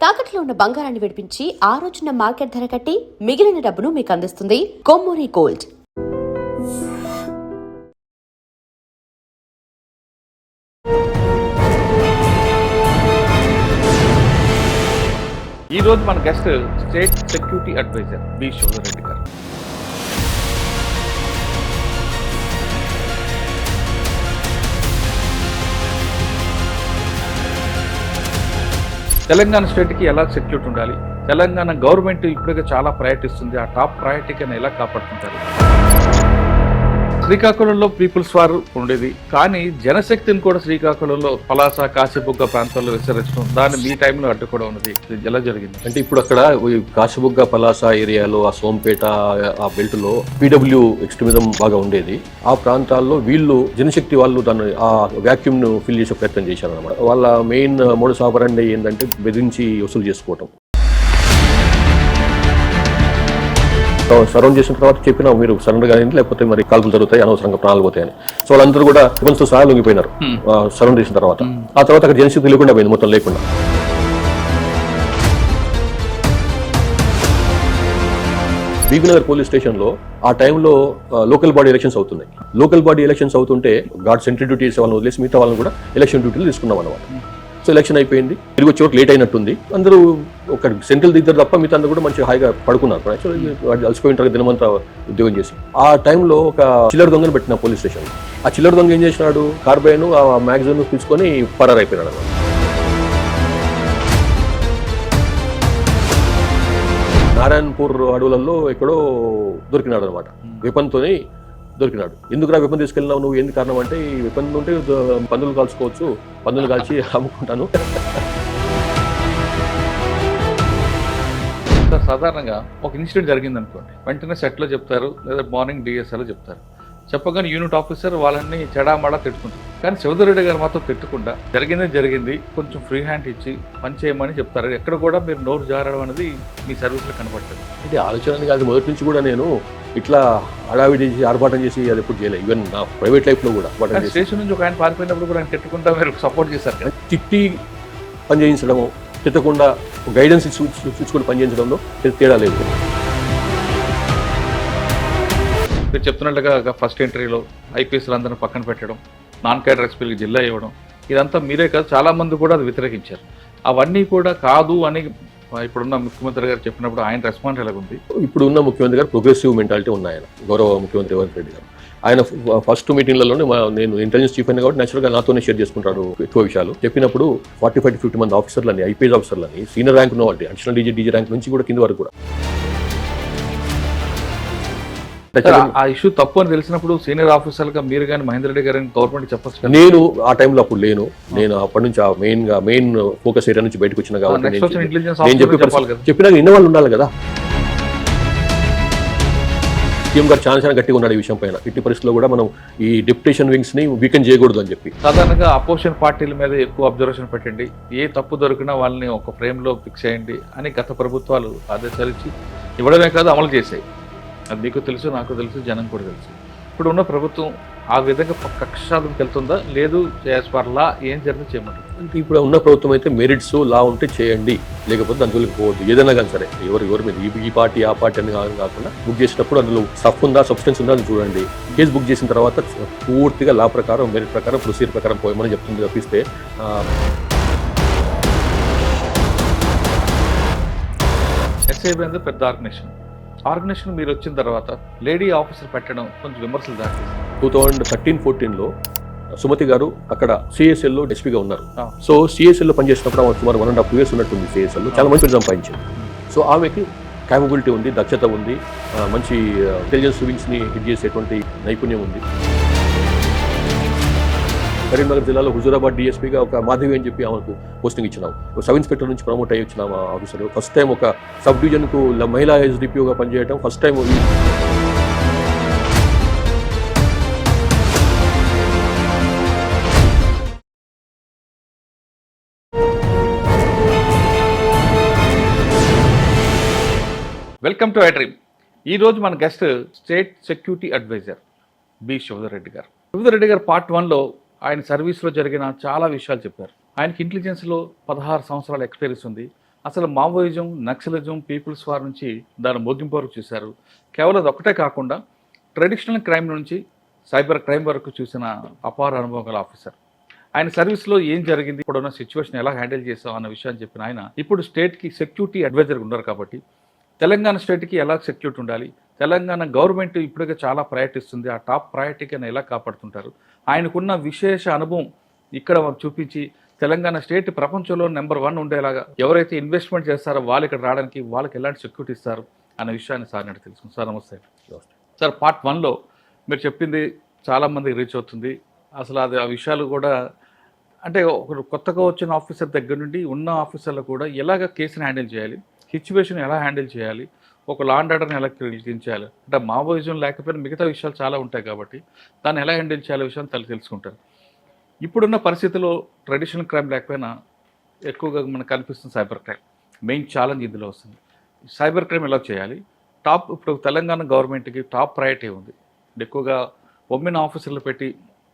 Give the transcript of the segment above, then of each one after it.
తాకట్లో ఉన్న బంగారాన్ని విడిపించి ఆ రోజున మార్కెట్ ధర కట్టి మిగిలిన డబ్బును మీకు అందిస్తుంది కొమ్మూరి గోల్డ్. ఈ రోజు మన guest state security advisor B Shivdhar గారు. తెలంగాణ స్టేట్కి ఎలా సెక్యూరిటీ ఉండాలి, తెలంగాణ గవర్నమెంట్ ఇప్పటికే చాలా ప్రయారిటీ ఇస్తుంది, ఆ టాప్ ప్రయారిటీని ఎలా కాపాడుతుంటారు. శ్రీకాకుళంలో పీపుల్స్ వార్ ఉండేది, కానీ జనశక్తిని కూడా శ్రీకాకుళంలో పలాస కాశీబుగ్గ ప్రాంతాల్లో విస్తరించడం, దాన్ని మీ టైంలో అడ్డుకోవడం ఉన్నది ఎలా జరిగింది అంటే ఇప్పుడు అక్కడ కాశీబుగ్గ పలాస ఏరియాలో ఆ సోంపేట ఆ బెల్ట్ లో పీడబ్ల్యూ ఎక్స్ట్రీమిజం బాగా ఉండేది. ఆ ప్రాంతాల్లో వీళ్ళు జనశక్తి వాళ్ళు దాన్ని ఆ వ్యాక్యూమ్ ను ఫిల్ చేసే ప్రయత్నం చేశారు అనమాట. వాళ్ళ మెయిన్ మోడస్ ఆపరండి ఏంటంటే బెదిరించి వసూలు చేసుకోవటం. సరౌండ్ చేసిన తర్వాత చెప్పినా మీరు సరెండర్ కానీ లేకపోతే మరి కాల్పులు జరుగుతాయి, అనవసరంగా ప్రాణాలు పోతాయని. సో వాళ్ళందరూ కూడా వెపన్స్ తో సహా లొంగిపోయినారు సరౌండ్ చేసిన తర్వాత. ఆ తర్వాత అక్కడ జనశక్తి లేకుండా పోయింది, మొత్తం లేకుండా. బీబీనగర్ పోలీస్ స్టేషన్ లో ఆ టైంలో లోకల్ బాడీ ఎలక్షన్స్ అవుతున్నాయి. లోకల్ బాడీ ఎలక్షన్స్ అవుతుంటే గార్డ్ సెంట్రీ డ్యూటీస్ వాళ్ళని వదిలేసి మిగతా వాళ్ళని కూడా ఎలక్షన్ డ్యూటీలు తీసుకున్నాం అనమాట. సో ఎలక్షన్ అయిపోయింది, తిరిగి వచ్చే లేట్ అయినట్టుంది. అందరూ ఒక సెంట్రల్ దిద్దరు తప్ప మిగతా అందరూ కూడా మంచిగా హాయిగా పడుకున్నారు. అలసిపోయింటారు దినమంతా ఉద్యోగం చేసి. ఆ టైంలో ఒక చిల్లర దొంగను పెట్టిన పోలీస్ స్టేషన్. ఆ చిల్లర దొంగ ఏం చేసినాడు, కార్బైన్ ఆ మ్యాగజైన్ తీసుకొని పరారైపోయినాడు అనమాట. నారాయణపూర్ అడవులలో ఎక్కడో దొరికినాడు అనమాట. వెపన్తోని దొరికినాడు. ఎందుకురా వెపన్ తీసుకెళ్ళినావు నువ్వు, ఎందుకు కారణం అంటే ఈ వెపన్ ఉంటే పందులు కాల్చుకోవచ్చు, పందులు కాల్చి అమ్ముకుంటాను. సాధారణంగా ఒక ఇన్సిడెంట్ జరిగింది అనుకోండి, వెంటనే సెట్లో చెప్తారు, లేదా మార్నింగ్ డిఎస్ఆర్లో చెప్తారు. చెప్పగానే యూనిట్ ఆఫీసర్ వాళ్ళని చెడామడా తిట్టుకుంటారు. కానీ శివధర్ రెడ్డి గారు మాత్రం తిట్టకుండా జరిగింది కొంచెం ఫ్రీ హ్యాండ్ ఇచ్చి పని చేయమని చెప్తారు. ఎక్కడ కూడా మీరు నోరు జారడం అనేది మీ సర్వీస్లో కనపడుతుంది. అంటే ఆలోచన కాదు, మొదటి నుంచి కూడా నేను ఇట్లా హడావిడి చేసి ఆర్భాటం చేసి అది ఎప్పుడు చేయలేదు. ఈవెన్ నా ప్రైవేట్ లైఫ్లో కూడా స్టేషన్ నుంచి ఒక ఆయన పారిపోయినప్పుడు కూడా ఆయన తిట్టుకుంటా మీరు సపోర్ట్ చేశారు కదా. తిట్టి పని చేయించడము, తిట్టకుండా గైడెన్స్ ఇచ్చుకుని పని చేయించడంలో తేడా లేదు. మీరు చెప్తున్నట్లుగా ఫస్ట్ ఎంట్రీలో ఐపీఎస్లు అందరిని పక్కన పెట్టడం, నాన్ క్యాడర్ ఎక్స్పీలకు జిల్లా ఇవ్వడం, ఇదంతా మీరే కాదు చాలామంది కూడా అది వ్యతిరేకించారు. అవన్నీ కూడా కాదు అని ఇప్పుడున్న ముఖ్యమంత్రి గారు చెప్పినప్పుడు ఆయన రెస్పాన్స్ ఎలాగుంది? ఇప్పుడు ఉన్న ముఖ్యమంత్రి గారు ప్రోగ్రెసివ్ మెంటాలిటీ ఉన్నాయి. ఆయన గౌరవ ముఖ్యమంత్రి రేవంత్ రెడ్డి గారు ఆయన ఫస్ట్ మీటింగ్లలోనే నేను ఇంటెలిజెన్స్ చీఫ్ అయినా కాబట్టి నేచురల్గా నాతోనే షేర్ చేసుకుంటాడు ఎక్కువ విషయాలు. చెప్పినప్పుడు 45 to 50 మంది ఆఫీసర్లని, ఐపీఎస్ ఆఫీసర్లని, సీనియర్ ర్యాంక్ ఉన్న వాళ్ళు, అడిషనల్ డీజీ ర్యాంక్ నుంచి కూడా కింద వరకు కూడా. ఆ ఇష్యూ తప్పు అని తెలిసినప్పుడు సీనియర్ ఆఫీసర్గా మీరు కానీ మహేందర్ రెడ్డి గారిని గవర్నమెంట్ చెప్పచ్చు. నేను ఆ టైంలో అప్పుడు లేను. నేను అప్పటి నుంచి ఆ మెయిన్ ఫోకస్ ఏరియా నుంచి బయటకు వచ్చిన కాబట్టి నేను చెప్పినా ఇన్న వాళ్ళు ఉండాలి కదా. సీఎం గారు చాలా గట్టిగా ఉన్నాడు ఈ విషయం పైన. ఇట్టి పరిస్థితుల్లో కూడా మనం ఈ డిప్యుటేషన్ వింగ్స్ ని వీకెండ్ చేయకూడదు అని చెప్పి. సాధారణంగా అపోజిషన్ పార్టీల మీద ఎక్కువ అబ్జర్వేషన్ పెట్టండి, ఏ తప్పు దొరికినా వాళ్ళని ఒక ఫ్రేమ్ లో ఫిక్స్ చేయండి అని గత ప్రభుత్వాలు ఆదేశాలు ఇచ్చి ఇవ్వడమే కాదు అమలు చేశాయి. అది మీకు తెలుసు, నాకు తెలుసు, జనం కూడా తెలుసు. ఇప్పుడు ఉన్న ప్రభుత్వం ఆ విధంగా కక్షాలకు వెళ్తుందా, లేదు యాజ్ పర్ లా ఏం జరిగింది చేయమంటారు? అంటే ఇప్పుడు ఉన్న ప్రభుత్వం అయితే మెరిట్స్ లా ఉంటే చేయండి, లేకపోతే దాని జోలికి పోవద్దు. ఏదైనా కానీ సరే, ఎవరి మీద ఈ పార్టీ ఆ పార్టీ అని కాకుండా బుక్ చేసినప్పుడు అందులో స్టఫ్ ఉందా, సబ్స్టెన్స్ ఉందా అని చూడండి. కేసు బుక్ చేసిన తర్వాత పూర్తిగా లా ప్రకారం, మెరిట్ ప్రకారం, ప్రొసీజర్ ప్రకారం పోయమని చెప్తుంది తప్పిస్తే ఎస్ఐబి అనేది పెద్ద ఆర్గనైజేషన్ మీరు వచ్చిన తర్వాత లేడీ ఆఫీసర్ పెట్టడం కొంచెం విమర్శలు దాటి 2013-14లో సుమతి గారు అక్కడ సిఎస్ఎల్ లో ఎస్పీగా ఉన్నారు. సో సిఎస్ఎల్ లో పనిచేసినప్పుడు ఆమె సుమారు 1.5 years ఉన్నట్టుంది సిఎస్ఎల్ లో. చాలా మంచి పేరు సంపాదించింది. సో ఆమెకి క్యాపబిలిటీ ఉంది, దక్షత ఉంది, మంచి ఇంటెలిజెన్స్ వింగ్స్ ని హిట్ చేసేటువంటి నైపుణ్యం ఉంది. కరీంనగర్ జిల్లాలో హుజూరాబాద్ డిఎస్పీగా ఒక మాధవి అని చెప్పి ఆమెకు పోస్టింగ్ ఇచ్చినాం. సబ్ ఇన్స్పెక్టర్ నుంచి ప్రమోట్ అయ్యి వచ్చిన ఆఫీసర్. ఫస్ట్ టైం ఒక సబ్ డివిజన్కు మహిళా ఎస్డిపిఓగా పనిచేయడం first time. Welcome to I dream. ఈరోజు మన guest state security advisor B Shivdhar Reddy గారు. శివధర్ రెడ్డి గారు Part 1లో ఆయన సర్వీస్లో జరిగిన చాలా విషయాలు చెప్పారు. ఆయనకి ఇంటెలిజెన్స్లో 16 సంవత్సరాల ఎక్స్పీరియన్స్ ఉంది. అసలు మావోయిజం, నక్సలిజం, పీపుల్స్ వార్ నుంచి దాని ముగింపు వరకు చూశారు. కేవలం అది ఒకటే కాకుండా ట్రెడిషనల్ క్రైమ్ నుంచి సైబర్ క్రైమ్ వరకు చూసిన అపార అనుభవం గల ఆఫీసర్. ఆయన సర్వీస్లో ఏం జరిగింది, ఇప్పుడున్న సిచ్యువేషన్ ఎలా హ్యాండిల్ చేసాం అన్న విషయాన్ని చెప్పిన ఆయన ఇప్పుడు స్టేట్కి సెక్యూరిటీ అడ్వైజర్గా ఉన్నారు. కాబట్టి తెలంగాణ స్టేట్కి ఎలా సెక్యూరిటీ ఉండాలి, తెలంగాణ గవర్నమెంట్ ఇప్పటికే చాలా ప్రయారిటీ ఇస్తుంది, ఆ టాప్ ప్రయారిటీకి ఆయన ఎలా కాపాడుతుంటారు, ఆయనకున్న విశేష అనుభవం ఇక్కడ చూపించి తెలంగాణ స్టేట్ ప్రపంచంలో నెంబర్ 1 ఉండేలాగా ఎవరైతే ఇన్వెస్ట్మెంట్ చేస్తారో వాళ్ళు ఇక్కడ రావడానికి వాళ్ళకి ఎలాంటి సెక్యూరిటీ ఇస్తారు అన్న విషయాన్ని సార్ నేను తెలుసుకుంది. సార్ నమస్తే. సార్ పార్ట్ 1లో మీరు చెప్పింది చాలామందికి రీచ్ అవుతుంది. అసలు అది ఆ విషయాలు కూడా అంటే ఒకరు కొత్తగా వచ్చిన ఆఫీసర్ దగ్గర నుండి ఉన్న ఆఫీసర్లు కూడా ఎలాగ కేసుని హ్యాండిల్ చేయాలి, సిచ్యువేషన్ ఎలా హ్యాండిల్ చేయాలి, ఒక లా అండ్ ఆర్డర్ని ఎలా చేయాలి, అంటే మావోయిజం లేకపోయినా మిగతా విషయాలు చాలా ఉంటాయి కాబట్టి దాన్ని ఎలా హ్యాండిల్ చేయాలి విషయాన్ని తెలుసుకుంటారు. ఇప్పుడున్న పరిస్థితిలో ట్రెడిషనల్ క్రైమ్ లేకపోయినా ఎక్కువగా మనకు కనిపిస్తుంది సైబర్ క్రైమ్. మెయిన్ ఛాలెంజ్ ఇందులో వస్తుంది. సైబర్ క్రైమ్ ఎలా చేయాలి, ఇప్పుడు తెలంగాణ గవర్నమెంట్కి టాప్ ప్రయారిటీ ఉంది. ఎక్కువగా ఉమెన్ ఆఫీసర్లు పెట్టి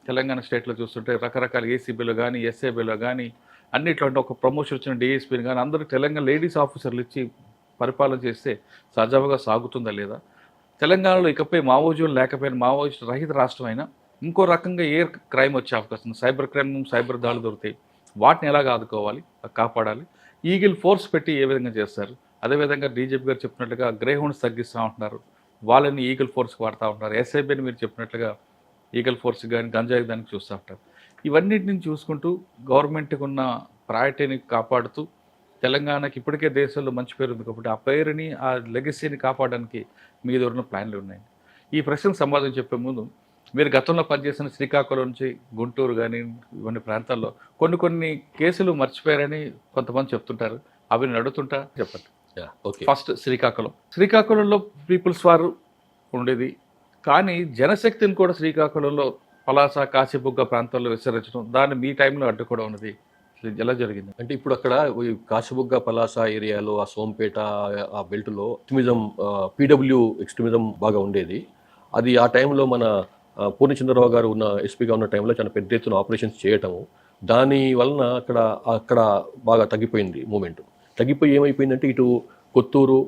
తెలంగాణ స్టేట్లో చూస్తుంటే రకరకాల ఏసీబీలో కానీ ఎస్ఏబీలో కానీ అన్నిట్లో అంటే ఒక ప్రమోషన్ వచ్చిన డిఎస్పీని కానీ అందరూ తెలంగాణ లేడీస్ ఆఫీసర్లు ఇచ్చి పరిపాలన చేస్తే సజావుగా సాగుతుందా లేదా, తెలంగాణలో ఇకపై మావోయిజం లేకపోయినా మావోయిస్ట్ రహిత రాష్ట్రం అయినా ఇంకో రకంగా ఏ క్రైమ్ వచ్చే అవకాశం ఉంది, సైబర్ క్రైమ్, సైబర్ దాడులు దొరుకుతాయి, వాటిని ఎలాగ ఆదుకోవాలి, కాపాడాలి, ఈగిల్ ఫోర్స్ పెట్టి ఏ విధంగా చేస్తారు, అదేవిధంగా డీజీపీ గారు చెప్పినట్లుగా గ్రే హౌండ్స్ తగ్గిస్తూ ఉంటున్నారు, వాళ్ళని ఈగిల్ ఫోర్స్కి వాడుతూ ఉంటారు, ఎస్ఐబిని మీరు చెప్పినట్లుగా ఈగల్ ఫోర్స్ కానీ గంజాయి దానికి చూస్తూ ఉంటారు. ఇవన్నిటిని చూసుకుంటూ గవర్నమెంట్కి ఉన్న ప్రయారిటీని కాపాడుతూ తెలంగాణకి ఇప్పటికే దేశంలో మంచి పేరు ఉంది కాబట్టి ఆ పేరుని, ఆ లెగసీని కాపాడడానికి మీ దగ్గర ఉన్న ప్లాన్లు ఉన్నాయి. ఈ ప్రశ్నకు సమాధానం చెప్పే ముందు మీరు గతంలో పనిచేసిన శ్రీకాకుళం నుంచి గుంటూరు కానీ ఇవన్నీ ప్రాంతాల్లో కొన్ని కేసులు మర్చిపోయారని కొంతమంది చెప్తుంటారు, అవి అడుగుతుంటా చెప్పండి. ఫస్ట్ శ్రీకాకుళంలో పీపుల్స్ వార్ ఉండేది, కానీ జనశక్తిని కూడా శ్రీకాకుళంలో పలాస, కాశీబుగ్గ ప్రాంతాల్లో విస్తరించడం, దాన్ని మీ టైంలో అడ్డుకోవడం ఉన్నది ఎలా జరిగింది? అంటే ఇప్పుడు అక్కడ కాశీబుగ్గ, పలాస ఏరియాలో, ఆ సోంపేట ఆ బెల్ట్లో ఎక్స్ట్రీమిజం, పీడబ్ల్యూ ఎక్స్ట్రీమిజం బాగా ఉండేది. అది ఆ టైంలో మన పూర్ణచంద్రరావు గారు ఉన్న ఎస్పీగా ఉన్న టైంలో చాలా పెద్ద ఎత్తున ఆపరేషన్స్ చేయటము, దాని వలన అక్కడ బాగా తగ్గిపోయింది మూమెంట్. తగ్గిపోయి ఏమైపోయిందంటే ఇటు కొత్తూరు,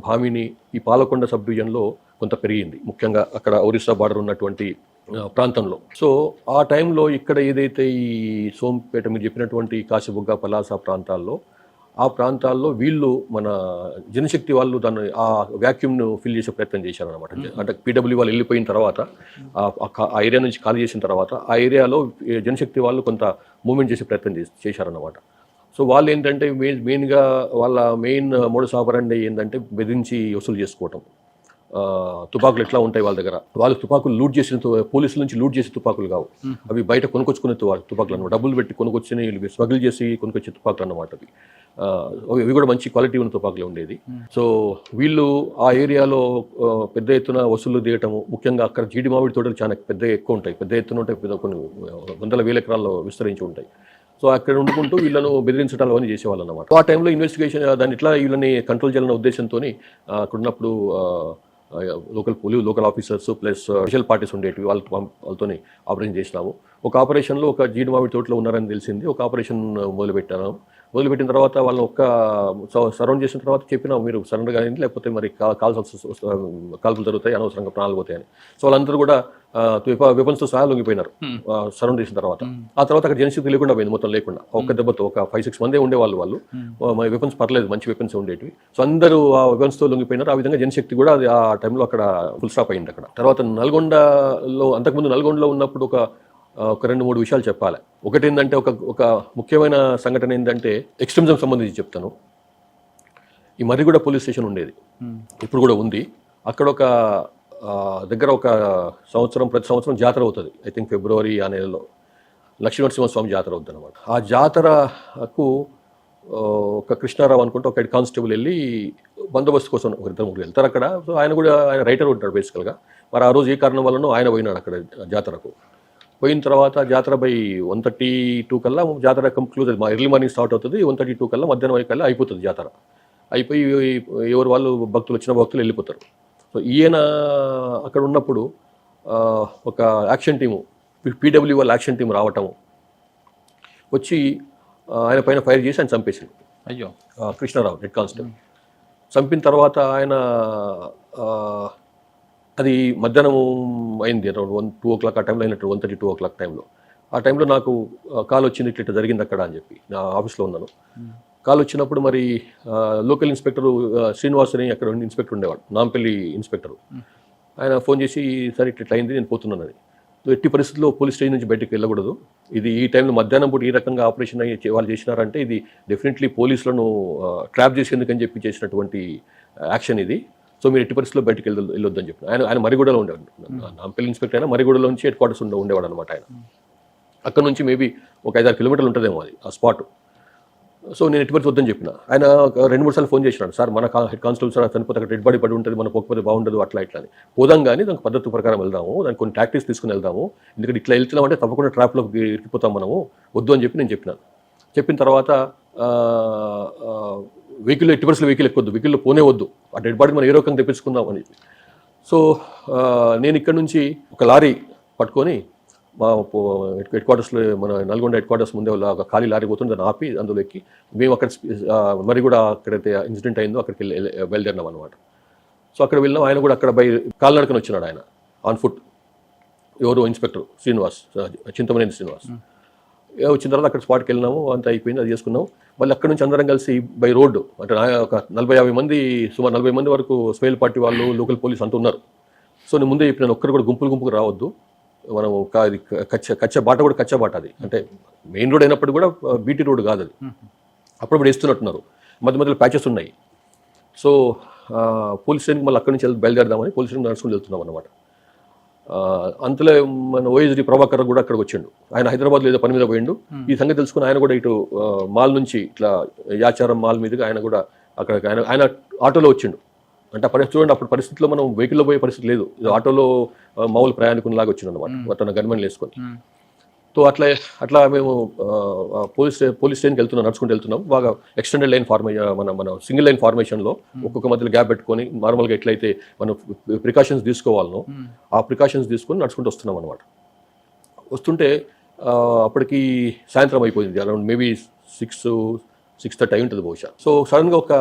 భామిని, ఈ పాలకొండ సబ్ డివిజన్లో కొంత పెరిగింది, ముఖ్యంగా అక్కడ ఒరిస్సా బార్డర్ ఉన్నటువంటి ప్రాంతంలో. సో ఆ టైంలో ఇక్కడ ఏదైతే ఈ సోంపేట మీరు చెప్పినటువంటి కాశీబుగ్గ, పలాస ప్రాంతాల్లో వీళ్ళు మన జనశక్తి వాళ్ళు దాన్ని ఆ వ్యాక్యూమ్ను ఫిల్ చేసే ప్రయత్నం చేశారనమాట. అంటే పీడబ్ల్యూ వాళ్ళు వెళ్ళిపోయిన తర్వాత ఆ ఏరియా నుంచి ఖాళీ చేసిన తర్వాత ఆ ఏరియాలో జనశక్తి వాళ్ళు కొంత మూవ్మెంట్ చేసే ప్రయత్నం చేశారన్నమాట. సో వాళ్ళు ఏంటంటే మెయిన్గా వాళ్ళ మెయిన్ మోడస్ ఆపరండి ఏంటంటే బెదిరించి వసూలు చేసుకోవటం. తుపాకులు ఎట్లా ఉంటాయి వాళ్ళ దగ్గర, వాళ్ళు తుపాకులు లూట్ చేసిన పోలీసుల నుంచి లూట్ చేసే తుపాకులు కావు, అవి బయట కొనుకొచ్చుకునే తుపాకులు అనమాట. డబ్బులు పెట్టి కొనుకొచ్చిన స్మగిల్ చేసి కొనుకొచ్చే తుపాకులు అన్నమాట. అవి కూడా మంచి క్వాలిటీ ఉన్న తుపాకులు ఉండేది. సో వీళ్ళు ఆ ఏరియాలో పెద్ద ఎత్తున వసూలు దిగటము, ముఖ్యంగా అక్కడ జీడి మామిడి తోటలు చాలా ఎక్కువ ఉంటాయి, పెద్ద ఎత్తున ఉంటాయి, కొన్ని వందల వేల ఎకరాల్లో విస్తరించి ఉంటాయి. సో అక్కడ ఉండుకుంటూ వీళ్ళను బెదిరించడాలు అవన్నీ చేసేవాళ్ళు అన్నమాట. ఆ టైంలో ఇన్వెస్టిగేషన్ దాన్ని ఇట్లా వీళ్ళని కంట్రోల్ చేయాలన్న ఉద్దేశంతో అక్కడ ఉన్నప్పుడు local officers plus special parties ఉండేటివి, వాళ్ళతో ఆపరేషన్ చేసినాము. ఒక ఆపరేషన్లో ఒక జీడి మామిడి తోటలో ఉన్నారని తెలిసింది, ఒక ఆపరేషన్ మొదలుపెట్టిన తర్వాత వాళ్ళని సరౌండ్ చేసిన తర్వాత చెప్పినా మీరు సరెండర్ కానీ లేకపోతే మరి కాల్పులు జరుగుతాయి, అనవసరంగా ప్రాణాలు పోతాయని. సో వాళ్ళందరూ కూడా వెపన్స్తో సహా లొంగిపోయినారు సరౌండ్ చేసిన తర్వాత. ఆ తర్వాత అక్కడ జనశక్తి లేకుండా పోయింది, మొత్తం లేకుండా. ఒక్క దెబ్బతో ఒక 5-6 మందే ఉండేవాళ్ళు. వెపన్స్ పర్లేదు, మంచి వెపన్స్ ఉండేటివి. సో అందరూ ఆ వెపన్స్తో లొంగిపోయినారు. ఆ విధంగా జనశక్తి కూడా అది ఆ టైంలో అక్కడ ఫుల్ స్టాప్ అయింది అక్కడ. తర్వాత అంతకుముందు నల్గొండలో ఉన్నప్పుడు ఒక 2-3 విషయాలు చెప్పాలి. ఒకటి ఏంటంటే ఒక ముఖ్యమైన సంఘటన ఏంటంటే ఎక్స్ట్రీమిజం సంబంధించి చెప్తాను. ఈ మర్రిగూడ పోలీస్ స్టేషన్ ఉండేది, ఇప్పుడు కూడా ఉంది. అక్కడ దగ్గర ప్రతి సంవత్సరం జాతర అవుతుంది. ఐ థింక్ ఫిబ్రవరి ఆ నెలలో లక్ష్మీనరసింహస్వామి జాతర అవుతుంది అనమాట. ఆ జాతరకు ఒక కృష్ణారావు అనుకుంటే ఒక కానిస్టేబుల్ వెళ్ళి బందోబస్తు కోసం 2-3 వెళ్తారు అక్కడ. సో ఆయన రైటర్ ఉంటాడు బేసికల్గా. మరి ఆ రోజు ఏ కారణం వల్లనో ఆయన పోయినాడు అక్కడ జాతరకు. పోయిన తర్వాత జాతర బై 1:32 కల్లా జాతర కంక్లూజ్ అవుతుంది. ఎర్లీ మార్నింగ్ స్టార్ట్ అవుతుంది, 1:32 కల్లా మధ్యాహ్నం వరకు కల్లా అయిపోతుంది జాతర. అయిపోయి ఎవరు వాళ్ళు వచ్చిన భక్తులు వెళ్ళిపోతారు. సో ఈయన అక్కడ ఉన్నప్పుడు ఒక యాక్షన్ టీము, పీడబ్ల్యూ వాళ్ళ యాక్షన్ టీం రావటము, వచ్చి ఆయన పైన ఫైర్ చేసి ఆయన చంపేసింది. అయ్యో. Krishnarao head constable. చంపిన తర్వాత ఆయన అది మధ్యాహ్నం అయింది, అరౌండ్ 1-2 ఆ టైంలో అయినట్టు, 1:30, 2 టైంలో. ఆ టైంలో నాకు కాల్ వచ్చింది, ఇట్లా జరిగింది అక్కడ అని చెప్పి. నా ఆఫీస్లో ఉన్నాను. కాల్ వచ్చినప్పుడు మరి లోకల్ ఇన్స్పెక్టర్ శ్రీనివాస్ అని అక్కడ ఇన్స్పెక్టర్ ఉండేవాడు, నాంపల్లి ఇన్స్పెక్టర్. ఆయన ఫోన్ చేసి, సార్ ఇట్లా అయింది, నేను పోతున్నానని. ఎట్టి పరిస్థితుల్లో పోలీస్ స్టేషన్ నుంచి బయటకు వెళ్ళకూడదు, ఇది ఈ టైంలో మధ్యాహ్నం పూట ఈ రకంగా ఆపరేషన్ వాళ్ళు చేసినారంటే ఇది డెఫినెట్లీ పోలీసులను ట్రాప్ చేసేందుకని చెప్పి చేసినటువంటి యాక్షన్ ఇది. సో మీరు ఎట్టి పరిస్థితుల్లో బయటకు వెళ్ళొద్దని చెప్పి ఆయన మరిగూడలో ఉండేవాడు. నాంపల్లి ఇన్స్పెక్టర్ అయినా మరిగూడలో నుంచి హెడ్ క్వార్టర్స్ ఉండేవాడు అనమాట ఆయన. అక్కడ నుంచి మేబీ ఒక 5-6 కిలోమీటర్లు ఉంటుందేమో అది ఆ స్పాట్. సో నేను ఎట్టి పరిస్థితి వద్దని చెప్పిన. ఆయన 2-3 సార్లు ఫోన్ చేసినాడు, సార్ మన హెడ్ కానిస్టేబుల్ సార్ చనిపోతే అక్కడ డెడ్ బాడీ పడి ఉంటుంది, మన పోకపోతే బాగుండదు, అట్లా ఇట్లా అని. పోదాం కానీ దానికి పద్ధతి ప్రకారం వెళ్దాము, దానికి కొన్ని టాక్టిక్స్ తీసుకుని వెళ్దాము, ఎందుకంటే ఇట్లా వెళ్తున్నామంటే తప్పకుండా ట్రాప్లో ఇరికిపోతాం మనము, వద్దు అని చెప్పి నేను చెప్పినాను. చెప్పిన తర్వాత వెహికల్ ఎట్టి పరిస్థితుల్లో వెహికల్ ఎక్కొద్దు, వెహికల్లో పోనే వద్దు, ఆ డెడ్ బాడీ మనం ఏ రకంగా తెప్పించుకుందాం అని. సో నేను ఇక్కడ నుంచి ఒక లారీ పట్టుకొని మా హెడ్ క్వార్టర్స్లో, మన నల్గొండ హెడ్ క్వార్టర్స్ ముందే ఒక ఖాళీ లారీ పోతుంది, దాన్ని ఆపి అందులో ఎక్కి మేము అక్కడ మరి కూడా అక్కడైతే ఇన్సిడెంట్ అయిందో అక్కడికి బయలుదేరినాం అనమాట. సో అక్కడ వెళ్ళినాం. ఆయన కూడా అక్కడ కాలినడకని వచ్చినాడు ఆయన, ఆన్ ఫుట్. ఎవరు ఇన్స్పెక్టర్ శ్రీనివాస్, చింతమనేని శ్రీనివాస్. వచ్చిన తర్వాత అక్కడ స్పాట్కి వెళ్ళినాము, అంతా అయిపోయింది, అది చేసుకున్నాం. మళ్ళీ అక్కడ నుంచి అందరం కలిసి బై రోడ్డు, అంటే ఒక 40-50 మంది, సుమారు 40 మంది వరకు స్వేల్ పార్టీ వాళ్ళు, లోకల్ పోలీస్ అంటూ ఉన్నారు. సో నేను ముందే చెప్పినాను, ఒక్కరు కూడా గుంపుకు రావద్దు, మనం కచ్చ బాట కూడా కచ్చా బాట, అది అంటే మెయిన్ రోడ్ అయినప్పుడు కూడా బీటీ రోడ్ కాదు అది, అప్పుడప్పుడు వేస్తున్నట్టున్నారు, మధ్య మధ్యలో ప్యాచెస్ ఉన్నాయి. సో పోలీస్ స్టేషన్కి మళ్ళీ అక్కడి నుంచి బయలుదేరదామని పోలీస్ స్టేషన్ నడుచుకుని వెళ్తున్నాం అనమాట. అంతలో మన ఓఎస్డి ప్రభాకర్ కూడా అక్కడికి వచ్చిండు. ఆయన హైదరాబాద్లో ఏదో పని మీద పోయిండు. ఈ సంగతి తెలుసుకుని ఆయన కూడా ఇటు మాల్ నుంచి ఇట్లా యాచారం మాల్ మీదుగా ఆయన కూడా అక్కడ ఆయన ఆటోలో వచ్చిండు. అంటే చూడండి, అప్పుడు పరిస్థితిలో మనం వెహికల్లో పోయే పరిస్థితి లేదు, ఆటోలో మామూలు ప్రయాణికునిలాగా వచ్చిండు అనమాట, తన గన్మెన్లు వేసుకొని. సో అట్లా మేము పోలీస్ స్టేషన్కి వెళ్తున్నాం, నడుచుకుంటూ వెళ్తున్నాం. బాగా ఎక్స్టెండెడ్ లైన్ మన సింగిల్ లైన్ ఫార్మేషన్లో ఒక్కొక్క మధ్యలో గ్యాప్ పెట్టుకొని నార్మల్గా ఎట్లయితే మనం ప్రికాషన్స్ తీసుకోవాలనో ఆ ప్రికాషన్స్ తీసుకొని నడుచుకుంటూ వస్తున్నాం అనమాట. వస్తుంటే అప్పటికి సాయంత్రం అయిపోయింది, అరౌండ్ మేబీ 6-6:30 అయి ఉంటుంది బహుశా. సో సడన్గా ఒక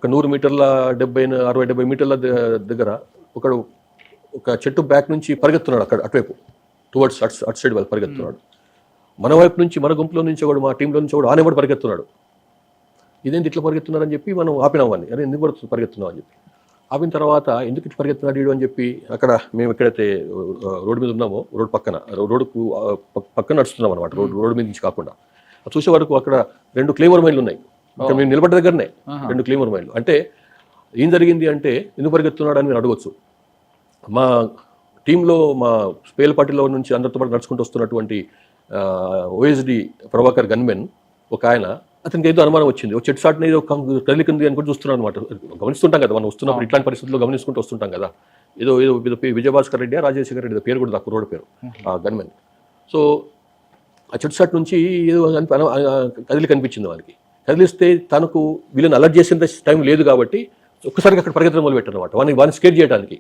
100 మీటర్ల 60-70 మీటర్ల దగ్గర ఒక చెట్టు బ్యాక్ నుంచి పరిగెత్తున్నాడు, అక్కడ అటువైపు టువర్డ్స్ అటు సైడ్ వాళ్ళు పరిగెత్తున్నాడు. మన వైపు నుంచి, మన గుంపులో నుంచి ఒకడు, మా టీంలో నుంచి ఒకడు ఆనేవాడు పరిగెత్తున్నాడు. ఇదేంటి ఇట్లా పరిగెత్తున్నారని చెప్పి మనం ఆపినాం అని, అరే ఎందుకు పరిగెత్తున్నావు అని చెప్పి. ఆపిన తర్వాత ఎందుకు ఇట్లా పరిగెత్తున్నాడు వీడు అని చెప్పి అక్కడ మేము ఎక్కడైతే రోడ్డు మీద ఉన్నామో, రోడ్డు పక్కన నడుస్తున్నాం అనమాట, రోడ్డు మీద నుంచి కాకుండా. చూసే వరకు అక్కడ 2 క్లెయిమర్ మైన్లు ఉన్నాయి, ఇక్కడ మేము నిలబడ్డ దగ్గరనే 2 క్లెయిమర్ మైన్లు. అంటే ఏం జరిగింది అంటే ఎందుకు పరిగెత్తున్నాడు అని మీరు అడగొచ్చు. మా టీంలో, మా స్పేల్ పార్టీలో నుంచి అందరితో పాటు నడుచుకుంటూ వస్తున్నటువంటి ఓఎస్డి ప్రభాకర్ గన్మెన్ ఒక ఆయన, అతనికి ఏదో అనుమానం వచ్చింది, ఒక చెట్టు సాటుని ఏదో కదిలింది అని కూడా చూస్తున్నాను అనమాట. గమనిస్తుంటాం కదా మనం వస్తున్నప్పుడు, ఇట్లాంటి పరిస్థితుల్లో గమనించుకుంటూ వస్తుంటాం కదా. ఏదో విజయభాస్కర్ రెడ్డి, రాజశేఖర్ రెడ్డి పేరు కూడా నాకు రోడ్ పేరు, ఆ గన్మెన్. సో ఆ చెట్టు సాటు నుంచి ఏదో కనిపించింది వాళ్ళకి. కదిలిస్తే తనకు వీళ్ళని అలర్ట్ చేసేంత టైం లేదు కాబట్టి ఒక్కసారిగా అక్కడ పరిగెత్తడం మొదలుపెట్టారు అనమాట, వాడిని స్కేర్ చేయడానికి.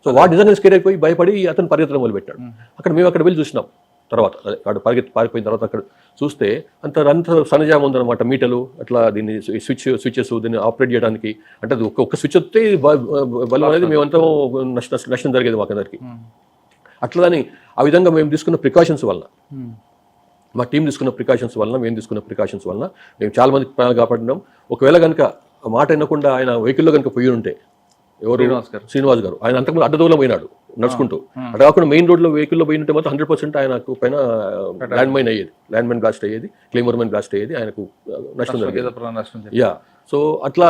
సో వాడు నిజంగా స్కేర్ అయిపోయి భయపడి అతను పరిగెత్తడం మొదలుపెట్టాడు. మేము అక్కడ వెళ్ళి చూసినాం. తర్వాత వాడు పారిపోయిన తర్వాత అక్కడ చూస్తే అంత సన్నజామ ఉందన్నమాట, మీటలు అట్లా, దీన్ని స్విచ్చెస్ దీన్ని ఆపరేట్ చేయడానికి. అంటే అది ఒక్క స్విచ్ వస్తే బలం అనేది మేమంతా నష్టం జరిగేది మాకందరికి. అట్లా ఆ విధంగా మేము తీసుకున్న ప్రికాషన్స్ వలన, మా టీం తీసుకున్న ప్రికాషన్స్ వలన, మేము తీసుకున్న ప్రికాషన్స్ వలన మేము చాలా మంది ప్రాణాలు కాపాడినాం. ఒకవేళ కనుక మాట వినకుండా ఆయన వెహికల్లో కనుక పోయి ఉంటే, ఎవరు శ్రీనివాస్ గారు, ఆయన అంతకుముందు అడ్డదూరం పోయినాడు నడుచుకుంటూ. అటు కాకుండా మెయిన్ రోడ్లో వెహికల్లో పోయినట్టే మాత్రం 100% ఆయనకు పైన ల్యాండ్ మైన్ బ్లాస్ట్ అయ్యేది, క్లెయిమర్ మైన్ బ్లాస్ట్ అయ్యేది, ఆయనకు నష్టం జరిగేది. యా, సో అట్లా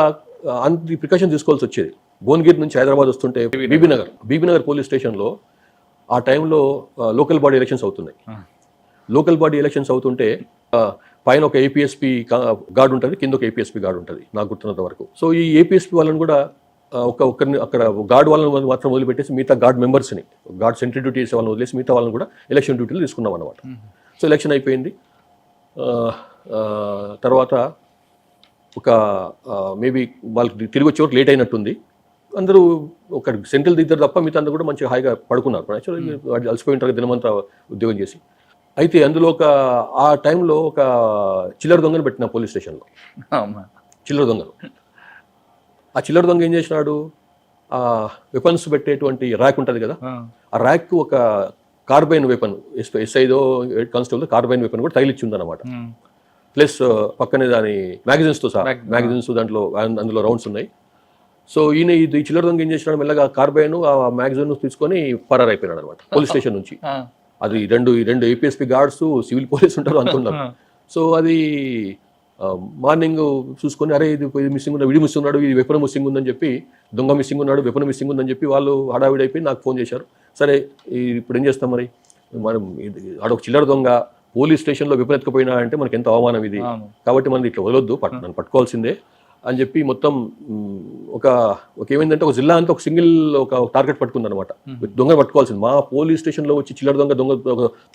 అంత ప్రికాషన్ తీసుకోవాల్సి వచ్చేది. భువనగిరి నుంచి హైదరాబాద్ వస్తుంటే బీబీనగర్ పోలీస్ స్టేషన్లో ఆ టైంలో లోకల్ బాడీ ఎలక్షన్స్ అవుతున్నాయి. లోకల్ బాడీ ఎలక్షన్స్ అవుతుంటే పైన ఒక ఏపీఎస్పీ గార్డ్ ఉంటుంది, కింద ఒక ఏపీఎస్పీ గార్డ్ ఉంటుంది నాకు గుర్తున్నంత వరకు. సో ఈ ఏపీఎస్పీ వాళ్ళని కూడా ఒక్కరిని అక్కడ గార్డ్ వాళ్ళని మాత్రం వదిలిపెట్టేసి మిగతా గార్డ్ మెంబర్స్ని, గార్డ్ సెంట్రీ డ్యూటీస్ వాళ్ళని వదిలేసి మిగతా వాళ్ళని కూడా ఎలక్షన్ డ్యూటీలు తీసుకున్నాం అనమాట. సో ఎలక్షన్ అయిపోయింది. తర్వాత ఒక మేబీ వాళ్ళకి తిరిగి వచ్చే వరకు లేట్ అయినట్టుంది. అందరూ ఒక సెంట్రల్ దిద్దరు తప్ప మిగతా అందరూ కూడా మంచిగా హాయిగా పడుకున్నారు. యాక్చువల్లీ అలసిపోయి ఉంటారు దినమంతా ఉద్యోగం చేసి. అయితే అందులో ఆ టైంలో ఒక చిల్లర దొంగను పెట్టిన పోలీస్ స్టేషన్లో, అమ్మా. చిల్లర దొంగను. ఆ చిల్లర దొంగ ఏం చేసినాడు, ఆ వెపన్స్ పెట్టేటువంటి ర్యాక్ ఉంటుంది కదా, ఆ ర్యాక్ ఒక కార్బైన్ వెపన్, ఎస్ఐదో కానిస్టేబుల్ కార్బైన్ వెపన్ కూడా తగిలిచ్చి ఉందన్నమాట. ప్లస్ పక్కనే దాని మ్యాగజైన్స్తో సహా, మ్యాగజైన్స్ దాంట్లో అందులో రౌండ్స్ ఉన్నాయి. సో ఈయన ఈ చిల్లర దొంగ ఏం చేసినాడు, మెల్లగా కార్బైన్ ఆ మ్యాగజైన్ తీసుకొని పరారు అయిపోయినాడు అనమాట పోలీస్ స్టేషన్ నుంచి. అది రెండు ఏపీఎస్పీ గార్డ్స్, సివిల్ పోలీస్ ఉంటారు అనుకున్నారు. సో అది మార్నింగ్ చూసుకొని, అరే ఇది మిస్సింగ్ ఉన్నాడు, వీడి మిస్సింగ్ ఉన్నాడు, ఇది వెపన్ మిస్సింగ్ ఉందని చెప్పి, దొంగ మిస్సింగ్ ఉన్నాడు, వెపన్ మిస్సింగ్ ఉందని చెప్పి వాళ్ళు హడావిడి అయిపోయి నాకు ఫోన్ చేశారు. సరే ఇప్పుడు ఏం చేస్తాం మరి, మనం ఆడొక చిల్లర దొంగ పోలీస్ స్టేషన్లో వెపన్ ఎత్తుకుపోయినా అంటే మనకి ఎంత అవమానం ఇది, కాబట్టి మనం ఇట్లా వదలొద్దు, నన్ను పట్టుకోవాల్సిందే అని చెప్పి మొత్తం ఒక ఏమైందంటే ఒక జిల్లా అంతా ఒక సింగిల్ ఒక టార్గెట్ పట్టుకుందనమాట. దొంగ పట్టుకోవాల్సింది. మా పోలీస్ స్టేషన్లో వచ్చి చిల్లర దొంగ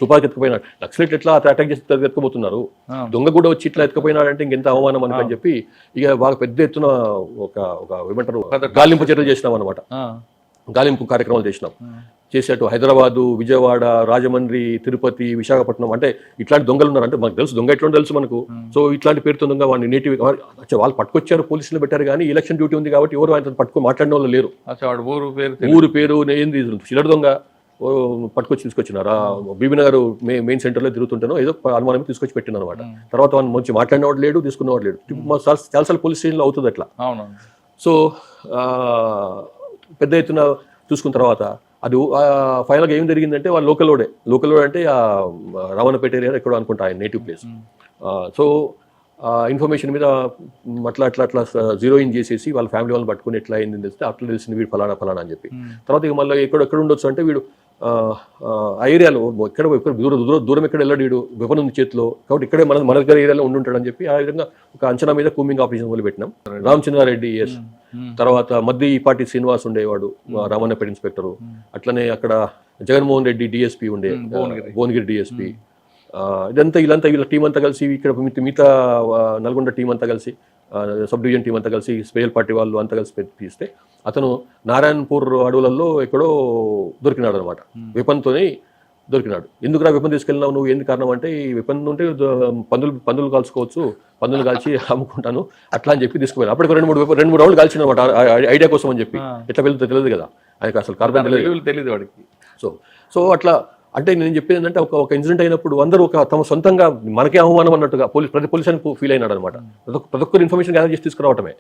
తుపాకి ఎత్తుకుపోయినాడు, నక్సలైట్లు ఎట్లా అటాక్ చేసి ఎత్తుకుపోతున్నారు, దొంగ కూడా వచ్చి ఇట్లా ఎత్తుకుపోయినాడంటే ఇంకెంత అవమానం అని చెప్పి ఇక బాగా పెద్ద ఎత్తున ఒక ఏమంటారు గాలింపు చర్యలు చేసినాం అనమాట. గాలింపు కార్యక్రమాలు చేసేట్టు హైదరాబాదు, విజయవాడ, రాజమండ్రి, తిరుపతి, విశాఖపట్నం, అంటే ఇట్లాంటి దొంగలు ఉన్నారు. అంటే మనకు తెలుసు దొంగ ఎట్లా తెలుసు మనకు. సో ఇట్లాంటి పేరుతో దొంగ వాడిని నేటివ్ వాళ్ళు పట్టుకొచ్చారు, పోలీసులు పెట్టారు, కానీ ఎలక్షన్ డ్యూటీ ఉంది కాబట్టి ఎవరు ఆయన పట్టుకొని మాట్లాడిన వాళ్ళు లేరు. ఊరు పేరు ఏంది చిల్లర దొంగ పట్టుకొచ్చి తీసుకొచ్చినారా, బీబీనగర్ మెయిన్ సెంటర్లో తిరుగుతుంటానో ఏదో అనుమానం తీసుకొచ్చి పెట్టిన అనమాట. తర్వాత వాళ్ళు మంచి మాట్లాడినవాడు లేడు, తీసుకున్నవాడు లేడు. చాలాసార్లు పోలీస్ స్టేషన్లో అవుతుంది అట్లా. సో పెద్ద ఎత్తున చూసుకున్న తర్వాత అది ఫైనల్గా ఏం జరిగిందంటే వాళ్ళు లోకల్ అంటే రావణపేట ఏరియా ఎక్కడో అనుకుంటా ఆయన నేటివ్ ప్లేస్. సో ఇన్ఫర్మేషన్ మీద అట్లా జీరో ఇన్ చేసేసి వాళ్ళ ఫ్యామిలీ వాళ్ళని పట్టుకుని ఎట్లా అయిందని తెలిస్తే అట్లా తెలిసింది వీడు ఫలానా అని చెప్పి. తర్వాత ఇక మళ్ళీ ఎక్కడ ఉండొచ్చు అంటే వీడు ఆ ఏరియాలో దూరం ఎక్కడ వెళ్ళాడు, వీడు వెపన్ ఉంది చేతిలో, కాబట్టి ఇక్కడే మన దగ్గర ఏరియాలో ఉండుంటాడని చెప్పి ఆ విధంగా ఒక అంచనా మీద కూమింగ్ ఆపరేషన్ మొదలు పెట్టినాం. రామచంద్రారెడ్డి ఎస్, తర్వాత మద్దిపాటి శ్రీనివాస్ ఉండేవాడు రామన్నపేట ఇన్స్పెక్టరు, అట్లనే అక్కడ జగన్మోహన్ రెడ్డి డిఎస్పీ ఉండే, భువనగిరి డిఎస్పీ. వీళ్ళ టీం అంతా కలిసి ఇక్కడ మిగతా నల్గొండ టీం అంతా కలిసి, సబ్ డివిజన్ టీం అంతా కలిసి, స్పెషల్ పార్టీ వాళ్ళు అంతా కలిసి తీస్తే అతను నారాయణపూర్ అడవులలో ఎక్కడో దొరికినాడు అనమాట, వెపన్తోని దొరికినాడు. ఎందుకు వెపన్ తీసుకెళ్ళినావు నువ్వు, ఏంది కారణం అంటే ఈ వెపన్ ఉంటే పందులు కాల్చుకోవచ్చు, పందులు కాల్చి అమ్ముకుంటాను అట్లా అని చెప్పి తీసుకుపోయాను. అప్పటికి రెండు మూడు రౌండ్లు కాల్చిన అనమాట ఐడియా కోసం అని చెప్పి. ఎట్లా వెళ్తే తెలియదు కదా ఆయనకు, అసలు కార్బన్ తెలియదు వాడికి. సో అట్లా అంటే నేను చెప్పేది ఏంటంటే ఒక ఇన్సిడెంట్ అయినప్పుడు అందరూ తమ సొంతంగా మనకే అవమానం అన్నట్టుగా ప్రతి పోలీస్ అని ఫీల్ అయినాడు అనమాట. ప్రతి ఒక్కరు ఇన్ఫర్మేషన్ గ్యాదర్ చేసి తీసుకురావటమే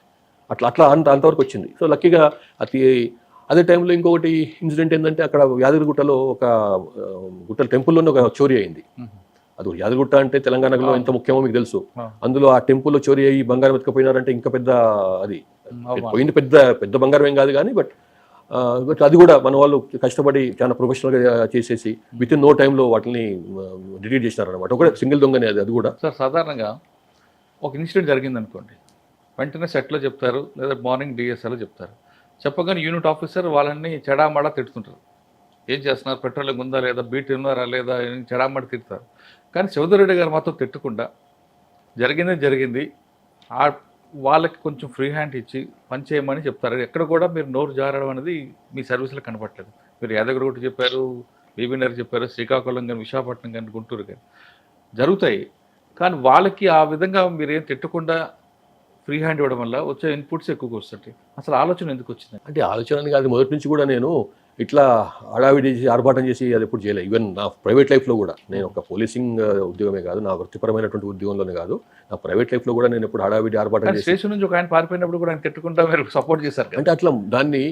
అట్లా అంతవరకు వచ్చింది. సో లక్కీగా అదే టైంలో ఇంకొకటి ఇన్సిడెంట్ ఏంటంటే అక్కడ యాదగిరిగుట్టలో ఒక టెంపుల్లోనే ఒక చోరీ అయింది. అది యాదగిరిగుట్ట అంటే తెలంగాణలో ఎంత ముఖ్యమో మీకు తెలుసు. అందులో ఆ టెంపుల్లో చోరీ అయ్యి బంగారం ఎత్తుకుపోయినారంటే ఇంకా పెద్ద, అది పోయింది పెద్ద బంగారం ఏం కాదు కానీ, బట్ అది కూడా మన వాళ్ళు కష్టపడి చాలా ప్రొఫెషనల్గా చేసేసి విత్ ఇన్ నో టైంలో వాటిని డిలీట్ చేసినారనమాట. ఒక సింగిల్ దొంగనే అది కూడా. సార్ సాధారణంగా ఒక ఇన్సిడెంట్ జరిగింది అనుకోండి, వెంటనే సెట్లో చెప్తారు, లేదా మార్నింగ్ డిఎస్ఆర్లో చెప్తారు. చెప్పగానే యూనిట్ ఆఫీసర్ వాళ్ళని చెడామడా తిడుతుంటారు. ఏం చేస్తున్నారు, పెట్రోలింగ్ ఉందా లేదా, బీట్ ఉన్నారా లేదా, చెడామడ తిడతారు. కానీ చౌదరెడ్డి గారు మాత్రం తిట్టకుండా జరిగింది వాళ్ళకి కొంచెం ఫ్రీ హ్యాండ్ ఇచ్చి పని చేయమని చెప్తారు. ఎక్కడ కూడా మీరు నోరు జారడం అనేది మీ సర్వీస్లో కనపట్లేదు. మీరు యాదగిరిగుట్ట చెప్పారు, బీబీనగర్ చెప్పారు, శ్రీకాకుళం కానీ, విశాఖపట్నం కానీ, గుంటూరు కానీ జరుగుతాయి. కానీ వాళ్ళకి ఆ విధంగా మీరేం తిట్టకుండా ఫ్రీ హ్యాండ్ ఇవ్వడం వల్ల వచ్చే ఇన్పుట్స్ ఎక్కువగా వస్తుంటాయి. అసలు ఆలోచన ఎందుకు వచ్చింది అంటే, ఆలోచన కాదు, మొదటి నుంచి కూడా నేను ఇట్లా హడావిడి చేసి ఆర్భాటం చేసి అది ఎప్పుడు చేయలేదు. ఈవెన్ నా ప్రైవేట్ లైఫ్లో కూడా, నేను ఒక పోలీసింగ్ ఉద్యోగమే కాదు, నా వృత్తిపరమైనటువంటి ఉద్యోగంలోనే కాదు, నా ప్రైవేట్ లైఫ్లో కూడా నేను ఎప్పుడు హడావిడి ఆర్భాటం చేసి, స్టేషన్ నుంచి ఒక ఆయన పారిపోయినప్పుడు కూడా ఆయన తిట్టుకుంటా మీరు సపోర్ట్ చేశారు. అంటే అట్లా దాన్ని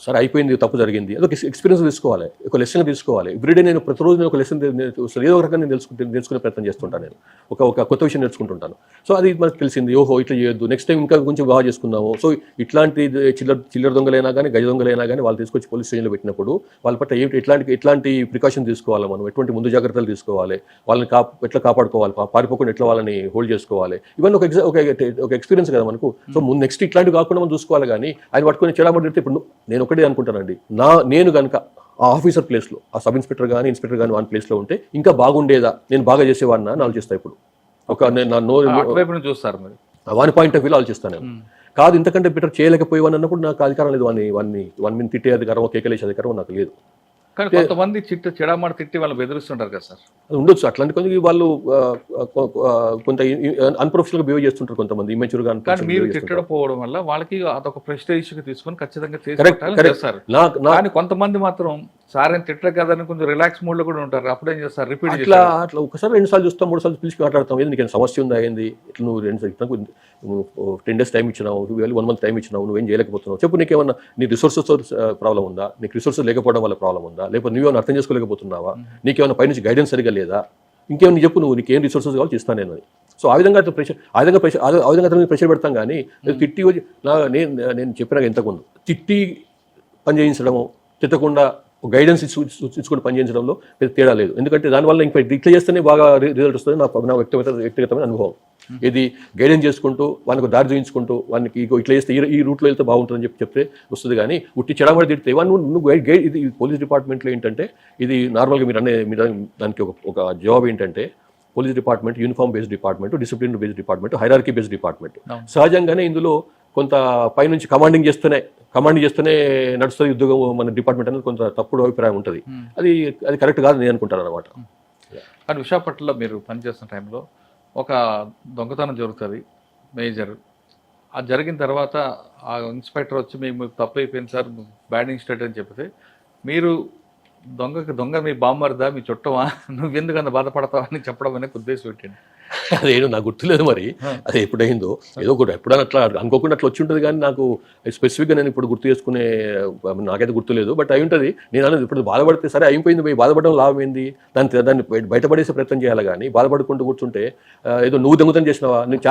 సరే అయిపోయింది, తప్పు జరిగింది, అదొక ఎక్స్పీరియన్స్ తీసుకోవాలి, ఒక లెసన్ తీసుకోవాలి. ఎవ్రీడే నేను ప్రతిరోజు నేను ఒక లెసన్ ఏదో ఒక రకంగా నేను తెలుసుకునే ప్రయత్నం చేస్తుంటాను. నేను ఒక కొత్త విషయం నేర్చుకుంటుంటాను. సో అది మనకు తెలిసింది, ఓహో ఇట్లా చేయొద్దు, నెక్స్ట్ టైం ఇంకా కొంచెం బాగా చేసుకుందాము. సో ఇట్లాంటి చిల్లర దొంగలైనా కానీ, గజ దొంగలైనా కానీ వాళ్ళు తీసుకొచ్చి పోలీస్ స్టేషన్లో పెట్టినప్పుడు వాళ్ళ పట్ల ఎట్లాంటి ప్రికాషన్ తీసుకోవాలి, మనం ఎటువంటి ముందు జాగ్రత్తలు తీసుకోవాలి, వాళ్ళని ఎట్లా కాపాడుకోవాలి, పారిపోకుండా ఎట్లా వాళ్ళని హోల్డ్ చేసుకోవాలి, ఇవన్నీ ఒక ఎక్స్పీరియన్స్ కదా మనకు. సో నెక్స్ట్ ఇట్లాంటివి కాకుండా మనం చూసుకోవాలి. కానీ ఆయన పట్టుకొని చెడామడితే ఇప్పుడు నేను ఒకటే అనుకుంటానండి, నేను కనుక ఆ ఆఫీసర్ ప్లేస్లో, ఆ సబ్ ఇన్స్పెక్టర్ కానీ ఇన్స్పెక్టర్ కానీ వాని ప్లేస్లో ఉంటే ఇంకా బాగుండేదా, నేను బాగా చేసేవాడినా అని ఆలోచిస్తా. ఇప్పుడు చూస్తారు మరి వాని పాయింట్ ఆఫ్ వ్యూలో ఆలోచిస్తాను నేను. కాదు ఇంతకంటే బెటర్ చేయలేకపోయేవాని అన్నప్పుడు నాకు అధికారం లేదు, వాడిని తిట్టే అధికారం, కేకలేసే అధికారం నాకు లేదు. కానీ కొంతమంది చెడామాట తిట్టి వాళ్ళు బెదిరిస్తుంటారు కదా సార్. అది ఉండొచ్చు. అట్లాంటి కొంచెం వాళ్ళు కొంత అన్ప్రొఫెషనల్ బిహేవ్ చేస్తుంటారు కొంతమంది, ఇమెచ్యూర్గా. కానీ మీరు తిట్టకపోవడం వల్ల వాళ్ళకి అదొక ప్రెస్టేజ్ ఇష్యూగా తీసుకొని ఖచ్చితంగా చేస్తారు. కానీ కొంతమంది మాత్రం సార్ ఏం తిట్టరు కదని కొంచెం రిలాక్స్ మూడ్ లో కూడా ఉంటారు. అప్పుడేం చేస్తారు, రిపీట్ అట్లా ఒకసారి 2 సార్లు చూస్తాం, 3 సార్లు పిలిచి మాట్లాడతాం. ఏది నీకు సమస్య ఉందా, ఏంది ఇట్లా నువ్వు 10 days టైం ఇచ్చినావు, 1 month టైం ఇచ్చినావు, నువ్వేం చేయలేకపోతున్నావు చెప్పు, నీకేమన్నా నీ రిసోర్సెస్ ప్రాబ్లం ఉందా, నీకు రిసోర్సెస్ లేకపోవడం వల్ల ప్రాబ్లం ఉందా, లేకపోతే నువ్వేమైనా అర్థం చేసుకోలేకపోతున్నావా, నీకేమైనా పైనుంచి గైడెన్స్ సరిగా లేదా, ఇంకేమైనా చెప్పు, నువ్వు నీకేం రిసోర్సెస్ కావాలి చేస్తాను నేను అని. సో ఆ విధంగా అతను ప్రెషర్ పెడతాం. కానీ తిట్టి నేను చెప్పినా ఇంతకుముందు తిట్టి పని చేయించడము, తిట్టకుండా గైడెన్స్ ఇచ్చుకుంటూ పనిచేయించడంలో తేడా లేదు. ఎందుకంటే దానివల్ల ఇంకా ఇట్లా చేస్తేనే బాగా రిజల్ట్ వస్తుంది నా వ్యక్తిగతమైన అనుభవం. ఇది గైడెన్స్ చేసుకుంటూ వాళ్ళకి దారి చూపించుకుంటూ వాళ్ళకి ఇట్లా చేస్తే ఈ రూట్లో వెళ్తే బాగుంటుందని చెప్తే వస్తుంది. కానీ ఉట్టి చెడమడి తిడితే నువ్వు గైడ్ ఇది పోలీస్ డిపార్ట్మెంట్లో ఏంటంటే ఇది నార్మల్గా మీరు దానికి ఒక జవాబు ఏంటంటే police department uniform based department, discipline based department, hierarchy based department. సహజంగానే ఇందులో కొంత పైనుంచి కమాండింగ్ చేస్తూనే నడుస్తుంది ఉద్యోగం మన డిపార్ట్మెంట్ అనేది కొంత తప్పుడు అభిప్రాయం ఉంటుంది. అది కరెక్ట్ కాదు నేను అనుకుంటాను అనమాట. కానీ విశాఖపట్నంలో మీరు పనిచేస్తున్న టైంలో ఒక దొంగతనం జరుగుతుంది మేజర్. అది జరిగిన తర్వాత ఆ ఇన్స్పెక్టర్ వచ్చి మేము తప్పు అయిపోయింది సార్, బ్యాడ్ ఇన్స్టెంట్ అని చెప్తే మీరు దొంగ మీ బామ్మరిదా, మీ చుట్టమా, నువ్వెందుకు అంత బాధపడతావు అని చెప్పడం అనే ఉద్దేశం పెట్టండి. అదేంటో నాకు గుర్తులేదు మరి, అది ఎప్పుడైందో ఏదో ఒకటి ఎప్పుడైనా అట్లా అనుకోకుండా అట్లా వచ్చి ఉంటుంది. కానీ నాకు స్పెసిఫిక్గా నేను ఇప్పుడు గుర్తు చేసుకునే నాకైతే గుర్తులేదు. బట్ అయి ఉంటుంది. నేను అనేది ఇప్పుడు బాధపడితే సరే అయిపోయింది, పోయి బాధపడడం లాభం ఏంది, దాన్ని బయటపడేసే ప్రయత్నం చేయాలి. కానీ బాధపడుకుంటూ కూర్చుంటే ఏదో నువ్వు దొంగతనం చేసినావా. నేను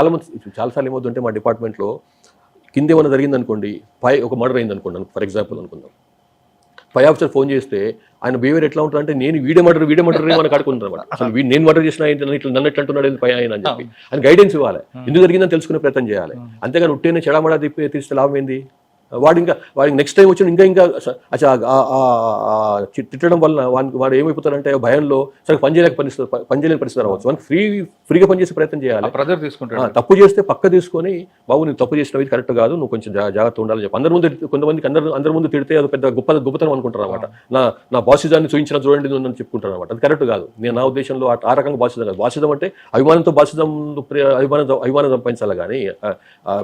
చాలాసార్లు ఏమవుతుంటే మా డిపార్ట్మెంట్లో కింద ఏమైనా జరిగింది అనుకోండి, పై ఒక మర్డర్ అయింది అనుకోండి, ఫర్ ఎగ్జాంపుల్ అనుకుందాం, పై ఆఫీసర్ ఫోన్ చేస్తే ఆయన బిహేవియర్ ఎట్లా ఉంటుందంటే నేను వీడియో మర్డర్ మనకు ఆడుకుంటాను అనమాట. అసలు నేను మర్డర్ చేసిన ఇట్లా నన్ను ఎట్లా అంటున్నాడు పై ఆయన అని చెప్పి ఆయన గైడెన్స్ ఇవ్వాలి, ఎందుకు జరిగిందని తెలుసుకునే ప్రయత్నం చేయాలి. అంతేగాని ఉట్టేనే చెడామడా తీస్తే లాభం ఏంది. వాడికి నెక్స్ట్ టైం వచ్చి ఇంకా తిట్టడం వల్ల వాడు ఏమైపోతారంటే భయంలో సరే పనిచేయలేని పరిస్థితి రావచ్చు. వానికి ఫ్రీగా పనిచేసే ప్రయత్నం చేయాలి. తప్పు చేస్తే పక్క తీసుకొని బాబు నువ్వు తప్పు చేసినవి కరెక్ట్ కాదు, నువ్వు కొంచెం జాగ్రత్త ఉండాలని చెప్పి అందరి ముందు తిడితే అది పెద్ద గొప్పతనం అనుకుంటారు అనమాట. నా బాసిజాన్ని చూపించిన చూడండి అని చెప్పుకుంటారు అనమాట. అది కరెక్ట్ కాదు. నేను నా ఉద్దేశంలో ఆ రకంగా బాసిజం కాదు. బాసిజం అంటే అభిమానంతో అభిమానం సంపాదించాలి. కానీ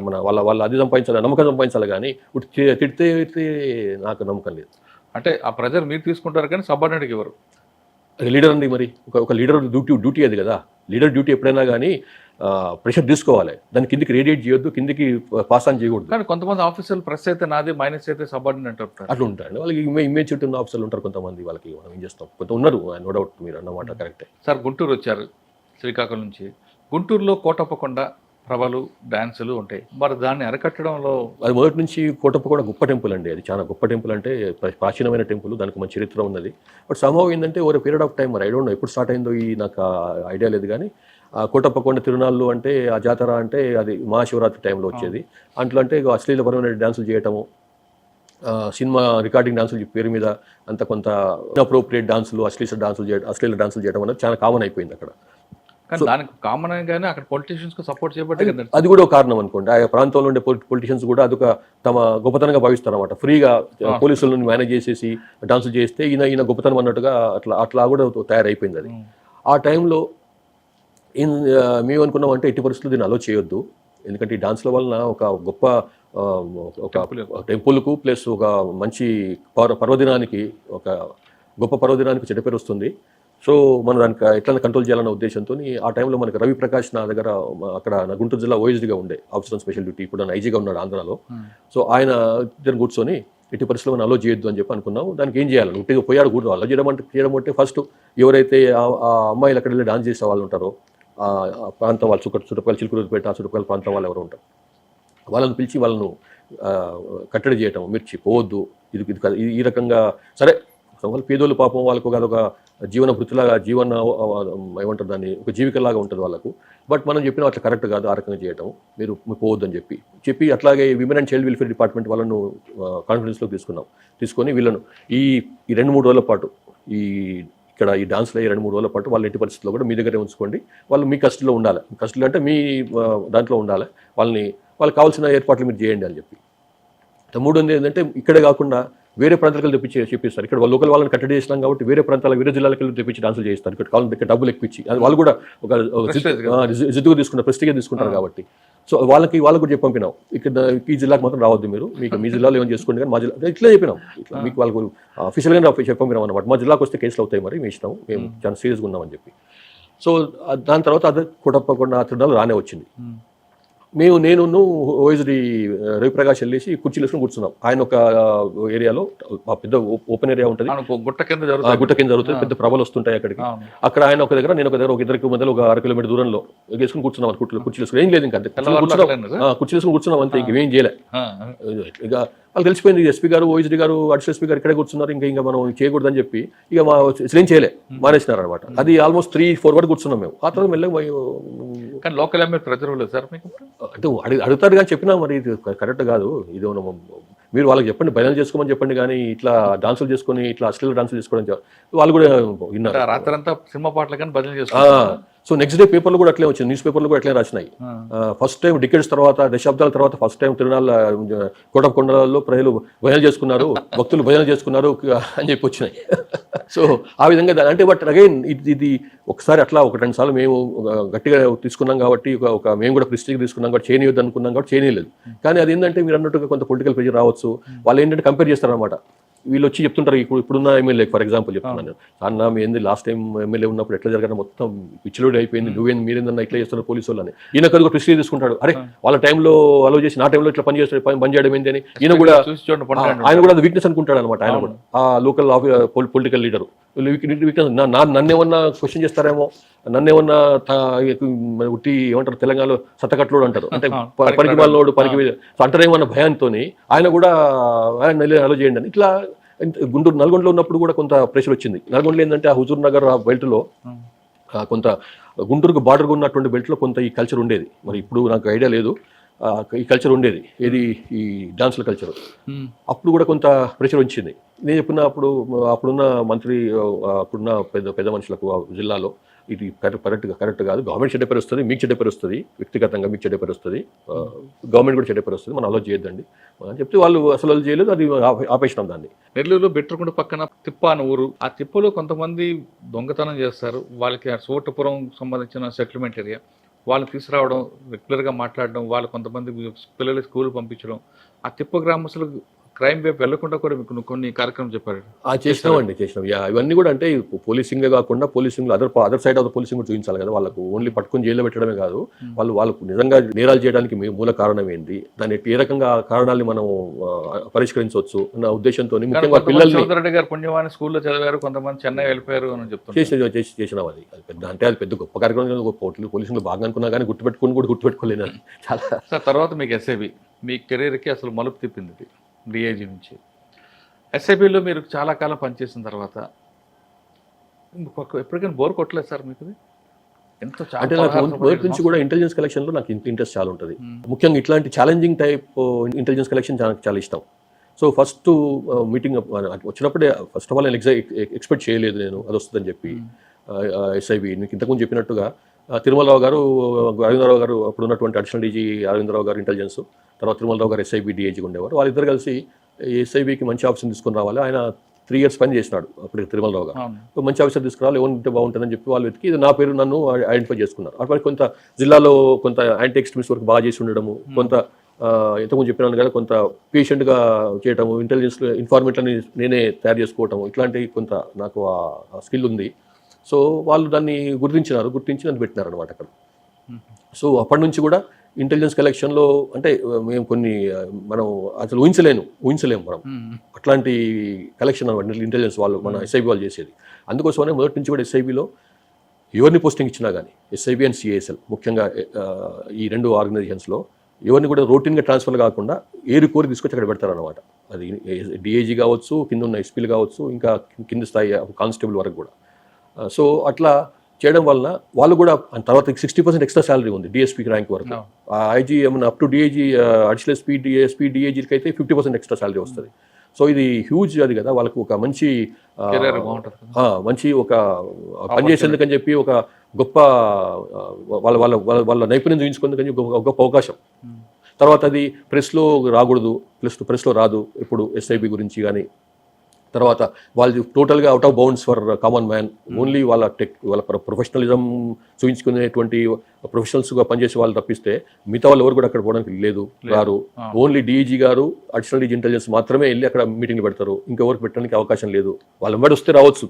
మన వాళ్ళ అది సంపాదించాలి, నమ్మకం సంపాదించాలి. కానీ తిడితే నాకు నమ్మకం లేదు. అంటే ఆ ప్రెజర్ మీరు తీసుకుంటారు కానీ సబార్డినేట్కి ఎవరు లీడర్ అండి. మరి ఒక లీడర్ డ్యూటీ అది కదా. లీడర్ డ్యూటీ ఎప్పుడైనా కానీ ప్రెషర్ తీసుకోవాలి, దాని కిందికి రేడియేట్ చేయొద్దు, కిందికి పాస్ ఆన్ చేయకూడదు. కానీ కొంతమంది ఆఫీసర్లు ప్రెస్ అయితే నాది, మైనస్ అయితే సబార్డినేట్ అంటారు. అట్లా ఉంటారు. వాళ్ళకి ఇమేజ్ చుట్టూ ఉన్న ఆఫీసర్లు ఉంటారు కొంతమంది. వాళ్ళకి మనం ఏం చేస్తాం, కొంత ఉన్నారు, నో డౌట్ మీరు అన్నమాట కరెక్టే. సార్ గుంటూరు వచ్చారు శ్రీకాకుళం నుంచి. గుంటూరులో కోటప్పకొండ ప్రభలు డ్యాన్సులు ఉంటాయి, మరి దాన్ని అరికట్టడంలో అది మొదటి నుంచి కోటప్పకొండ గొప్ప టెంపుల్ అండి. అది చాలా గొప్ప టెంపుల్, అంటే ప్రాచీనమైన టెంపుల్, దానికి మంచి చరిత్ర ఉన్నది. బట్ సంభవం ఏంటంటే ఓవర్ పీరియడ్ ఆఫ్ టైం, మరి ఐ డోంట్ నో ఎప్పుడు స్టార్ట్ అయిందో నాకు ఐడియా లేదు. కానీ ఆ కోటప్పకొండ తిరునాళ్ళు అంటే ఆ జాతర అంటే అది మహాశివరాత్రి టైంలో వచ్చేది. అంట్లో అంటే అశ్లీలపరమైన డ్యాన్సులు చేయటము, సినిమా రికార్డింగ్ డాన్సులు పేరు మీద అంత కొంత ఇన్అప్రోప్రియేట్ డాన్సులు, అశ్లీల డాన్సులు చేయడం అనేది చాలా కామన్ అయిపోయింది అక్కడ. దానికి కామన్ గానే అక్కడ పొలిటీషియన్స్ కు సపోర్ట్ చేయబట్టి అది కూడా ఒక కారణం అనుకోండి. ఆ ప్రాంతంలో ఉండే పొలిటీషియన్స్ కూడా అదొక తమ గొప్పతనంగా భావిస్తారు అనమాట. ఫ్రీగా పోలీసులను మేనేజ్ చేసేసి డాన్సులు చేస్తే ఈయన గొప్పతనం అన్నట్టుగా అట్లా కూడా తయారైపోయింది అది. ఆ టైంలో మేము అనుకున్నాం అంటే ఎట్టి పరిస్థితులు దీన్ని అలో చేయొద్దు. ఎందుకంటే ఈ డాన్స్ల వలన ఒక గొప్ప టెంపుల్కు ప్లస్ ఒక మంచి పర్వదినానికి, ఒక గొప్ప పర్వదినానికి చెడ్డ పేరు వస్తుంది. సో మనం దానికి ఎట్లా కంట్రోల్ చేయాలన్న ఉద్దేశంతో ఆ టైంలో మనకి రవి ప్రకాష్ నా దగ్గర అక్కడ గుంటూరు జిల్లా ఓఎస్డీగా ఉండే, ఆఫీసర్ ఆన్ స్పెషల్ డ్యూటీ, ఇప్పుడు ఐజీగా ఉన్నాడు ఆంధ్రాలో. సో ఆయన ఇద్దరు కూర్చొని ఎట్టి పరిస్థితుల్లో మనం అలో చేయొద్దు అని చెప్పి అనుకున్నాం. దానికి ఏం చేయాలి, ఉట్టిగా పోయాడు కూడా అలో చేయడం అంటే ఫస్ట్ ఎవరైతే ఆ అమ్మాయిలు అక్కడ వెళ్ళి డాన్స్ చేసే వాళ్ళు ఉంటారో ఆ ప్రాంతం వాళ్ళు చుట్టుపక్కల చిలుకూరుపేట ఆ చుట్టుపక్కల ప్రాంతం వాళ్ళు ఎవరు ఉంటారు వాళ్ళని పిలిచి వాళ్ళను కట్టడి చేయటం, మిర్చి పోవద్దు, ఇది ఈ రకంగా. సరే వాళ్ళు పేదోళ్ళు పాపం వాళ్ళకు అదొక జీవన వృత్తిలాగా, ఏమంటారు దాన్ని, ఒక జీవికలాగా ఉంటుంది వాళ్ళకు. బట్ మనం చెప్పిన అట్లా కరెక్ట్ కాదు ఆ రకంగా చేయటం, మీరు పోవద్దు అని చెప్పి అట్లాగే women and child welfare department వాళ్ళను కాన్ఫిడెన్స్లోకి తీసుకొని వీళ్ళను ఈ 2-3 రోజుల పాటు ఇక్కడ ఈ డాన్స్లో 2-3 రోజుల పాటు వాళ్ళ ఎట్టి పరిస్థితుల్లో కూడా మీ దగ్గరే ఉంచుకోండి. వాళ్ళు మీ కస్టడీలో ఉండాలి, కస్టడీలో అంటే మీ దాంట్లో ఉండాలి. వాళ్ళకి కావాల్సిన ఏర్పాట్లు మీరు చేయండి అని చెప్పి. మూడోది ఏంటంటే ఇక్కడే కాకుండా వేరే ప్రాంతాలకు చెప్పిస్తారు. ఇక్కడ లోకల్ వాళ్ళని కట్టడి చేసినాం కాబట్టి వేరే ప్రాంతాలకు వేరే జిల్లాలకు వెళ్ళి తెప్పించి డాన్సులు చేస్తారు. ఇక్కడ కావాలంటే ఇక్కడ డబ్బులు ఎక్కించి అది వాళ్ళు కూడా ఒక జిద్దుగా తీసుకుంటారు, ప్రెస్టీగా తీసుకుంటారు కాబట్టి. సో వాళ్ళకి కూడా చెప్పి పంపినాం, ఇక్కడ ఈ జిల్లాకు మాత్రం రావద్దు మీరు, మీకు మీ జిల్లాలో ఏమైనా చేసుకోండి కానీ మా జిల్లా ఇట్లా చెప్పినాం. ఇట్లా మీకు వాళ్ళకు అఫీషియల్గా చెప్పి పంపినాం అనమాట. మా జిల్లాకు వస్తే కేసులు అవుతాయి, మరి మీ ఇష్టం, మేము చాలా సీరియస్గా ఉన్నామని చెప్పి. సో దాని తర్వాత అది కుటప్పకుండా తిరునాలు రానే వచ్చింది. నేను ఓఎస్డి రవిప్రకాష్ వెళ్ళేసి కుర్చీలు వేసుకుని కూర్చున్నాం. ఆయన ఒక ఏరియాలో పెద్ద ఓపెన్ ఏరియా ఉంటుంది, గుట్ట కింద జరుగుతుంది, పెద్ద ప్రభలు వస్తుంటాయి అక్కడికి. అక్కడ ఆయన ఒక దగ్గర, నేను ఒక దగ్గర, ఒక ఇద్దరికి మధ్యలో ఒక 6 కిలోమీటర్ దూరంలో వేసుకుని కూర్చున్నాం. కుర్చీలు వేసుకుని ఏం లేదు, ఇంకా కుర్చీలు వేసుకుని కూర్చున్నాం అంతే, ఇంకేం చేయలే. ఇక వాళ్ళు తెలిసిపోయింది, ఎస్పీ గారు, ఓఎస్డి గారు, అడిషనల్ ఎస్పీ గారు ఇక్కడే కూర్చున్నారు, ఇంకా మనం చేయకూడదని చెప్పి ఇక ఏం చేయలే, మానేసినారు అనమాట. అది ఆల్మోస్ట్ 3-4 వరకు కూర్చున్నాం మేము. ఆ తర్వాత మెల్లగా కానీ లోకల్ ఎమ్మెల్యే ప్రజలు సార్ మీకు అంటే అడుగుతారు కానీ చెప్పినా మరి ఇది కరెక్ట్ కాదు, ఇది మీరు వాళ్ళకి చెప్పండి, భజనలు చేసుకోమని చెప్పండి, కానీ ఇట్లా డాన్సులు చేసుకొని ఇట్లా అశ్లీల డాన్సులు చేసుకోవడం వాళ్ళు కూడా విన్నారు. రాత్రంతా సినిమా పాటలు కానీ భజనలు చేసుకుంటారు. సో నెక్స్ట్ డే పేపర్లు కూడా అట్లే వచ్చింది, న్యూస్ పేపర్లు కూడా అట్లే రాసినాయి. ఫస్ట్ టైం డికెట్స్ తర్వాత, దశాబ్దాల తర్వాత ఫస్ట్ టైం తిరునాళ్ళ కోటకొండలలో ప్రజలు భజనలు చేసుకున్నారు, భక్తులు భజనలు చేసుకున్నారు అని చెప్పి వచ్చినాయి. సో ఆ విధంగా అంటే బట్ అగైన్ ఇది ఒకసారి అట్లా 1-2 సార్లు మేము గట్టిగా తీసుకున్నాం కాబట్టి, మేము కూడా ప్రెస్టీజ్ తీసుకున్నాం కాబట్టి చేయనియొద్దు అనుకున్నాం కాబట్టి చేయలేదు. కానీ అది ఏంటంటే మీరు అన్నట్టుగా కొంత పొలిటికల్ ప్రెజర్ రావచ్చు. వాళ్ళు ఏంటంటే కంపేర్ చేస్తారనమాట. వీళ్ళు వచ్చి చెప్తుంటారు, ఇప్పుడున్న ఎమ్మెల్యే ఫర్ ఎగ్జాంపుల్ చెప్తున్నాను, అన్న మీ ఏంది లాస్ట్ టైం ఎమ్మెల్యే ఉన్నప్పుడు ఎట్లా జరగడం మొత్తం పిచ్చిలోడి అయిపోయింది, మీరేందన్నా ఇట్లా చేస్తున్నారు పోలీసు వాళ్ళని. ఈయన కనుక ప్రెస్టీజ్ తీసుకుంటాడు, అరే వాళ్ళ టైంలో అలో చేసి నా టైంలో ఇట్లా పని చేయడం ఏంటి అని ఈయన కూడా, ఆయన కూడా అది వీక్నెస్ అనుకుంటాడు అనమాట. ఆయన కూడా ఆ లోకల్ పొలిటికల్ లీడర్ వీక్నెస్, నన్నేమన్నా క్వశ్చన్ చేస్తారేమో, నన్నేమన్నా ఉట్టి ఏమంటారు తెలంగాణలో సత్తకట్లోడు అంటారు, అంటే పనికి వాళ్ళోడు పనికి అంటారేమన్న భయంతో ఆయన కూడా అలో చేయండి అని. ఇట్లా నల్గొండలో ఉన్నప్పుడు కూడా కొంత ప్రెషర్ వచ్చింది. నల్గొండలో ఏంటంటే ఆ హుజూర్ నగర్ ఆ బెల్ట్లో కొంత గుంటూరుకు బార్డర్గా ఉన్నటువంటి బెల్ట్లో కొంత ఈ కల్చర్ ఉండేది. మరి ఇప్పుడు నాకు ఐడియా లేదు, ఈ కల్చర్ ఉండేది, ఏది ఈ డాన్సుల కల్చర్. అప్పుడు కూడా కొంత ప్రెషర్ వచ్చింది. నేను చెప్పిన అప్పుడున్న మంత్రి, అప్పుడున్న పెద్ద మనుషులకు జిల్లాలో ఇది కరెక్ట్ కాదు, గవర్నమెంట్ చెడ్డ పేరు వస్తుంది, మీకు చెడ్డ పేరు వస్తుంది, వ్యక్తిగతంగా మీకు చెడ్డ పేరు వస్తుంది, గవర్నమెంట్ కూడా చెడ్డ పేరు వస్తుంది, మనం అలో చేయొద్దండి అని చెప్తే వాళ్ళు అసలు అలో చేయలేదు, అది ఆపేసినాం దాన్ని. నెల్లూరు బెట్రకుంట పక్కన తిప్ప అని ఊరు, ఆ తిప్పలో కొంతమంది దొంగతనం చేస్తారు. వాళ్ళకి సోటపురం సంబంధించిన సెటిల్మెంట్ ఏరియా, వాళ్ళని తీసుకురావడం, రెగ్యులర్గా మాట్లాడడం, వాళ్ళు కొంతమంది పిల్లలు స్కూల్ పంపించడం, ఆ తిప్ప గ్రామస్తులు క్రైమ్ వైపు వెళ్లకుండా కూడా మీకు కొన్ని కార్యక్రమం చెప్పారు. చేసినాం. ఇవన్నీ కూడా అంటే పోలీసింగే కాకుండా policing other side of the policing కూడా చూపించాలి కదా. వాళ్ళకు ఓన్లీ పట్టుకుని జైల్లో పెట్టడమే కాదు, వాళ్ళకు నిజంగా నేరాలు చేయడానికి మూల కారణం ఏంటి, దాన్ని ఏ రకంగా కారణాలని మనం పరిష్కరించవచ్చు అన్న ఉద్దేశంతో ముఖ్యంగా పిల్లల్ని గారు పుణ్యవాణి స్కూల్లో చదివారు, కొంతమంది చెన్నై వెళ్ళిపోయారు అని చెప్తారు. చేసినాం. అది పెద్ద అంటే అది పెద్ద గొప్ప కార్యక్రమం, పోలీసులు బాగా అనుకున్నా కానీ గుర్తుపెట్టుకోలేను చాలా. తర్వాత మీకు ఎస్ఐబి మీ కెరీర్కి అసలు మలుపు తిప్పింది. డిఐజీ నుంచి ఎస్ఐబిలో మీరు చాలా కాలం పనిచేసిన తర్వాత ఎప్పటికైనా బోర్ కొట్టలేదు సార్ మీకు? అంటే నాకు మొదటి నుంచి కూడా ఇంటెలిజెన్స్ కలెక్షన్లో నాకు ఇంట్రెస్ట్ చాలా ఉంటుంది. ముఖ్యంగా ఇట్లాంటి ఛాలెంజింగ్ టైప్ ఇంటెలిజెన్స్ కలెక్షన్ నాకు చాలా ఇష్టం. సో ఫస్ట్ మీటింగ్ వచ్చినప్పుడే ఫస్ట్ ఆఫ్ ఆల్ నేను ఎక్స్పెక్ట్ చేయలేదు నేను అది వస్తుందని చెప్పి. ఎస్ఐబి మీకు ఇంతకుముందు చెప్పినట్టుగా తిరుమలరావు గారు, అరవిందరావు గారు, అప్పుడు ఉన్నటువంటి అడిషనల్ డీజీ అరవిందరావు గారు ఇంటెలిజెన్స్, తర్వాత తిరుమలరావు గారు ఎస్ఐబి డిఐజీగా ఉండేవారు. వాళ్ళిద్దరు కలిసి ఎస్ఐబికి మంచి ఆఫీసర్ తీసుకుని రావాలి. ఆయన 3 years పని చేసినాడు అప్పటికి తిరుమలరావు గారు. మంచి ఆఫీసర్ తీసుకురావాలి, ఎవరు బాగుంటుందని చెప్పి వాళ్ళు వెతికి ఇది నా పేరు నన్ను ఐడెంటిఫై చేసుకున్నారు. అప్పటికి కొంత జిల్లాలో కొంత యాంటీ ఎక్స్ట్రీమిస్ట్ వర్క్ బాగా చేసి ఉండడము, కొంత ఇంతకుముందు చెప్పినాను కదా కొంత పేషెంట్గా చేయటము, ఇంటెలిజెన్స్ ఇన్ఫార్మేట్లని నేనే తయారు చేసుకోవటము, ఇట్లాంటి కొంత నాకు ఆ స్కిల్ ఉంది. సో వాళ్ళు దాన్ని గుర్తించి నన్ను పెట్టినారు అనమాట అక్కడ. సో అప్పటి నుంచి కూడా ఇంటెలిజెన్స్ కలెక్షన్లో అంటే మేము మనం అసలు ఊహించలేము మనం అట్లాంటి కలెక్షన్ అనమాట ఇంటెలిజెన్స్ వాళ్ళు, మన ఎస్ఐబి వాళ్ళు చేసేది. అందుకోసమనే మొదటి నుంచి కూడా ఎస్ఐబిలో ఎవరిని పోస్టింగ్ ఇచ్చినా కానీ ఎస్ఐబి అండ్ సిఐఎస్ఎల్ ముఖ్యంగా ఈ 2 ఆర్గనైజేషన్స్లో ఎవరిని కూడా రొటీన్గా ట్రాన్స్ఫర్ కాకుండా కోరి తీసుకొచ్చి అక్కడ పెడతారనమాట. అది డిఐజీ కావచ్చు, కింద ఉన్న ఎస్పీలు కావచ్చు, ఇంకా కింద స్థాయి కానిస్టేబుల్ వరకు కూడా. సో అట్లా చేయడం వలన వాళ్ళు కూడా తర్వాత 60% ఎక్స్ట్రా శాలరీ ఉంది డిఎస్పీకి ర్యాంక్ వరకు. ఐజీ ఏమన్నా up to DIG additional SP డిఐజీకి అయితే 50% ఎక్స్ట్రా శాలరీ వస్తుంది. సో ఇది హ్యూజ్ అది కదా, వాళ్ళకు ఒక మంచి ఒక పనిచేసేందుకని చెప్పి ఒక గొప్ప వాళ్ళ నైపుణ్యం చూపించుకుందుకని గొప్ప అవకాశం. తర్వాత అది ప్రెస్లో రాకూడదు, ప్రెస్లో రాదు ఇప్పుడు ఎస్ఐబి గురించి కానీ తర్వాత వాళ్ళు టోటల్గా out of bounds for common man. Only వాళ్ళ ప్రొఫెషనలిజం చూపించుకునేటువంటి ప్రొఫెషనల్స్గా పనిచేసే వాళ్ళు తప్పిస్తే మిగతా వాళ్ళు ఎవరు కూడా అక్కడ పోవడానికి రారు. ఓన్లీ డీజీ గారు, అడిషనల్ డీజీ ఇంటెలిజెన్స్ మాత్రమే వెళ్ళి అక్కడ మీటింగ్లు పెడతారు. ఇంకెవరికి పెట్టడానికి అవకాశం లేదు. వాళ్ళు వెంబడి వస్తే రావచ్చు,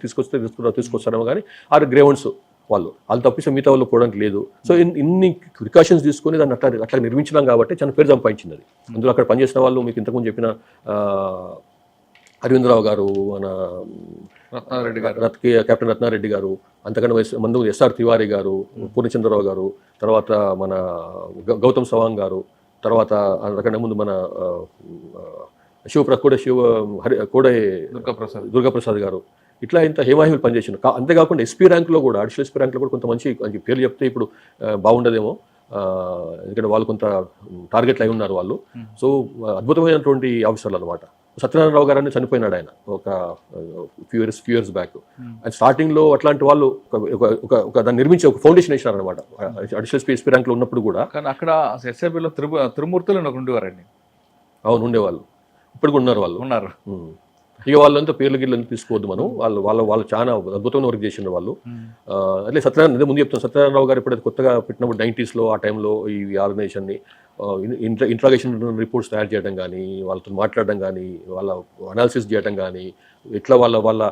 తీసుకొస్తారేమో కానీ ఆరు గ్రేవెంట్స్ వాళ్ళు తప్పిస్తే మిగతా వాళ్ళు పోవడానికి లేదు. సో ఇన్ని ప్రికాషన్స్ తీసుకొని దాన్ని అట్లా నిర్మించడం కాబట్టి చాలా పేరు సంపాదించింది అది. అందులో అక్కడ పనిచేసిన వాళ్ళు మీకు ఇంతకుముందు చెప్పిన అరవిందరావు గారు, మన రత్నారెడ్డి గారు, కెప్టెన్ రత్నారెడ్డి గారు, అంతకన్నా ముందు ఎస్ఆర్ తివారీ గారు, పూర్ణచంద్రరావు గారు, తర్వాత మన గౌతమ్ సవాంగ్ గారు, తర్వాత అంతకన్నా ముందు మన దుర్గాప్రసాద్ గారు, ఇట్లా ఇంత హేమాహిమలు పనిచేసిన. అంతేకాకుండా ఎస్పీ ర్యాంక్లో కూడా, అడిషనల్ ఎస్పీ ర్యాంక్లో కూడా కొంత మంచి పేర్లు చెప్తే ఇప్పుడు బాగుండదేమో, ఎందుకంటే వాళ్ళు కొంత టార్గెట్లు అయి ఉన్నారు వాళ్ళు. సో అద్భుతమైనటువంటి ఆఫీసర్లు అనమాట. సత్యనారాయణరావు గారు చనిపోయినాడు ఆయన ఒక ఫ్యూ ఇయర్స్ బ్యాక్. అండ్ స్టార్టింగ్లో అట్లాంటి వాళ్ళు ఒక దాన్ని నిర్మించి ఒక ఫౌండేషన్ వేసినారు అనమాట అడిషనల్ ఎస్పీ ర్యాంక్లో ఉన్నప్పుడు కూడా. కానీ అక్కడ ఎస్ఐబిలో తిరుమూర్తులు ఉండేవారండి. అవును, ఉండేవాళ్ళు. ఇప్పుడు కూడా ఉన్నారు. ఇక వాళ్ళంతా పేర్లు గిర్లు తీసుకోవద్దు మనం. వాళ్ళు చాలా అద్భుతమైన వర్క్ చేసిన వాళ్ళు. అట్లే సత్యనారాయణ ముందు చెప్తాను, సత్యనారాయణరావు గారు ఎప్పుడైతే కొత్తగా పెట్టినప్పుడు 90s ఆ టైంలో ఈ ఆర్గనైజేషన్ని ఇంట్రాగేషన్ రిపోర్ట్స్ తయారు చేయడం కానీ, వాళ్ళతో మాట్లాడడం కానీ, వాళ్ళ అనాలిసిస్ చేయడం కానీ, ఎట్లా వాళ్ళ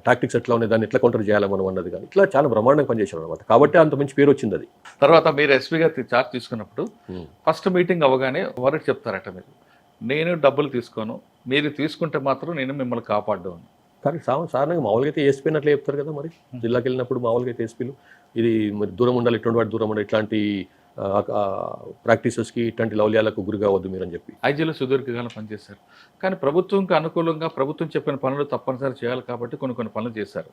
టాక్టిక్స్ ఎట్లా ఉన్నాయి, దాన్ని ఎట్లా కౌంటర్ చేయాలి మనం అన్నది కానీ, ఇట్లా చాలా బ్రహ్మాండంగా పనిచేశారు అనమాట. కాబట్టి అంత మంచి పేరు వచ్చింది అది. తర్వాత మీరు ఎస్పీగా చార్జ్ తీసుకున్నప్పుడు ఫస్ట్ మీటింగ్ అవ్వగానే వారికి చెప్తారట, మీరు నేను డబ్బులు తీసుకోను, మీరు తీసుకుంటే మాత్రం నేను మిమ్మల్ని కాపాడ్డాను. కానీ సాధారణంగా మామూలుగా అయితే ఏఎస్పీ అట్లా చెప్తారు కదా. మరి జిల్లాకి వెళ్ళినప్పుడు మామూలుగా అయితే ఎస్పీలు ఇది మరి దూరం ఉండాలి, ఇటువంటి వాటి దూరం ఉండాలి, ఇట్లాంటి ప్రాక్టీసెస్కి, ఇట్లాంటి లౌల్యాలకు గురి కావద్దు మీరు అని చెప్పి. ఐజీలో సుదీర్ఘకాలం పనిచేశారు. కానీ ప్రభుత్వంకి అనుకూలంగా ప్రభుత్వం చెప్పిన పనులు తప్పనిసరి చేయాలి కాబట్టి కొన్ని పనులు చేశారు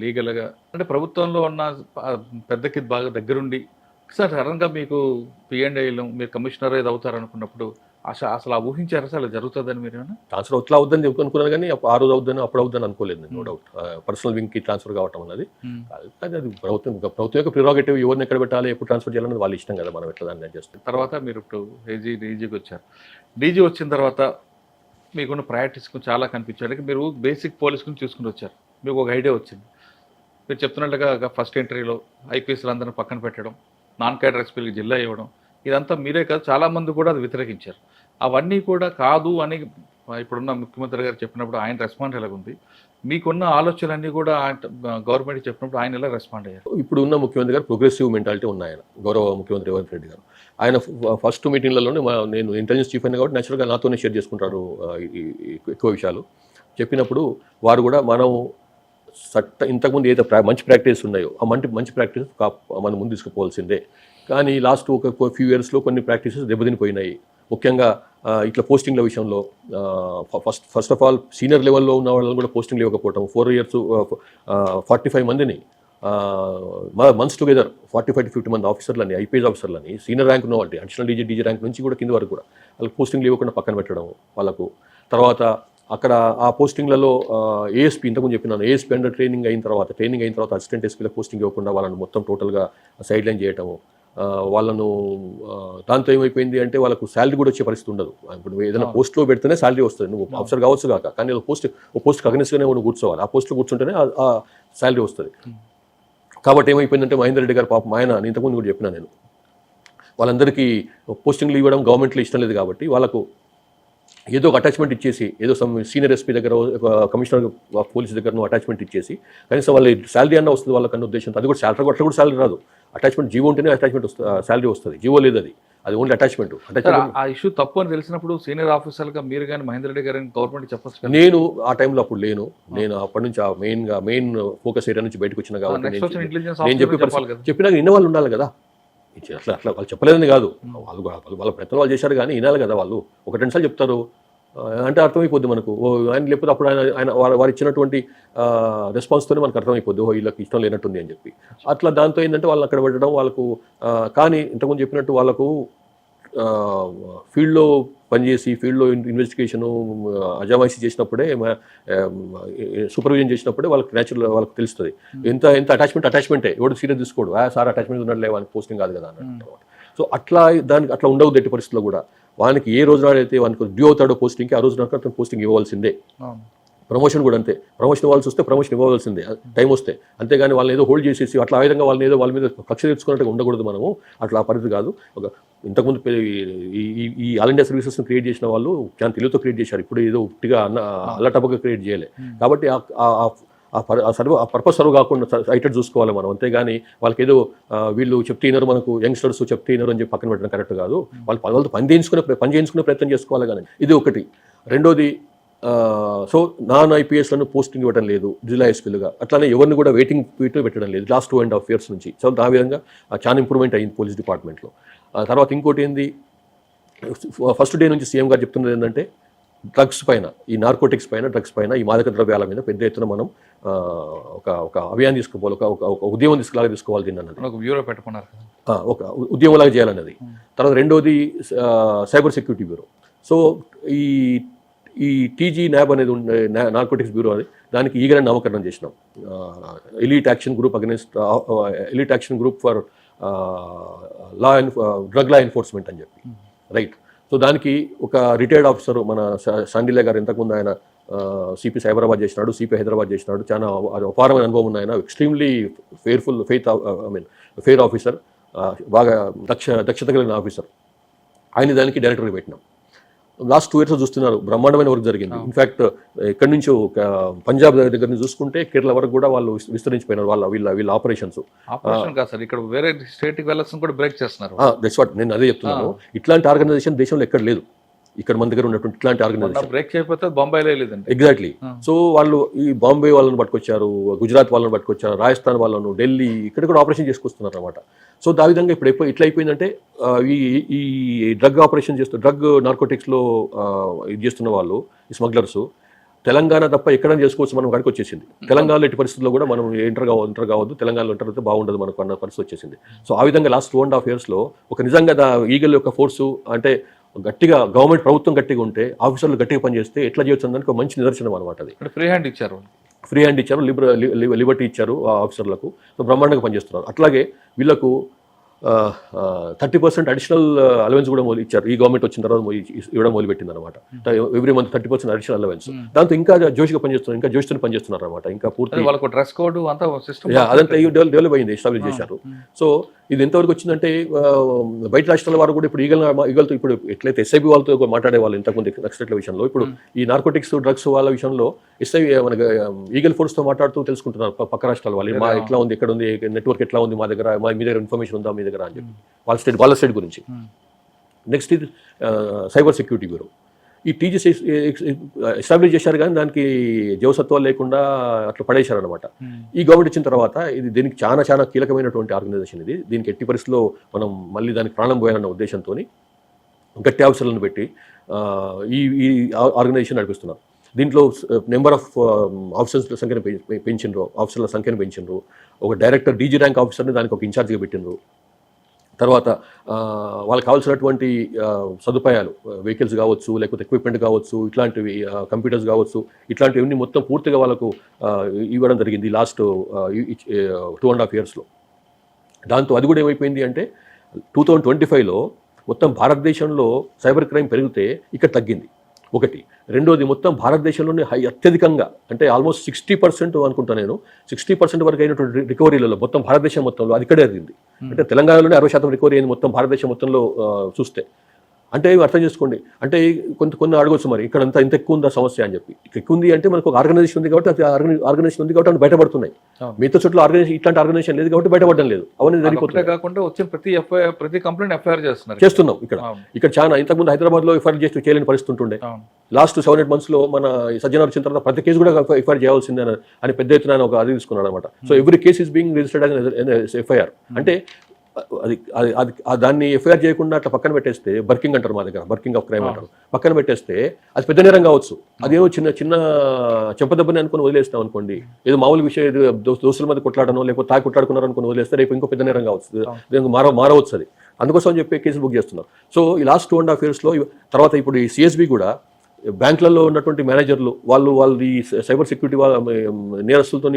లీగల్గా. అంటే ప్రభుత్వంలో ఉన్న పెద్దకి బాగా దగ్గరుండి సార్ సడన్గా మీకు పిఎండ్ఐలో మీరు కమిషనర్ ఏది అవుతారు అనుకున్నప్పుడు అసలు ఊహించారు అసలు జరుగుతుందని మీరు ఏమైనా? ట్రాన్స్ఫర్ అట్లా అవుద్దని అనుకున్నాను కానీ ఆ రోజు అవుద్దని అప్పుడు అవుద్దని అనుకోలేదు. నో డౌట్ పర్సనల్ వింగ్కి ట్రాన్స్ఫర్ కావటం అన్నది. కానీ అది ప్రభుత్వం యొక్క ప్రిరోగేటివ్, ఎవరిని ఎక్కడ పెట్టాలి, ఎప్పుడు ట్రాన్స్ఫర్ చేయాలన్నది వాళ్ళ ఇష్టం కదా, మనం ఎట్లా దాన్ని చేస్తాం. తర్వాత మీరు ఇప్పుడు డీజీకి వచ్చారు. డీజీ వచ్చిన తర్వాత మీకున్న ప్రయారిటీస్ చాలా కనిపించాడు. మీరు బేసిక్ పోలీస్ గురించి చూసుకుని వచ్చారు, మీకు ఒక ఐడియా వచ్చింది. మీరు చెప్తున్నట్టుగా ఫస్ట్ ఎంట్రీలో ఐపీఎస్లు అందరినీ పక్కన పెట్టడం, నాన్ క్యాడర్ ఎస్పీలకి జిల్లా ఇవ్వడం, ఇదంతా మీరే కాదు చాలామంది కూడా అది వ్యతిరేకించారు. అవన్నీ కూడా కాదు అని ఇప్పుడున్న ముఖ్యమంత్రి గారు చెప్పినప్పుడు ఆయన రెస్పాండ్ ఎలాగుంది? మీకున్న ఆలోచనలన్నీ కూడా గవర్నమెంట్ చెప్పినప్పుడు ఆయన ఎలా రెస్పాండ్ అయ్యారు? ఇప్పుడు ఉన్న ముఖ్యమంత్రి గారు ప్రోగ్రెసివ్ మెంటాలిటీ ఉన్నాయి. ఆయన గౌరవ ముఖ్యమంత్రి రేవంత్ రెడ్డి గారు, ఆయన ఫస్ట్ మీటింగ్లలోనే నేను ఇంటెలిజెన్స్ చీఫ్ అయినా కాబట్టి నేచురల్గా నాతోనే షేర్ చేసుకుంటారు ఎక్కువ విషయాలు. చెప్పినప్పుడు వారు కూడా మనం ఇంతకుముందు ఏదో మంచి ప్రాక్టీస్ ఉన్నాయో ఆ మంచి ప్రాక్టీస్ మనం ముందు తీసుకుపోవాల్సిందే. కానీ లాస్ట్ ఒక ఫ్యూ ఇయర్స్లో కొన్ని ప్రాక్టీసెస్ దెబ్బతినిపోయినాయి. ముఖ్యంగా ఇట్లా పోస్టింగ్ల విషయంలో ఫస్ట్ ఆఫ్ ఆల్ సీనియర్ లెవెల్లో ఉన్న వాళ్ళని కూడా పోస్టింగ్లు ఇవ్వకపోవటం. 4 years 45 మందిని మంత్స్ టుగెదర్ 45 to 50 మంది ఆఫీసర్లని, ఐపీఎస్ ఆఫీసర్లని, సీనియర్ ర్యాంక్ ఉన్న వాళ్ళు, అడిషనల్ డీజీ ర్యాంక్ నుంచి కూడా కింద వరకు కూడా వాళ్ళకి పోస్టింగ్లు ఇవ్వకుండా పక్కన పెట్టడం వాళ్ళకు. తర్వాత అక్కడ ఆ పోస్టింగ్లలో ఏఎస్పీ, ఇంతకుముందు చెప్పినాను, ఏఎస్పీ అండర్ ట్రైనింగ్ అయిన తర్వాత అసిస్టెంట్ ఎస్పీలకు పోస్టింగ్ ఇవ్వకుండా వాళ్ళని మొత్తం టోటల్గా సైడ్ లైన్ చేయటము. వాళ్ళను దాంతో ఏమైపోయింది అంటే వాళ్ళకు శాలరీ కూడా వచ్చే పరిస్థితి ఉండదు. ఇప్పుడు ఏదైనా పోస్ట్లో పెడితేనే శాలరీ వస్తుంది, నువ్వు ఆఫీసర్ కావచ్చు కాక, కానీ పోస్ట్కి అగ్రెసివ్గానే నువ్వు కూర్చోవాలి, ఆ పోస్ట్లో కూర్చుంటేనే ఆ శాలరీ వస్తుంది. కాబట్టి ఏమైపోయిందంటే మహేందర్ రెడ్డి గారు పాపం, ఆయన ఇంతకుముందు కూడా చెప్పినా నేను, వాళ్ళందరికీ పోస్టింగ్లు ఇవ్వడం గవర్నమెంట్లో ఇష్టం లేదు కాబట్టి వాళ్ళకు ఏదో ఒక అటాచ్మెంట్ ఇచ్చేసి, ఏదో సీనియర్ ఎస్పీ దగ్గర, కమిషనర్ పోలీస్ దగ్గర అటాచ్మెంట్ ఇచ్చేసి కనీసం వాళ్ళ శాలరీ అన్న వస్తుంది వాళ్ళకన్న ఉద్దేశంతో. అది కూడా శాలరీ, అట్లా కూడా శాలరీ రాదు. అటాచ్మెంట్ జీవో ఉంటేనే అటాచ్మెంట్ వస్తుంది, శాలరీ వస్తుంది. జీవో లేదు, అది ఓన్లీ అటాచ్మెంట్. ఆ ఇష్యూ తప్పు అని తెలిసినప్పుడు సీనియర్ ఆఫీసర్గా మీరు కానీ మహేందర్ రెడ్డి గారు గవర్నమెంట్ చెప్పచ్చు. నేను ఆ టైంలో అప్పుడు లేను. నేను అప్పటి నుంచి మెయిన్ ఫోకస్ ఏరియా నుంచి బయటకు వచ్చిన కాబట్టి నేను చెప్పినాక ఇన్న వాళ్ళు ఉండాలి కదా. అట్లా వాళ్ళు చెప్పలేదని కాదు, వాళ్ళ ప్రయత్నం వాళ్ళు చేశారు కానీ వినాలి కదా. వాళ్ళు 1-2 సార్లు చెప్తారు అంటే అర్థమైపోద్ది మనకు. ఆయన లేకపోతే అప్పుడు ఆయన వారు ఇచ్చినటువంటి రెస్పాన్స్తోనే మనకు అర్థమైపోద్ది, వీళ్ళకి ఇష్టం లేనట్టుంది అని చెప్పి. అట్లా దాంతో ఏంటంటే వాళ్ళని అక్కడ పెట్టడం వాళ్ళకు. కానీ ఇంతకుముందు చెప్పినట్టు వాళ్ళకు ఫీల్డ్లో పనిచేసి, ఫీల్డ్లో ఇన్వెస్టిగేషను అజామాయిషీ చేసినప్పుడే, సూపర్విజన్ చేసినప్పుడే వాళ్ళకి తెలుస్తుంది ఎంత అటాచ్మెంటే. ఎవడు సీరియస్ తీసుకోడు, సార్ అటాచ్మెంట్ ఉన్నట్లే వానికి పోస్టింగ్ కాదు కదా అన్నట్టు. సో అట్లా దానికి అట్లా ఉండవు ఎట్టి పరిస్థితుల్లో కూడా. వానికి ఏ రోజు నాడైతే వానికి డ్యూ అవుతాడో పోస్టింగ్కి, ఆ రోజు నాకు అతను పోస్టింగ్ ఇవ్వాల్సిందే. ప్రమోషన్ కూడా అంతే, ప్రమోషన్ ఇవ్వాల్సి వస్తే ప్రమోషన్ ఇవ్వవలసిందే టైం వస్తే, అంతేగాని వాళ్ళని ఏదో హోల్డ్ చేసేసి అట్లా ఆ విధంగా వాళ్ళని ఏదో వాళ్ళ మీద కక్ష తెచ్చుకున్నట్టుగా ఉండకూడదు మనము. అట్లా ఆ పరిస్థితి కాదు. ఒక ఇంతకుముందు ఈ ఆల్ ఇండియా సర్వీసెస్ని క్రియేట్ చేసిన వాళ్ళు చాలా తెలుగుతో క్రియేట్ చేశారు, ఇప్పుడు ఏదో ఉట్టిగా అల్లటప్పగా క్రియేట్ చేయలే. కాబట్టి ఆ పర్పస్ సర్వ్ కాకుండా సైటెడ్ చూసుకోవాలి మనం, అంతేగాని వాళ్ళకి ఏదో వీళ్ళు చెప్తున్నారు మనకు యంగ్స్టర్స్ చెప్తున్నారు అని చెప్పి పక్కన పెట్టడం కరెక్ట్ కాదు. వాళ్ళతో పని చేయించుకునే ప్రయత్నం చేసుకోవాలి. కానీ ఇది ఒకటి. రెండోది, సో నాన్ ఐపీఎస్లను పోస్టింగ్ ఇవ్వడం లేదు జిల్లా ఎస్పీలుగా, అట్లానే ఎవరిని కూడా వెయిటింగ్ పీరియడ్ పెట్టడం లేదు లాస్ట్ 2.5 years నుంచి. సో ఆ విధంగా చాలా ఇంప్రూవ్మెంట్ అయింది పోలీస్ డిపార్ట్మెంట్లో. తర్వాత ఇంకోటి ఏంది, ఫస్ట్ డే నుంచి సీఎం గారు చెప్తున్నది ఏంటంటే డ్రగ్స్ పైన, ఈ నార్కోటిక్స్ పైన, డ్రగ్స్ పైన, ఈ మాదక ద్రవ్యాల మీద పెద్ద ఎత్తున మనం ఒక అభియాన్ తీసుకోవాలి, ఒక ఉద్యమం తీసుకోవాలి దీన్ని అన్నది. ఒక బ్యూరో పెట్టుకున్నారు, ఒక ఉద్యమంలాగా చేయాలన్నది. తర్వాత రెండోది సైబర్ సెక్యూరిటీ బ్యూరో. సో ఈ టీజీ న్యాబ్ అనేది నార్కోటిక్స్ బ్యూరో అని దానికి ఈగలని నామకరణం చేసినాం. Elite action group for drug law enforcement అని చెప్పి, రైట్. సో దానికి ఒక రిటైర్డ్ ఆఫీసర్ మన శాండిలే గారు, ఇంతకుముందు ఆయన సిపి సైబరాబాద్ చేసినాడు, సిపి హైదరాబాద్ చేసినాడు, చాలా అపారమైన అనుభవం ఉన్న ఆయన, ఎక్స్ట్రీమ్లీ ఫెయిర్ ఆఫీసర్, బాగా దక్షత కలిగిన ఆఫీసర్. ఆయన దానికి డైరెక్టర్గా పెట్టినాం. లాస్ట్ 2 years చూస్తున్నారు, బ్రహ్మాండమైన వర్క్ జరిగింది. ఇన్ఫాక్ట్ ఎక్కడి నుంచో పంజాబ్ దగ్గర నుంచి చూసుకుంటే కేరళ వరకు కూడా వాళ్ళు విస్తరించిపోయినారు వీళ్ళ ఆపరేషన్స్. కాదు సార్, ఇక్కడ వేరే స్టేట్కి వెళ్ళాల్సిన కూడా బ్రేక్ చేస్తున్నారు. దట్స్ వాట్ నేను అదే చెప్తున్నాను. ఇట్లాంటి ఆర్గనైజేషన్ దేశంలో ఎక్కడ లేదు. ఇక్కడ మన దగ్గర ఉన్నటువంటి ఇట్లాంటి ఆర్గనైజేషన్ బ్రేక్ చేయకపోతే బాంబేలో లేదండి. ఎగ్జాక్ట్లీ. సో వాళ్ళు ఈ బాంబే వాళ్ళని పట్టుకొచ్చారు, గుజరాత్ వాళ్ళని పట్టుకొచ్చారు, రాజస్థాన్ వాళ్ళను, ఢిల్లీ, ఇక్కడ కూడా ఆపరేషన్ చేసుకొస్తున్నారు అనమాట. సో ఆ విధంగా ఇప్పుడు ఇట్లా అయిపోయిందంటే ఈ డ్రగ్ ఆపరేషన్ డ్రగ్ నార్కోటిక్స్లో ఇది చేస్తున్న వాళ్ళు, ఈ స్మగ్లర్స్, తెలంగాణ తప్ప ఎక్కడైనా చేసుకోవచ్చు మనం కాడికి వచ్చేసింది. తెలంగాణలో ఎట్టి పరిస్థితుల్లో కూడా మనం ఎంటర్ కావద్దు, తెలంగాణలో ఎంటర్ అయితే బాగుండదు మనకు అన్న పరిస్థితి వచ్చేసింది. సో ఆ విధంగా లాస్ట్ 2.5 years ఒక నిజంగా ఈగల్ యొక్క ఫోర్సు అంటే గట్టిగా ప్రభుత్వం గట్టిగా ఉంటే, ఆఫీసర్లు గట్టిగా పనిచేస్తే ఎట్లా చేయొచ్చు దానికి ఒక మంచి నిదర్శనం అనమాట. అది ఫ్రీ హ్యాండ్ ఇచ్చారు, లిబర్టీ ఇచ్చారు ఆ ఆఫీసర్లకు. సో బ్రహ్మాండంగా పనిచేస్తున్నారు. అట్లాగే వీళ్ళకు 30% అడిషనల్ అలవెన్స్ కూడా ఇచ్చారు. ఈ గవర్నమెంట్ వచ్చిన తర్వాత ఇవ్వడం మొదలుపెట్టింది అనమాట. Every month 30% additional allowance. దాంతో ఇంకా జోష్గా పనిచేస్తున్నారు, ఇంకా జోష్తో పనిచేస్తున్నారు అనమాట. ఇంకా పూర్తి వాళ్ళకు డ్రెస్ కోడ్ అంతా అదంతా డెవలప్ అయింది, ఎస్టాబ్లిష్ చేశారు. సో ఇది ఎంతవరకు వచ్చిందంటే బయట రాష్ట్రాల వారు కూడా ఇప్పుడు ఈగల్తో ఇప్పుడు ఎట్లయితే ఎస్ఐబి వాళ్ళతో మాట్లాడే వాళ్ళు ఇంతకుముందు నక్సలైట్ల విషయంలో, ఇప్పుడు ఈ నార్కోటిక్స్ డ్రగ్స్ వాళ్ళ విషయంలో మనకి ఈగల్ ఫోర్స్తో మాట్లాడుతూ తెలుసుకుంటున్నారు పక్క రాష్ట్రాల వాళ్ళు, మా ఎట్లా ఉంది, ఎక్కడ ఉంది, నెట్వర్క్ ఎట్లా ఉంది, మీ దగ్గర ఇన్ఫర్మేషన్ ఉందా మీ దగ్గర అని చెప్పి వాళ్ళ స్టేట్ గురించి. నెక్స్ట్ ఇది సైబర్ సెక్యూరిటీ బ్యూరో. ఈ టీజీసీ ఎస్టాబ్లిష్ చేశారు కానీ దానికి జవసత్వాలు లేకుండా అట్లా పడేశారు అనమాట. ఈ గవర్నమెంట్ వచ్చిన తర్వాత దీనికి చాలా కీలకమైనటువంటి ఆర్గనైజేషన్ ఇది. దీనికి ఎట్టి పరిస్థితుల్లో మనం మళ్ళీ దానికి ప్రాణం పోయాలన్న ఉద్దేశంతో గట్టి ఆఫీసర్లను పెట్టి ఈ ఆర్గనైజేషన్ నడిపిస్తున్నారు. దీంట్లో నెంబర్ ఆఫ్ ఆఫీసర్స్ సంఖ్యను ఆఫీసర్ల సంఖ్యను పెంచిండ్రు. ఒక డైరెక్టర్ డీజీ ర్యాంక్ ఆఫీసర్ని దానికి ఒక ఇన్ఛార్జ్గా పెట్టిండ్రు. తర్వాత వాళ్ళకి కావాల్సినటువంటి సదుపాయాలు, వెహికల్స్ కావచ్చు, లేకపోతే ఎక్విప్మెంట్ కావచ్చు, ఇట్లాంటివి కంప్యూటర్స్ కావచ్చు, ఇట్లాంటివన్నీ మొత్తం పూర్తిగా వాళ్ళకు ఇవ్వడం జరిగింది లాస్ట్ 2.5 years. దాంతో అది కూడా ఏమైపోయింది అంటే 2025 మొత్తం భారతదేశంలో సైబర్ క్రైమ్ పెరిగితే ఇక్కడ తగ్గింది ఒకటి. రెండోది మొత్తం భారతదేశంలోనే అత్యధికంగా అంటే ఆల్మోస్ట్ 60% అనుకుంటా నేను, 60% వరకు అయినటువంటి రికవరీలలో మొత్తం భారతదేశం మొత్తంలో అది ఇక్కడే జరిగింది. అంటే తెలంగాణలోనే 60% రికవరీ అయింది మొత్తం భారతదేశం మొత్తంలో చూస్తే. అంటే అర్థం చేసుకోండి, అంటే కొన్ని అడగొచ్చు మరి ఇక్కడ అంతా ఇంత ఎక్కువ ఉందా సమస్య అని చెప్పి. ఎక్కువ ఉంది అంటే మనకు ఒక ఆర్గనైజేషన్ ఉంది కాబట్టి ఆర్గనైజేషన్ ఉంది కాబట్టి బయటపడుతున్నాయి. మిగతా చోట్ల ఇట్లాంటి ఆర్గనైజేషన్ లేదు కాబట్టి బయటపడడం లేదు. అవన్నీ జరిగిపోతున్నాయి. కాకుండా వచ్చిన ప్రతి కంప్లైంట్ ఎఫ్ఐఆర్ చేస్తున్నాం ఇక్కడ చాలా. ఇంతకుముందు హైదరాబాద్లో ఎఫ్ఐఆర్ చేసి చేయలేని పరిస్థితి ఉంటుండే. లాస్ట్ 7-8 months మన సజ్జనార్ వచ్చిన తర్వాత ప్రతి కేసు కూడా ఎఫ్ఐఆర్ చేయాల్సిందే అని పెద్ద ఎత్తున ఒక అది తీసుకున్నాడు అనమాట. So every case is being registered as FIR. అంటే అది దాన్ని ఎఫ్ఐఆర్ చేయకుండా అట్లా పక్కన పెట్టేస్తే, బర్కింగ్ అంటారు మా దగ్గర, బర్కింగ్ ఆఫ్ క్రైమ్ అంటారు, పక్కన పెట్టేస్తే అది పెద్ద నేరం కావచ్చు. అదేమో చిన్న చెంపదెబ్బని అనుకుని వదిలేస్తాం అనుకోండి, ఏదో మామూలు విషయం, దోస్తుల మధ్య కొట్లాడనో లేకపోతే తాగి కొట్లాడుకున్నారు అనుకుని వదిలేస్తే రేపు ఇంకో పెద్ద నేరం కావచ్చు, మారవచ్చు అది. అందుకోసం చెప్పి కేసులు బుక్ చేస్తున్నారు. సో ఈ లాస్ట్ 2.5 years తర్వాత ఇప్పుడు ఈ సిఎస్బి కూడా బ్యాంకులలో ఉన్నటువంటి మేనేజర్లు వాళ్ళు ఈ సైబర్ సెక్యూరిటీ నేరస్తులతో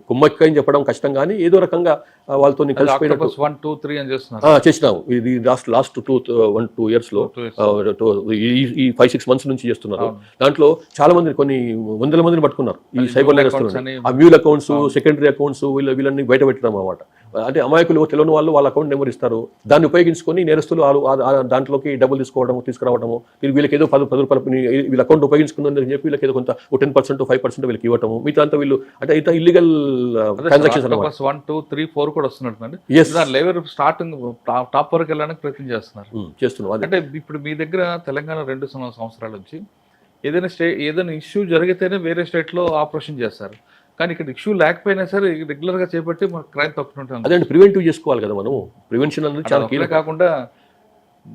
కుమ్మక్కని చెప్పడం కష్టం, కానీ ఏదో రకంగా వాళ్ళతో కలిసిపోయినట్టు 1, 2, 3 అని చేస్తున్నారు. చేసినాము. ఇది లాస్ట్ 1-2 ఇయర్స్లో ఈ 5-6 మంత్స్ నుంచి చేస్తున్నారు. దాంట్లో చాలా మంది, కొన్ని వందల మందిని పట్టుకున్నారు ఈ సైబర్ నేరస్తులు. ఆ మ్యూల్ అకౌంట్స్, సెకండరీ అకౌంట్స్ వీళ్ళని బయట పెట్టడం అన్నమాట. అంటే అమాయకులు తెలియని వాళ్ళు వాళ్ళ అకౌంట్ నెంబర్ ఇస్తారు, దాన్ని ఉపయోగించుకొని నేరస్తులు దాంట్లోకి డబ్బులు తీసుకురావడము, వీళ్ళకి ఏదో 10 రూపాయలు వీళ్ళ అకౌంట్ ఉపయోగించుకుందని చెప్పి వీళ్ళకి ఏదో కొంత 10%, 5% వీళ్ళకి ఇవ్వటము, మిగతా అంతా వీళ్ళు అంటే ఇంత ఇల్లీగల్ ట్రాన్సాక్షన్స్ అన్నమాట. 1, 2, 3, 4 కూడా వస్తున్నట్టు లెవెల్ స్టార్టింగ్ టాప్ వరకు వెళ్ళడానికి ప్రయత్నం చేస్తున్నారు. అంటే ఇప్పుడు మీ దగ్గర తెలంగాణ 2 సంవత్సరాల నుంచి ఏదైనా ఇష్యూ జరిగితేనే వేరే స్టేట్ లో ఆపరేషన్ చేస్తారు, కానీ ఇక్కడ ఇష్యూ లేకపోయినా సరే రెగ్యులర్ గా చేపట్టి మనకు క్రైమ్ తప్పుకుంటాం. అదే ప్రివెంటివ్ చేసుకోవాలి కదా మనం. ప్రివెన్షన్ అనేది చాలా కీలకం. కాకుండా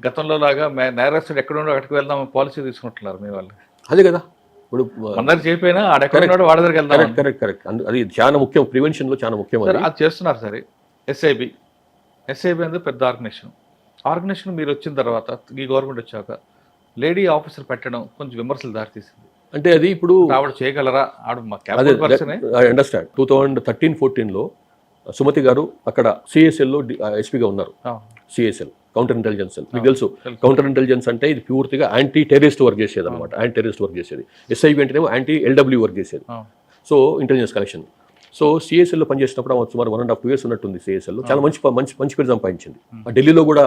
గతంలో లాగా నేరస్తుడు ఎక్కడ ఉండో అక్కడికి వెళ్దాం పాలసీ తీసుకుంటున్నారు మీ వాళ్ళు. అదే కదా, ఇప్పుడు అందరు చెప్పినా ఆడెక్కడ వాడి దగ్గరికి వెళ్దాం. కరెక్ట్. అది చాలా ముఖ్యం, ప్రివెన్షన్ లో చాలా ముఖ్యం. అది చేస్తున్నారు. సరే, ఎస్ఐబి అనేది పెద్ద ఆర్గనైజేషన్ మీరు వచ్చిన తర్వాత, ఈ గవర్నమెంట్ వచ్చాక లేడీ ఆఫీసర్ పెట్టడం కొంచెం విమర్శలు దారితీసింది. అంటే అది ఇప్పుడు ఆవిడ చేయగలరా? I understand. 2013-14లో సుమతి గారు అక్కడ సిఎస్ఎల్లో ఎస్పీగా ఉన్నారు. CSL counter intelligence. మీకు తెలుసు కౌంటర్ ఇంటెలిజెన్స్ అంటే ఇది పూర్తిగా యాంటీ టెర్రరిస్ట్ వర్క్ చేసేది అనమాట. యాంటీ టెర్రరిస్ట్ వర్క్ చేసేది. ఎస్ఐబి అంటేనేమో యాంటీ ఎల్డబ్ల్యూ వర్క్ చేసేది. So intelligence collection. సో సిఎస్ఎల్లో పనిచేసినప్పుడు సుమారు 1.5 years ఉన్నట్టుంది సిఎస్ఎల్లో. చాలా మంచి పేరు సంపాదించింది. ఢిల్లీలో కూడా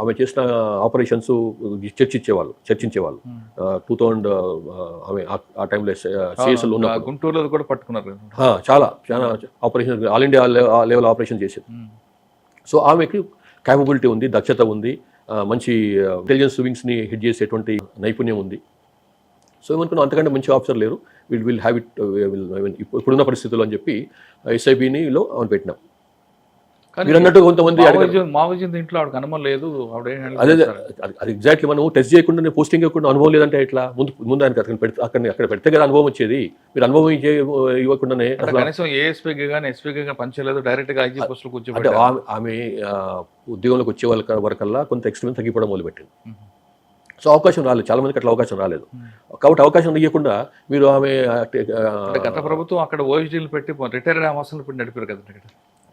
ఆమె చేసిన ఆపరేషన్స్ చర్చించేవాళ్ళు. 2000 ఆమె ఆ టైంలో సిఎస్ఎల్ ఉన్న గుంటూరులో కూడా పట్టుకున్నారు. చాలా operation, all India level operation చేసేది. సో ఆమెకి క్యాపబిలిటీ ఉంది, దక్షత ఉంది, మంచి ఇంటెలిజెన్స్ వింగ్స్ని హిట్ చేసేటువంటి నైపుణ్యం ఉంది. సో ఏమనుకున్నాం, అంతకంటే మంచి ఆఫీసర్ లేరు, విల్ హ్యావ్ ఇట్ ఇప్పుడున్న పరిస్థితుల్లో అని చెప్పి ఎస్ఐబిలో ఆమెను పెట్టినాం. మీరు అన్నట్టు కొంతమంది ఇంట్లో ఆవిడకి అనుభవం లేదు. అదే అది ఎగ్జాక్ట్లీ. మనం టెస్ట్ చేయకుండా పోస్టింగ్ ఇవ్వకుండా అనుభవం లేదంటే ఎట్లా? ముందు ఆయనకి అక్కడ పెడితే కదా అనుభవం వచ్చేది. మీరు అనుభవం ఇవ్వకుండానే ఏఎస్పీకి కానీ ఎస్పీకి కానీ పనిచేయలేదు, డైరెక్ట్ గా ఐజీ పోస్టులు కూర్చోబెట్టారు. అంటే ఆమె ఉద్యోగంలోకి వచ్చే వరకల్లా కొంత ఎక్స్పీరియన్స్ తగ్గిపోవడం మొదలుపెట్టింది. సో అవకాశం రాలేదు, చాలా మందికి అట్లా అవకాశం రాలేదు. కాబట్టి అవకాశం ఇవ్వకుండా మీరు ఆమె గత ప్రభుత్వం అక్కడ ఓఎస్డీలు పెట్టి రిటైర్డ్ ఆఫీసర్లు పెట్టి నడిపారు కదా.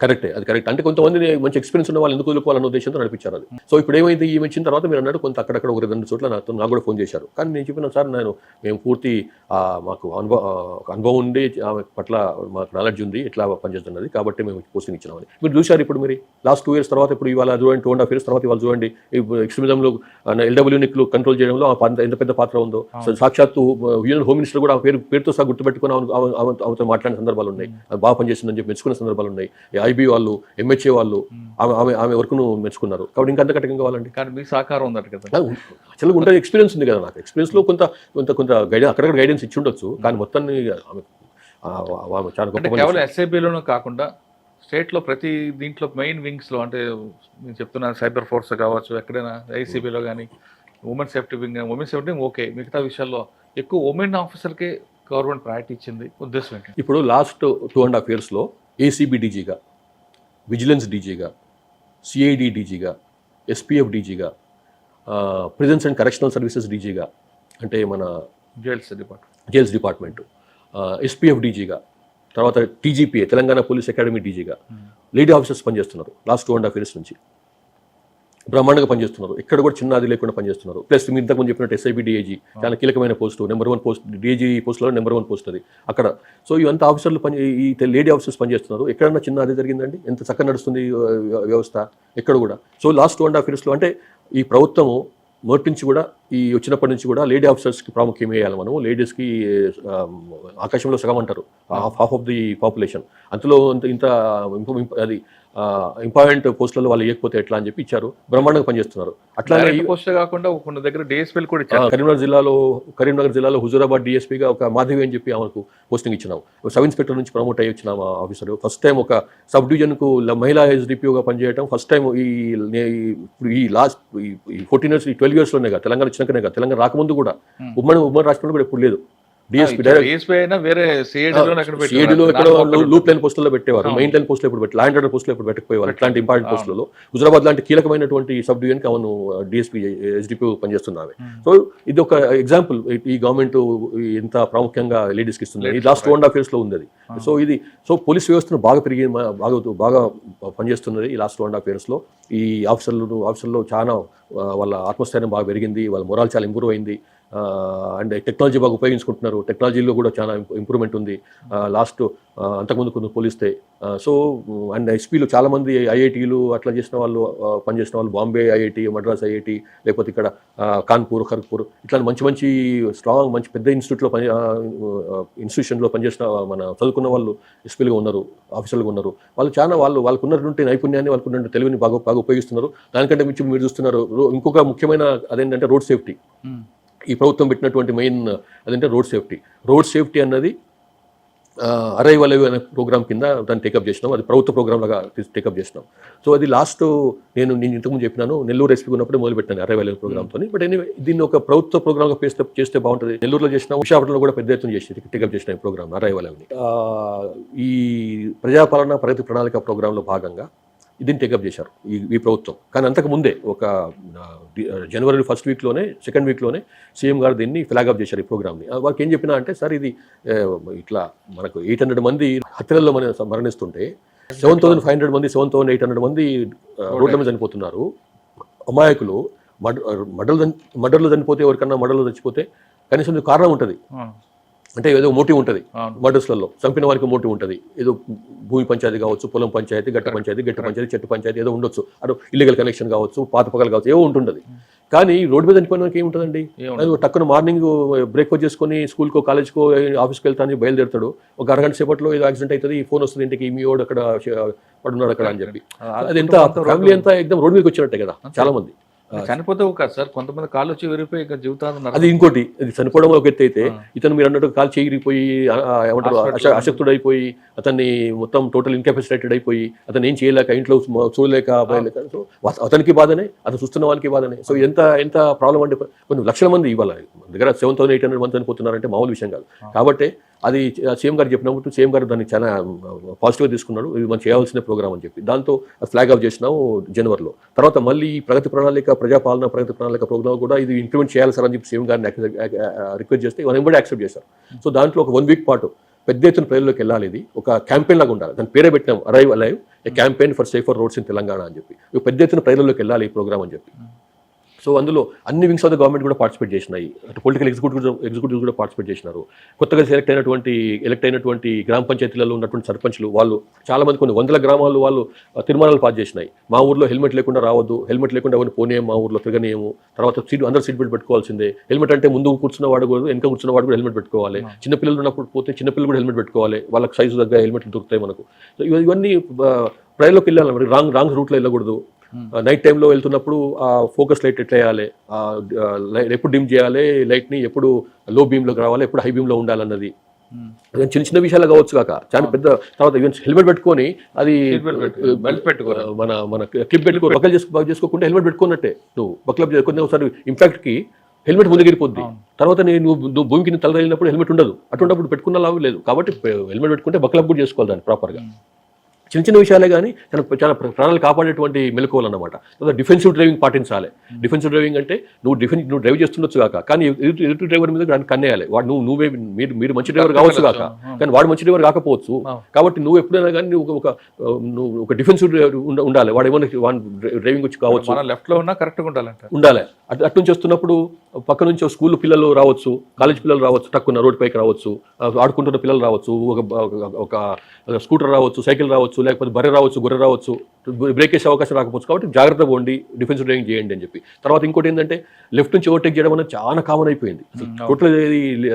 కరెక్టే, అది కరెక్ట్. అంటే కొంతమంది మంచి ఎక్స్పీరియన్స్ ఉన్న వాళ్ళు ఎందుకు వదులుకోవాలన్న ఉద్దేశంతో నడిపించారు అది. సో ఇప్పుడు ఏమైంది, ఈమె ఇచ్చిన తర్వాత మీరు అన్నట్టు కొంత అక్కడక్కడ 1-2 చోట్ల నాకు కూడా ఫోన్ చేశారు. కానీ నేను చెప్పిన సార్, మేము పూర్తి మాకు అనుభవం ఉండి ఆమె పట్ల మాకు నాలెడ్జ్ ఉంది, ఎట్లా పనిచేస్తున్నది, కాబట్టి మేము పోస్టింగ్ ఇచ్చినామని. మీరు చూశారు ఇప్పుడు మీరు లాస్ట్ 2 years తర్వాత, ఇప్పుడు ఇవాళ చూడండి 2.5 years తర్వాత ఇవాళ చూడండి ఎక్స్ట్రీమిజంలో ఎల్డబ్ల్యూనిక్లు కంట్రోల్ చేయడంలో ఎంత పెద్ద పాత్ర ఉందో. సాక్షాత్తు యూనియన్ హోమ్ మినిస్టర్ కూడా పేరుతో సహా గుర్తుపెట్టుకుని ఆమెతో మాట్లాడిన సందర్భాలు ఉన్నాయి. బాగా పనిచేస్తుందని చెప్పి మెచ్చుకున్న సందర్భాలు ఉన్నాయి. ఐబీ వాళ్ళు, ఎంహెచ్ఏ వాళ్ళు ఆమె వర్క్ను మెచ్చుకున్నారు. కాబట్టి ఇంకా అంతకంటే కావాలండి. కానీ మీ సహకారం ఉందట కదా. అసలు ఉంటుంది, ఎక్స్పీరియన్స్ ఉంది కదా నాకు. ఎక్స్పీరియన్స్లో కొంత గైడెన్స్, అక్కడక్కడ గైడెన్స్ ఇచ్చి ఉండొచ్చు, కానీ మొత్తాన్ని ఆమె చాలా గొప్ప. కేవలం ఎస్ఐబిలోనూ కాకుండా స్టేట్లో ప్రతి దీంట్లో మెయిన్ వింగ్స్లో, అంటే నేను చెప్తున్నాను సైబర్ ఫోర్స్ కావచ్చు, ఎక్కడైనా ఐసీబీలో కానీ women safety wing, women safety okay, మిగతా విషయాల్లో ఎక్కువ ఉమెన్ ఆఫీసర్కే గవర్నమెంట్ ప్రయారిటీ ఇచ్చింది. ఉద్దేశం ఏంటి? ఇప్పుడు లాస్ట్ 2.5 yearsలో ఏసీబీ డీజీగా, విజిలెన్స్ డీజీగా, సిఐడి డీజీగా, ఎస్పీఎఫ్ డీజీగా, ప్రిజన్స్ అండ్ కరెక్షనల్ సర్వీసెస్ డీజీగా, అంటే మన జైల్స్ డిపార్ట్మెంట్, ఎస్పీఎఫ్ డీజీగా, తర్వాత టీజీపీఏ తెలంగాణ పోలీస్ అకాడమీ డీజీగా లేడీ ఆఫీసర్స్ పనిచేస్తున్నారు లాస్ట్ 2.5 years నుంచి. బ్రహ్మాండంగా పనిచేస్తున్నారు, ఎక్కడ కూడా చిన్న అది లేకుండా పనిచేస్తున్నారు. ప్లస్ మీరు ఇంతకుముందు చెప్పినట్టు ఎస్ఐబి డిఐజీ చాలా కీలకమైన పోస్టు, నెంబర్ 1 పోస్ట్, డిఐజీ పోస్టులో నెంబర్ 1 పోస్ట్ అది అక్కడ. సో ఇవంతా ఆఫీసర్లు ఈ లేడీ ఆఫీసర్స్ పనిచేస్తున్నారు. ఎక్కడన్నా చిన్న అది జరిగిందండి, ఎంత చక్కగా నడుస్తుంది వ్యవస్థ ఎక్కడ కూడా. సో లాస్ట్ 2.5 yearsలో అంటే ఈ ప్రభుత్వము మొదటి నుంచి కూడా, ఈ వచ్చినప్పటి నుంచి కూడా లేడీ ఆఫీసర్స్కి ప్రాముఖ్యం వేయాలి. మనము లేడీస్కి ఆకాశంలో సగం అంటారు, హాఫ్ ఆఫ్ ది పాపులేషన్, అంతలో ఇంత అది ఇంపార్టెంట్ పోస్టులలో వాళ్ళు ఇవ్వకపోతే ఎట్లా అని చెప్పి ఇచ్చారు. బ్రహ్మాండంగా పనిచేస్తున్నారు. అట్లానే పోస్ట్ కాకుండా కొన్ని దగ్గర డిఎస్పీలు కూడా ఇచ్చారు. కరీంనగర్ జిల్లాలో హుజూరాబాద్ డిఎస్పీగా ఒక మాధవి అని చెప్పి ఆమెకు పోస్టింగ్ ఇచ్చినాం. సబ్ ఇన్స్పెక్టర్ నుంచి ప్రమోట్ అయ్యి వచ్చినాం ఆఫీసర్. ఫస్ట్ టైం ఒక సబ్ డివిజన్కు మహిళా ఎస్డిపిఓగా పనిచేయడం ఫస్ట్ టైం ఈ లాస్ట్ 14 years, 12 yearsలోనే కదా, తెలంగాణ వచ్చినాకనే కదా, తెలంగాణ రాకముందు కూడా ఉమ్మడి రాష్ట్రంలో కూడా ఎప్పుడు లేదు. డిఎస్పీ డైరెక్ట్ DSP అయినా వేరే CID లోనే అక్కడ పెట్టారు. సిఐడిలో ఎక్కడ నాలుగు అక్కడ లూప్ లైన్ పోస్టుల్లో పెట్టేవారు, మెయిన్ లైన్ పోస్టులో ఇప్పుడు పెట్టి ల్యాండ్ ఆర్డర్ పోస్టులో ఇప్పుడు పెట్టకపోయేవారు. ఇట్లాంటి ఇంపార్టెంట్ పోస్టులలో హుజరాబాద్ లాంటి కీలకమైనటువంటి సబ్ డివిజన్కి అవును డిఎస్పీ ఎస్డిపి పనిచేస్తున్నాయి. సో ఇది ఒక ఎగ్జాంపుల్ ఈ గవర్నమెంట్ ఎంత ప్రాముఖ్యంగా లేడీస్కి ఇస్తుంది. ఈ లాస్ట్ 2.5 years లో ఉంది అది. సో పోలీస్ వ్యవస్థను బాగా పెరిగి బాగా పనిచేస్తున్నది ఈ లాస్ట్ 2.5 years లో. ఈ ఆఫీసర్లో చాలా వాళ్ళ ఆత్మస్థైర్యం బాగా పెరిగింది, వాళ్ళ మొరాల్ చాలా ఇంప్రూవ్ అయింది. అండ్ టెక్నాలజీ బాగా ఉపయోగించుకుంటున్నారు, టెక్నాలజీలో కూడా చాలా ఇంప్రూవ్మెంట్ ఉంది లాస్ట్ అంతకుముందు కొంచెం పోలిస్తే. సో అండ్ ఎస్పీలు చాలామంది ఐఐటీలు అట్లా చేసిన వాళ్ళు పనిచేసిన వాళ్ళు, బాంబే ఐఐటి, మద్రాస్ ఐఐటి, లేకపోతే ఇక్కడ కాన్పూర్, ఖర్గ్పూర్ ఇట్లాంటి మంచి స్ట్రాంగ్ మంచి పెద్ద ఇన్స్టిట్యూషన్లో పనిచేసిన మన చదువుకున్న వాళ్ళు ఎస్పీలుగా ఉన్నారు, ఆఫీసర్లుగా ఉన్నారు. వాళ్ళకు ఉన్నటువంటి నైపుణ్యాన్ని, వాళ్ళకు ఉన్న తెలివిని బాగా ఉపయోగిస్తున్నారు. దానికంటే మించి మీరు చూస్తున్నారు ఇంకొక ముఖ్యమైన అదేంటంటే రోడ్ సేఫ్టీ. ఈ ప్రభుత్వం పెట్టినటువంటి మెయిన్ అదంటే రోడ్ సేఫ్టీ అన్నది అరైవల్ అనే ప్రోగ్రామ్ కింద దాన్ని టేకప్ చేసినాం. అది ప్రభుత్వ ప్రోగ్రామ్ లాగా టేకప్ చేసినాం. సో అది లాస్ట్ నేను ఇంతకుముందు చెప్పినాను, నెల్లూరు ఎస్పీ ఉన్నప్పుడు మొదలు పెట్టాను అరైవల్ అనే ప్రోగ్రామ్తో. బట్ ఎనీవే దీన్ని ఒక ప్రభుత్వ ప్రోగ్రామ్గా చేస్తే బాగుంటుంది. నెల్లూరులో చేసిన, విశాఖపట్నంలో కూడా పెద్ద ఎత్తున టేకప్ చేసిన ఈ ప్రోగ్రామ్ అరైవల్ అని. ఈ ప్రజాపాలన ప్రగతి ప్రణాళిక ప్రోగ్రాంలో భాగంగా దీన్ని టేకప్ చేశారు ఈ ప్రభుత్వం. కానీ అంతకు ముందే ఒక జనవరి 1st weekలోనే 2nd weekలోనే సీఎం గారు దీన్ని ఫ్లాగ్ ఆఫ్ చేశారు ఈ ప్రోగ్రామ్ని. వాళ్ళకి ఏం చెప్పినా అంటే, సార్ ఇది ఇట్లా మనకు 800 మంది హత్యలలో మరణిస్తుంటే 7,500 మంది 7,800 మంది రోడ్ల మీద చనిపోతున్నారు. అమాయకులు మర్డర్లు చనిపోతే, ఎవరికన్నా మర్డర్లు చచ్చిపోతే కనీసం కారణం ఉంటుంది, అంటే ఏదో మోటివ్ ఉంటుంది. మర్డర్స్లలో చంపిన వారికి మోటివ్ ఉంటుంది. ఏదో భూమి పంచాయతీ కావచ్చు, పొలం పంచాయతీ, గట్ట పంచాయతీ, చెట్టు పంచాయతీ ఏదో ఉండొచ్చు. అదో ఇల్లీగల్ కనెక్షన్ కావచ్చు, పాత పగలు కావచ్చు, ఏవో ఉంటుంటుంది. కానీ రోడ్డు మీద చనిపోయిన ఏముంటుందండి? టక్కున మార్నింగ్ బ్రేక్ఫాస్ట్ చేసుకుని స్కూల్కో, కాలేజ్కో, ఆఫీస్కి వెళ్తాను బయలుదేరుతాడు. ఒక అరగంట సేపట్లో ఏదో యాక్సిడెంట్ అవుతుంది, ఫోన్ వస్తుంది ఇంటికి, మీ వాడు అక్కడ పడున్నాడు అక్కడ అని చెప్పి. అది ఎంత ఫ్యామిలీ అంతా ఎగ్జామ్ రోడ్డు మీదకి వచ్చినట్టే కదా చాలా మంది. చనిపోతే కాదు సార్, కొంతమంది కాళ్ళు వచ్చి విరిగిపోయి జీవితాలు. అది ఇంకోటి, అది చనిపోవడం ఒక ఎత్తు అయితే, ఇతను మీరు అన్నట్టు కాలు చేయిరిపోయి ఏమంటారు అశక్తుడైపోయి, అతన్ని మొత్తం టోటల్ ఇన్కెపాసిటేటెడ్ అయిపోయి, అతను ఏం చేయలేక, ఇంట్లో చూడలేక బయలేక, సో అతనికి బాధనే, అతను చూస్తున్న వాళ్ళకి బాధనే. సో ఎంత ప్రాబ్లం అంటే, కొన్ని లక్షల మంది ఇవాళ దగ్గర 7,800 మంది చనిపోతున్నారంటే మామూలు విషయం కాదు. కాబట్టి అది సీఎం గారు చెప్పినప్పుడు సీఎం గారు దాన్ని చాలా పాజిటివ్గా తీసుకున్నాడు. ఇది మనం చేయాల్సిన ప్రోగ్రామ్ అని చెప్పి దాంతో ఫ్లాగ్ ఆఫ్ చేసినాము జనవరిలో. తర్వాత మళ్ళీ ప్రగతి ప్రణాళిక ప్రోగ్రామ్ కూడా ఇది ఇంప్లిమెంట్ చేయాలి సార్ అని చెప్పి సీఎం గారిని రిక్వెస్ట్ చేస్తే వాళ్ళు కూడా యాక్సెప్ట్ చేశారు. సో దాంట్లో ఒక 1 week పాటు పెద్ద ఎత్తున ప్రజల్లోకి వెళ్ళాలి. ఇది ఒక క్యాంపెయిన్ లాగా ఉండాలి. దాని పేరే పెట్టినాం arrive A campaign for safer roads in Telangana అని చెప్పి. పెద్ద ఎత్తున ప్రజల్లోకి వెళ్ళాలి ఈ ప్రోగ్రామ్ అని చెప్పి. సో అందులో అన్ని వింగ్స్ ఆఫ్ ద గవర్నమెంట్ కూడా పార్టిసిపేట్ చేసినాయి. అటు పొలిటికల్ ఎగ్జిక్యూటివ్స్ కూడా పార్టిసిపేట్ చేసినారు. కొత్తగా ఎలక్ట్ అయినటువంటి గ్రామ పంచాయతీలలో ఉన్నటువంటి సర్పంచ్లు వాళ్ళు చాలా మంది, కొన్ని 100 గ్రామాలు వాళ్ళు తీర్మానాలు పాస్ చేసినాయి. మా ఊర్లో హెల్మెట్ లేకుండా రావద్దు, హెల్మెట్ లేకుండా ఎవరిని పోనేము, మా ఊర్లో తిరగనేము. తర్వాత అందరూ సీట్ బెల్ట్ పెట్టుకోవాల్సిందే. హెల్మెట్ అంటే ముందు కూర్చున్న వాడు కూడా, వెనక కూర్చున్న వాడు కూడా హెల్మెట్ పెట్టుకోవాలి. చిన్నపిల్లలు ఉన్నప్పుడు పోతే చిన్నపిల్లలు కూడా హెల్మెట్ పెట్టుకోవాలి. వాళ్ళకి సైజు దగ్గర హెల్మెట్లు దొరుకుతాయి మనకు. సో ఇవన్నీ ప్రజల్లోకి వెళ్ళాలి. మరి రాంగ్ రూట్లో వెళ్ళకూడదు. నైట్ టైంలో వెళ్తున్నప్పుడు ఆ ఫోకస్ లైట్ ఎట్లా వేయాలి, ఎప్పుడు డిమ్ చేయాలి లైట్ని, ఎప్పుడు లో బీమ్లోకి రావాలి, ఎప్పుడు హై బీమ్లో ఉండాలన్నది చిన్న విషయాలు కావచ్చు కాక చాలా పెద్ద. తర్వాత హెల్మెట్ పెట్టుకొని అది మన క్లిప్ పెట్టుకో బకల్ చేసుకోకుండా హెల్మెట్ పెట్టుకున్నట్టే నువ్వు బక్లప్ చేసుకుని ఒకసారి ఇంపాక్ట్కి హెల్మెట్ ముందుకెళ్ళిపోద్ది. తర్వాత నువ్వు భూమికి తల తగిలినప్పుడు హెల్మెట్ ఉండదు. అటువంటిప్పుడు పెట్టుకున్న లాభం లేదు. కాబట్టి హెల్మెట్ పెట్టుకుంటే బక్లప్ కూడా చేసుకోవాలి దాన్ని ప్రాపర్గా. చిన్న విషయాలే కానీ చాలా ప్రాణాలు కాపాడేటువంటి మెలకువలు అన్నమాట. డిఫెన్సివ్ డ్రైవింగ్ పాటించాలి. డిఫెన్సివ్ డ్రైవింగ్ అంటే నువ్వు డ్రైవ్ చేస్తుండొచ్చు కాక, కానీ ఎదుటి డ్రైవర్ మీద కన్నేయాలి. వాడు మీరు మంచి డ్రైవర్ కావచ్చు కాక, కానీ వాడు మంచి డ్రైవర్ కాకపోవచ్చు. కాబట్టి నువ్వు ఎప్పుడైనా కానీ నువ్వు ఒక డిఫెన్సివ్ ఉండాలి. వాడు ఏమైనా డ్రైవింగ్ వచ్చి కావచ్చు, లెఫ్ట్ లో ఉన్నా కరెక్ట్గా ఉండాలి. అటు నుంచి వస్తున్నప్పుడు పక్క నుంచి స్కూల్ పిల్లలు రావచ్చు, కాలేజ్ పిల్లలు రావచ్చు, తక్కువ రోడ్ పైకి రావచ్చు, ఆడుకుంటున్న పిల్లలు రావచ్చు, ఒక స్కూటర్ రావచ్చు, సైకిల్ రావచ్చు, లేకపోతే బర్రె రావచ్చు, గొర్రె రావచ్చు, బ్రేక్ వేసే అవకాశం రాకపోవచ్చు. కాబట్టి జాగ్రత్తగా ఉండి డిఫెన్సివ్ డ్రైవింగ్ చేయండి అని చెప్పి. తర్వాత ఇంకోటి ఏంటంటే లెఫ్ట్ నుంచి ఓవర్టేక్ చేయడం అనేది చాలా కామన్ అయిపోయింది. టోటల్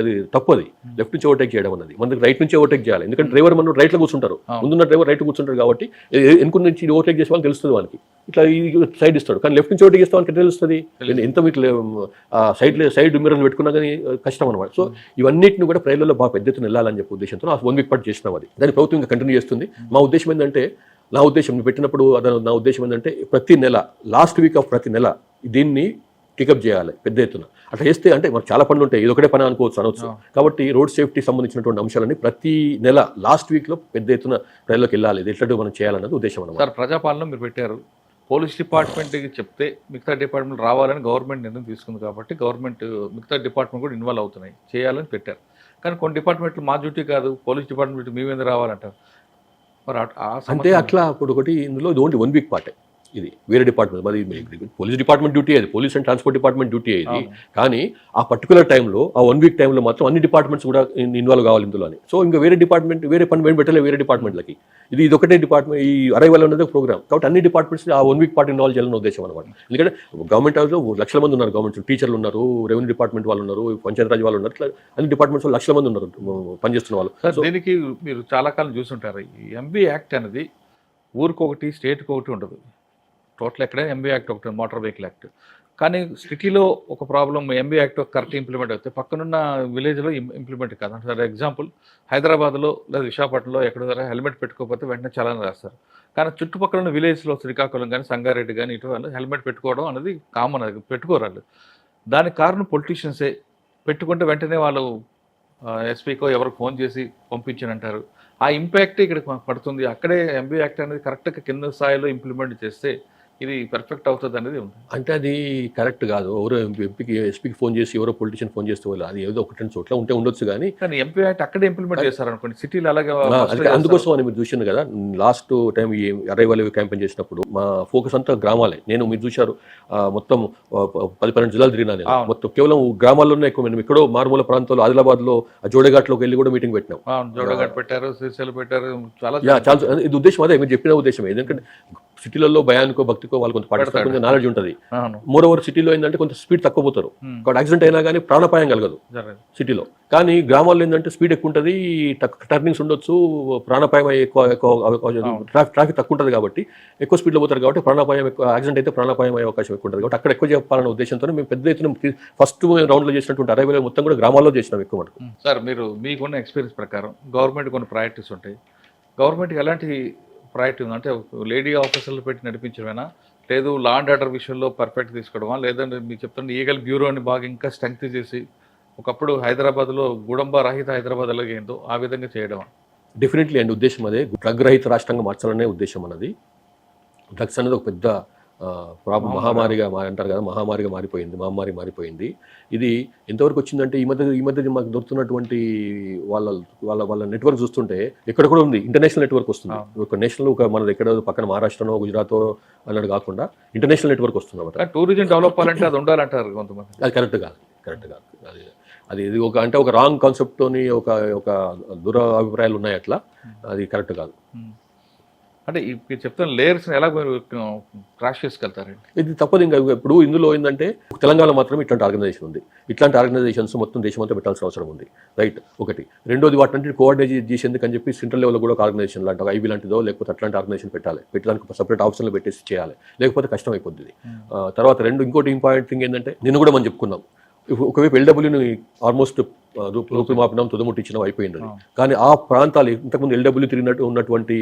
అది తప్పు. అది లెఫ్ట్ నుంచి ఓవర్టేక్ చేయడం అనేది మనకి రైట్ నుంచి ఓవర్టేక్ చేయాలి. ఎందుకంటే డ్రైవర్ మనం రైట్లో కూర్చుంటారు, ముందున్న డ్రైవర్ రైట్ కూర్చుంటారు. కాబట్టి ఎన్నుకున్న నుంచి ఓవర్టేక్ చేసే వాళ్ళకి తెలుస్తుంది, వాళ్ళకి ఇట్లా సైడ్ ఇస్తాడు. కానీ లెఫ్ట్ నుంచి ఓవర్టేక్ చేస్తే వాళ్ళకి తెలుస్తుంది ఎంత మీకు సైడ్ మిర్రర్లు పెట్టుకున్నా కానీ కష్టం అనమాట. సో ఇవన్నిటిని కూడా ప్రజలలో బాగా పెద్ద ఎత్తున వెళ్ళాలని చెప్పి ఉద్దేశంతో 1 week పాటు చేసినాం. అది దాని ప్రభుత్వం ఇంకా కంటిన్యూ చేస్తుంది. నా ఉద్దేశం పెట్టినప్పుడు నా ఉద్దేశం ఏంటంటే ప్రతి నెల లాస్ట్ వీక్ ఆఫ్ ప్రతి నెల దీన్ని టికప్ చేయాలి పెద్ద ఎత్తున. అట్లా చేస్తే అంటే మనకు చాలా పనులు ఉంటాయి, ఇది ఒకటే పని అనొచ్చు. కాబట్టి రోడ్ సేఫ్టీ సంబంధించినటువంటి అంశాలన్నీ ప్రతి నెల లాస్ట్ వీక్లో పెద్ద ఎత్తున ప్రజల్లోకి వెళ్ళాలి, ఇది ఎట్లా మనం చేయాలన్నది ఉద్దేశం అన్నమాట. సార్, ప్రజాపాలన మీరు పెట్టారు, పోలీస్ డిపార్ట్మెంట్కి చెప్తే మిగతా డిపార్ట్మెంట్ రావాలని గవర్నమెంట్ నిర్ణయం తీసుకుంది కాబట్టి గవర్నమెంట్ మిగతా డిపార్ట్మెంట్ కూడా ఇన్వాల్వ్ అవుతున్నాయి, చేయాలని పెట్టారు. కానీ కొన్ని డిపార్ట్మెంట్లు మా డ్యూటీ కాదు, పోలీస్ డిపార్ట్మెంట్ మీ మీద రావాలంటారు. మరి అంటే అట్లా ఇప్పుడు ఒకటి ఇందులో ఇది ఓన్లీ 1 వీక్ పార్టే, ఇది వేరే డిపార్ట్మెంట్, మరి పోలీస్ డిపార్ట్మెంట్ డ్యూటీ అది, police and transport department duty ఇది. కానీ ఆ పర్టికులర్ టైంలో ఆ 1 వీక్ టైంలో మాత్రం అన్ని డిపార్ట్మెంట్స్ కూడా ఇన్వాల్వ్ కావాలి ఇందులో అని. సో ఇంకా వేరే డిపార్ట్మెంట్ వేరే పని పెట్టలేదు వేరే డిపార్ట్మెంట్లకి, ఇది ఒకటే డిపార్ట్మెంట్ ఈ అరైవల్ అనేది ఒక ప్రోగ్రామ్. కాబట్టి అన్ని డిపార్ట్మెంట్స్ ఆ 1 వీక్ పార్ట్ ఇన్వాల్వ్ చేయాలని ఉద్దేశం అనమాట. ఎందుకంటే గవర్నమెంట్ హౌస్లో లక్షల మంది ఉన్నారు, గవర్నమెంట్ టీచర్లు ఉన్నారు, రెవెన్యూ డిపార్ట్మెంట్ వాళ్ళు ఉన్నారు, పంచాయతీరాజ్ వాళ్ళు ఉన్నారు, ఇట్లా అన్ని డిపార్ట్మెంట్స్ లక్షల మంది ఉన్నారు పనిచేస్తున్న వాళ్ళు. దీనికి మీరు చాలా కాలం చూసుంటారు, ఈ ఎంబీ యాక్ట్ అనేది ఊరికొకటి స్టేట్కి ఒకటి ఉండదు, టోటల్ ఎక్కడైనా ఎంబీ యాక్ట్ ఒకటి, మోటార్ వెహికల్ యాక్ట్. కానీ సిటీలో ఒక problem, MB act correct implement అవుతే పక్కనున్న విలేజ్లో ఇంప్లిమెంట్ కాదు. అంటే ఫర్ ఎగ్జాంపుల్ హైదరాబాద్లో లేదా విశాఖపట్నంలో ఎక్కడ హెల్మెట్ పెట్టుకోకపోతే వెంటనే చలాన్ రాస్తారు. కానీ చుట్టుపక్కల ఉన్న విలేజ్లో శ్రీకాకుళం కానీ సంగారెడ్డి కానీ ఇటు వాళ్ళు హెల్మెట్ పెట్టుకోవడం అనేది కామన్, అది పెట్టుకోరాళ్ళు. దానికి కారణం పొలిటీషియన్సే. పెట్టుకుంటే వెంటనే వాళ్ళు ఎస్పీకో ఎవరికి ఫోన్ చేసి పంపించనంటారు. ఆ ఇంపాక్ట్ ఇక్కడ పడుతుంది. అక్కడే ఎంబీ యాక్ట్ అనేది కరెక్ట్గా కింద స్థాయిలో ఇంప్లిమెంట్ చేస్తే ఇది పర్ఫెక్ట్ అవుతుంది అనేది ఉంది. అంటే అది కరెక్ట్ కాదు. ఎవరో ఎస్పీకి ఫోన్ చేసి ఎవరో పొలిటీషియన్ ఫోన్ చేస్తే వాళ్ళు అది ఏదో ఒకటి చోట్ల ఉండొచ్చు. కానీ ఎంపీ యాక్ట్ అక్కడే ఇంప్లిమెంట్ చేస్తారనుకోండి, సిటీలో అలాగే. అందుకోసం అని మీరు చూసాను కదా, లాస్ట్ టైం ఈ అరైవల్ క్యాంపెయిన్ చేసినప్పుడు మా ఫోకస్ అంతా గ్రామాలే. మీరు చూశారు మొత్తం 10-12 జిల్లాలు తిరిగినా నేను. మొత్తం కేవలం గ్రామాల్లోనే ఎక్కువ. మేము ఎక్కడో మారుమూల ప్రాంతాల్లో ఆదిలాబాద్లో జోడఘాట్లోకి వెళ్ళి కూడా మీటింగ్ పెట్టినాం. జోడఘాట్ పెట్టారు, శ్రీశైలం పెట్టారు, చాలా. ఇది ఉద్దేశం అదే మీరు చెప్పిన ఉద్దేశం. ఎందుకంటే సిటీలలో భయానికో భక్తికో వాళ్ళు కొంత పాటిస్తారు, నాలెడ్జ్ ఉంటుంది. మోర్ ఓవర్ సిటీలో ఏంటంటే కొంత స్పీడ్ తక్కువ పోతారు, కాబట్టి యాక్సిడెంట్ అయినా కానీ ప్రాణాపాయం కలగదు సిటీలో. కానీ గ్రామాల్లో ఏంటంటే స్పీడ్ ఎక్కువ ఉంటుంది, టర్నింగ్స్ ఉండొచ్చు, ప్రాణాపాయం ట్రాఫిక్ తక్కువ ఉంటుంది కాబట్టి ఎక్కువ స్పీడ్లో పోతారు. కాబట్టి ప్రాణాపాయం ఎక్కువ, యాక్సిడెంట్ అయితే ప్రాణాపాయం అయ్యే అవకాశం ఎక్కువ ఉంటుంది. కాబట్టి అక్కడ ఎక్కువ చెప్పాలనే ఉద్దేశంతో మేము పెద్ద ఎత్తున ఫస్ట్ రౌండ్లో చేసినటువంటి అరైవల్ మొత్తం కూడా గ్రామాల్లో చేసినాం ఎక్కువ మటుకు. సార్, మీరు మీకున్న ఎక్స్పీరియన్స్ ప్రకారం గవర్నమెంట్ కొన్ని ప్రయారిటీస్ ఉంటాయి. గవర్నమెంట్కి ఎలాంటి ప్రయారిటీ ఉంది? అంటే లేడీ ఆఫీసర్లు పెట్టి నడిపించడమేనా, లేదు లా అండ్ ఆర్డర్ విషయంలో పర్ఫెక్ట్ తీసుకోవడమా, లేదంటే మీకు చెప్తున్న ఈగల్ బ్యూరోని బాగా ఇంకా స్ట్రెంగ్త్ చేసి ఒకప్పుడు హైదరాబాద్లో గుడంబ రహిత హైదరాబాద్ అలాగే ఏందో ఆ విధంగా చేయడమా? డెఫినెట్లీ అండి, ఉద్దేశం అదే. డ్రగ్ రహిత రాష్ట్రంగా మార్చాలనే ఉద్దేశం అన్నది. డ్రగ్స్ అనేది ఒక పెద్ద ప్రాబ్లం, మహమ్మారిగా అంటారు కదా, మహమ్మారిగా మారిపోయింది. ఇది ఎంతవరకు వచ్చిందంటే ఈ మధ్య మాకు దొరుకుతున్నటువంటి వాళ్ళ నెట్వర్క్ చూస్తుంటే ఎక్కడ కూడా ఉంది, ఇంటర్నేషనల్ నెట్వర్క్ వస్తుంది. ఒక నేషనల్, ఒక మన ఎక్కడ పక్కన మహారాష్ట్రనో గుజరాతో అన్నది కాకుండా ఇంటర్నేషనల్ నెట్వర్క్ వస్తుంది అన్నమాట. టూరిజం డెవలప్ అవ్వాలంటే అది ఉండాలంటారు కొంతమంది. అది కరెక్ట్ కాదు. అది ఒక అంటే ఒక రాంగ్ కాన్సెప్ట్తోని ఒక దురభిప్రాయాలు ఉన్నాయి, అట్లా అది కరెక్ట్ కాదు. అంటే ఇప్పుడు చెప్తాను, లేయర్స్ ఎలా క్రాష్ చేసుకెళ్తారండి? ఇది తప్పదు. ఇంకా ఇప్పుడు ఇందులో ఏంటంటే తెలంగాణ మాత్రమే ఇట్లాంటి ఆర్గనైజేషన్ ఉంది. ఇట్లాంటి ఆర్గనైజేషన్స్ మొత్తం దేశం అంతా పెట్టాల్సిన అవసరం ఉంది, రైట్? ఒకటి. రెండోది, వాటిని కోఆర్డినేట్ చేసేందుకు అని చెప్పి సెంట్రల్ లెవెల్లో కూడా ఒక ఆర్గనైజేషన్ లాంటి ఒక ఐబీ లాంటిదో లేకపోతే అట్లాంటి ఆర్గనైజేషన్ పెట్టడానికి సపరేట్ ఆప్షన్లు పెట్టేసి చేయాలి, లేకపోతే కష్టం అయిపోతుంది. తర్వాత ఇంకోటి ఇంపార్టెంట్ థింగ్ ఏంటంటే, నిన్న కూడా మనం చెప్పుకున్నాం, ఒకవైపు ఎల్డబ్ల్యూని ఆల్మోస్ట్ రూపుమాపడం తుదముట్టించడం అయిపోయింది. కానీ ఆ ప్రాంతాలు ఇంతకుముందు ఎల్డబ్ల్యూ ఉన్నటువంటి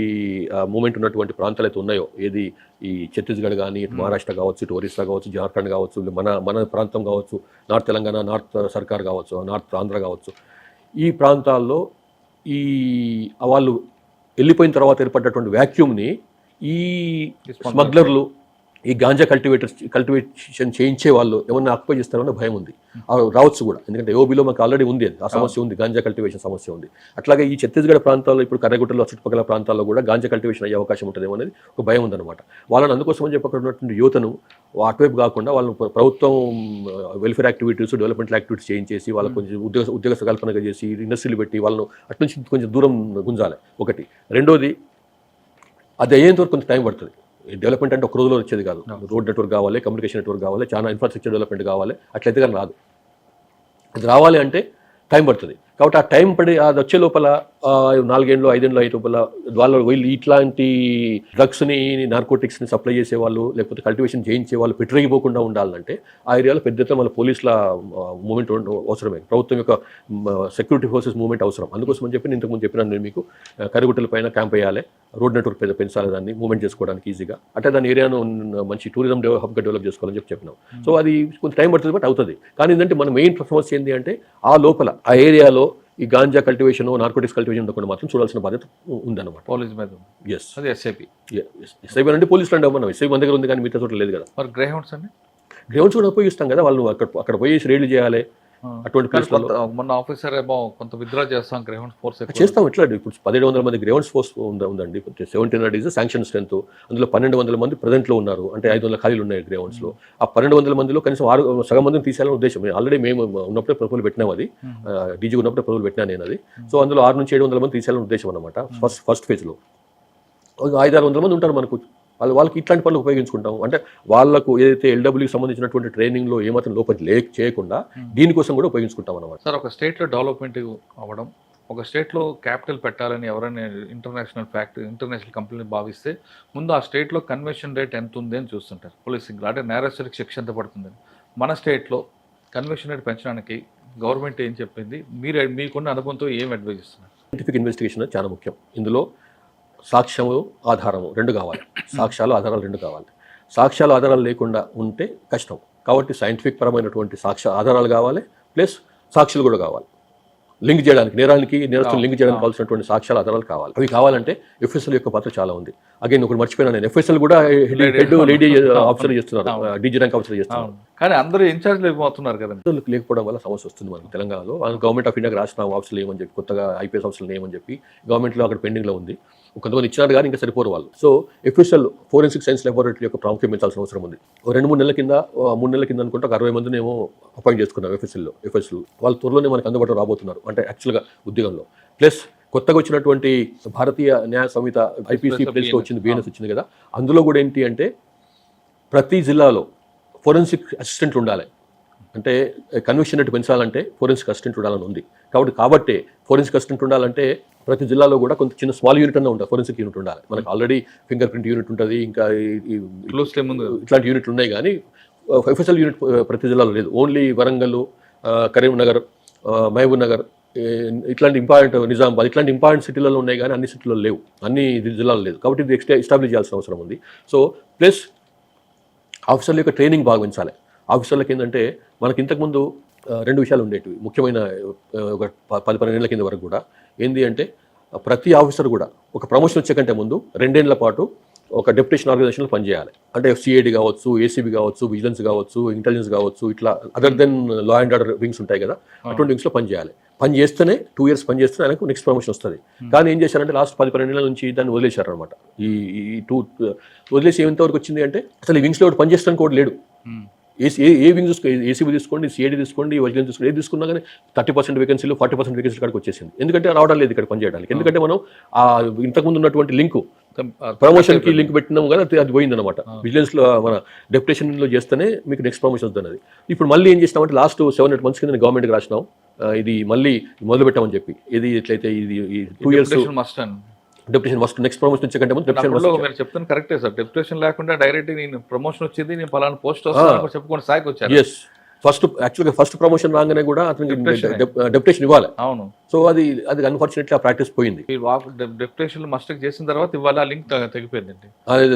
మూమెంట్ ఉన్నటువంటి ప్రాంతాలు అయితే ఉన్నాయో, ఏది ఈ ఛత్తీస్గఢ్ కానీ, ఇటు మహారాష్ట్ర కావచ్చు, ఇటు ఒరిస్సా కావచ్చు, జార్ఖండ్ కావచ్చు, మన ప్రాంతం కావచ్చు, నార్త్ తెలంగాణ, నార్త్ సర్కార్ కావచ్చు, నార్త్ ఆంధ్ర కావచ్చు, ఈ ప్రాంతాల్లో ఈ వాళ్ళు వెళ్ళిపోయిన తర్వాత ఏర్పడ్డటువంటి వ్యాక్యూమ్ని ఈ స్మగ్లర్లు, ఈ గాంజా కల్టివేషన్ చేయించే వాళ్ళు ఏమన్నా ఆక్యుపై చేస్తారన్న భయం ఉంది. రావచ్చు కూడా, ఎందుకంటే ఏఓబీలో మాకు ఆల్రెడీ ఉంది, అది ఆ సమస్య ఉంది, గాంజా కల్టివేషన్ సమస్య ఉంది. అట్లాగే ఈ ఛత్తీస్గఢ్ ప్రాంతాల్లో, ఇప్పుడు కర్రగుట్టలో చుట్టుపక్కల ప్రాంతాల్లో కూడా గాంజా కల్టివేషన్ అయ్యే అవకాశం ఉంటుందేమో అనేది ఒక భయం ఉందన్నమాట. వాళ్ళని అందుకోసమని చెప్పి అక్కడ ఉన్నటువంటి యువతను అటువైపు కాకుండా వాళ్ళని ప్రభుత్వం వెల్ఫేర్ యాక్టివిటీస్, డెవలప్మెంట్ యాక్టివిటీస్ చేయించేసి వాళ్ళకి కొంచెం ఉద్యోగ కల్పనగా చేసి ఇండస్ట్రీలు పెట్టి వాళ్ళను అటు నుంచి కొంచెం దూరం గుంజాలి, ఒకటి. రెండోది, అది అయ్యేంత వరకు కొంత టైం పడుతుంది. డెవలప్మెంట్ అంటే ఒక రోజులో వచ్చేది కాదు. రోడ్ నెట్వర్క్ కావాలి, కమ్యూనికేషన్ నెట్వర్క్ కావాలి, చాలా ఇన్ఫ్రాస్ట్రక్చర్ డెవలప్మెంట్ కావాలి. అట్లయితే కానీ రాదు. అది రావాలి అంటే టైం పడుతుంది. కాబట్టి ఆ టైం పడి అది వచ్చే లోపల 4 ఏళ్ళు 5 ఏళ్ళు అయితే వీళ్ళు ఇట్లాంటి డ్రగ్స్ని నార్కోటిక్స్ని సప్లై చేసేవాళ్ళు లేకపోతే కల్టివేషన్ చేయించే వాళ్ళు పెట్టిపోకుండా ఉండాలంటే ఆ ఏరియాలో పెద్ద ఎత్తున మన పోలీసుల మూవ్మెంట్ అవసరమే, ప్రభుత్వం యొక్క సెక్యూరిటీ ఫోర్సెస్ మూవ్మెంట్ అవసరం. అందుకోసం అని చెప్పి ఇంతకుముందు చెప్పినాను నేను మీకు, కరుగుట్టల పైన క్యాంప్ వేయాలి, రోడ్ నెట్వర్క్ పెంచాలి, దాన్ని మూవ్మెంట్ చేసుకోవడానికి ఈజీగా, అంటే దాని ఏరియాను మంచి టూరిజం హబ్గా డెవలప్ చేసుకోవాలని చెప్పినాం. సో అది కొంచెం టైం పడుతుంది, బట్ అవుతుంది. కానీ ఏంటంటే మన మెయిన్ సమస్య ఏంటి అంటే ఆ లోపల ఆ ఏరియాలో ఈ గాంజా కల్టివేషన్, నార్కోటిక్స్ కల్టివేషన్ ఉండకుండా మాత్రం చూడాల్సిన బాధ్యత ఉందన్నమాట పోలీస్ మీద. ఎస్, అది ఎస్ఐపి. ఎస్ఐబి అంటే పోలీసులు అంటే మనం ఎస్ఐబి మన దగ్గర ఉంది కానీ మిగతా చోట్ల లేదు కదా. మరి గ్రే హౌండ్స్ అండి, గ్రౌండ్స్ కూడా ఉపయోగిస్తాం కదా, వాళ్ళు అక్కడ పోయేసి రైడ్లు చేయాలి. అటువంటి ప్లేస్లలో మొన్న ఆఫీసర్ ఏమో కొంత విత్డ్రా చేస్తాం గ్రే హౌండ్స్ ఫోర్స్ చేస్తాం. ఎట్లా ఇప్పుడు 1700 మంది గ్రౌండ్స్ ఫోర్స్ ఉందండి, 1700 ఈజ్ శాంక్షన్ స్ట్రెంత్. అందులో 1200 మంది ప్రజెంట్లో ఉన్నారు, అంటే 500 ఖాళీలు ఉన్నాయి గ్రౌండ్స్లో. ఆ 1200 మందిలో కనీసం సగం మందిని తీసేయాలని ఉద్దేశం. ఆల్రెడీ మేము ఉన్నప్పుడే ప్రపోజల్ పెట్టినాం, అది డీజీ ఉన్నప్పుడే ప్రపోజల్ పెట్టినా నేను అది. సో అందులో 600 నుంచి 700 మంది తీసేయాలని ఉద్దేశం అనమాట ఫస్ట్ ఫేజ్లో. 500-600 మంది ఉంటారు మనకు, వాళ్ళకి ఇట్లాంటి పనులు ఉపయోగించుకుంటాం. అంటే వాళ్ళకు ఏదైతే ఎల్డబ్ల్యూకి సంబంధించినటువంటి ట్రైనింగ్లో ఏమాత్రం లోపలి చేయకుండా దీనికోసం కూడా ఉపయోగించుకుంటాం అన్నమాట. సార్, ఒక స్టేట్లో డెవలప్మెంట్ అవ్వడం, ఒక స్టేట్లో క్యాపిటల్ పెట్టాలని ఎవరైనా ఇంటర్నేషనల్ కంపెనీ భావిస్తే ముందు ఆ స్టేట్లో కన్వర్షన్ రేట్ ఎంత ఉంది అని చూస్తుంటారు పోలీసింగ్, అంటే నేరస్తుడికి శిక్ష ఎంత పడుతుందని. మన స్టేట్లో కన్వర్షన్ రేట్ పెంచడానికి గవర్నమెంట్ ఏం చెప్పింది, మీకున్న అనుభవంతో ఏం అడ్వైజ్ ఇస్తున్నారు? సైంటిఫిక్ ఇన్వెస్టిగేషన్ చాలా ముఖ్యం. ఇందులో సాక్ష్యము ఆధారము రెండు కావాలి, సాక్ష్యాలు ఆధారాలు రెండు కావాలి. సాక్ష్యాలు ఆధారాలు లేకుండా ఉంటే కష్టం. కాబట్టి సైంటిఫిక్ పరమైనటువంటి ఆధారాలు కావాలి, ప్లస్ సాక్షులు కూడా కావాలి. లింక్ చేయడానికి నేరస్తులు లింక్ చేయడానికి కావాల్సినటువంటి సాక్ష్యాల ఆధారాలు కావాలి. అవి కావాలంటే ఎఫ్ఎస్ఎల్ యొక్క పాత్ర చాలా ఉంది. అగైన్ ఒకటి మర్చిపోయినా నేను, ఎఫ్ఎస్ఎల్ కూడా హెడ్ లేడీ ఆఫీసర్ చేస్తున్నారు, డీజీ ర్యాంక్ ఆఫీసర్ చేస్తున్నారు. కానీ అందరూ ఇన్ఛార్జ్ లేకపోతున్నారు కదా, లేకపోవడం వల్ల సమస్య వస్తుంది మనకు తెలంగాణలో. గవర్నమెంట్ ఆఫ్ ఇండియాకి రాసిన ఆఫీసులు ఏమని చెప్పి, కొత్తగా ఐపీఎస్ ఆఫీసులు ఏమని చెప్పి గవర్నమెంట్లో అక్కడ పెండింగ్లో ఉంది. కొంతమంది ఇచ్చినారు కానీ ఇంకా సరిపోరు వాళ్ళు. So FSL forensic science laboratory యొక్క ప్రాముఖ్యం పెంచాల్సిన అవసరం ఉంది. 2-3 నెలల కింద 3 నెలల కింద అనుకుంటే 60 మందిని ఏమో అపాయింట్ చేసుకున్నాం ఎఫ్ఎస్ఎల్. వాళ్ళు త్వరలోనే మనకు అందుబాటులో రాబోతున్నారు, అంటే యాక్చువల్గా ఉద్యోగంలో. ప్లస్ కొత్తగా వచ్చినటువంటి భారతీయ న్యాయ సంహిత ఐపీసీ ప్లేస్లో వచ్చింది, బిఎన్ఎస్ వచ్చింది కదా, అందులో కూడా ఏంటి అంటే ప్రతి జిల్లాలో ఫోరెన్సిక్ అసిస్టెంట్ ఉండాలి. అంటే కన్విక్షన్ రేట్ పెంచాలంటే ఫోరెన్సిక్ అసిస్టెంట్ ఉండాలని ఉంది. కాబట్టి ఫోరెన్సిక్ అసిస్టెంట్ ఉండాలంటే ప్రతి జిల్లాలో కూడా కొంత చిన్న స్మాల్ యూనిట్ అన్న ఉంటుంది, ఫోరెన్సిక్ యూనిట్ ఉండాలి. మనకు ఆల్రెడీ ఫింగర్ ప్రింట్ యూనిట్ ఉంటుంది, ఇంకా ఇట్లాంటి యూనిట్లు ఉన్నాయి, కానీ ఎఫ్ఎస్ఎల్ యూనిట్ ప్రతి జిల్లాలో లేదు. ఓన్లీ వరంగల్, కరీంనగర్, మహబూబ్ నగర్, ఇట్లాంటి ఇంపార్టెంట్ నిజామాబాద్, ఇట్లాంటి ఇంపార్టెంట్ సిటీలలో ఉన్నాయి, కానీ అన్ని సిటీలలో లేవు, అన్ని జిల్లాలో లేదు. కాబట్టి ఇది ఎస్టాబ్లిష్ చేయాల్సిన అవసరం ఉంది. సో ప్లస్ ఆఫీసర్ల యొక్క ట్రైనింగ్ బాగా పెంచాలి. ఆఫీసర్లకి ఏంటంటే మనకి ఇంతకుముందు 2 విషయాలు ఉండేటివి ముఖ్యమైన, ఒక 10-12 ఏళ్ల కింద వరకు కూడా. ఏంది అంటే ప్రతి ఆఫీసర్ కూడా ఒక ప్రమోషన్ వచ్చే కంటే ముందు 2 ఏళ్ల పాటు ఒక డెప్యుటేషన్ ఆర్గనైజేషన్లో పనిచేయాలి. అంటే సిఐడి కావచ్చు, ఏసీబీ కావచ్చు, విజిలెన్స్ కావచ్చు, ఇంటెలిజెన్స్ కావచ్చు, ఇట్లా other than law and order wings ఉంటాయి కదా, అటువంటి వింగ్స్లో పనిచేయాలి. పని చేస్తేనే 2 years పని చేస్తేనే ఆయనకు నెక్స్ట్ ప్రమోషన్ వస్తుంది. కానీ ఏం చేశారంటే లాస్ట్ 10-12 ఏళ్ల నుంచి దాన్ని వదిలేశారు అనమాట. ఈ వదిలేసి ఎంతవరకు వచ్చింది అంటే అసలు ఈ వింగ్స్లో పని చేస్తానికి కూడా లేడు. ఏ వింగ్ చూసుకో, ఏసీబీ తీసుకోండి, సిఐడి తీసుకోండి, విజిలెన్స్ తీసుకోండి, ఏది తీసుకున్నా కానీ 30% వేకెన్సీలు 40% వేకెన్సీ కాడికి వచ్చేసింది. ఎందుకంటే రావడం లేదు ఇక్కడ పనిచేయడానికి. ఎందుకంటే మనం ఆ ఇంతకుముందు ఉన్నటువంటి లింకు, ప్రమోషన్కి లింక్ పెట్టినాం కదా, అది పోయిందనమాట. విజిలెన్స్లో మన డెప్యుటేషన్లో చేస్తేనే మీకు నెక్స్ట్ ప్రమోషన్ వస్తుంది అనేది. ఇప్పుడు మళ్ళీ ఏం చేసినామంటే లాస్ట్ 7-8 months కింద గవర్నమెంట్కి రాసినాం, ఇది మళ్ళీ మొదలు పెట్టామని చెప్పి. ఇది ఎట్లయితే ఇది 2 years deputation first, next promotion వచ్చే కంటే ముందు మీరు చెప్తాను కరెక్టే సార్. డెప్యుటేషన్ లేకుండా డైరెక్ట్ నేను ప్రమోషన్ వచ్చింది, నేను పలానా పోస్ట్ వస్తాను చెప్పుకొని సాగి వచ్చాను. ఎస్, యాక్చువల్గా ఫస్ట్ ప్రమోషన్ రాగానే కూడా అతనికి డెప్యుటేషన్ ఇవ్వాలి. అవును. సో అది అన్ఫార్చునేట్లీ ఆ ప్రాక్టీస్ పోయింది. డెప్యుటేషన్ మస్టేక్ చేసిన తర్వాత ఇవాళ లింక్ తెగిపోయిందండి.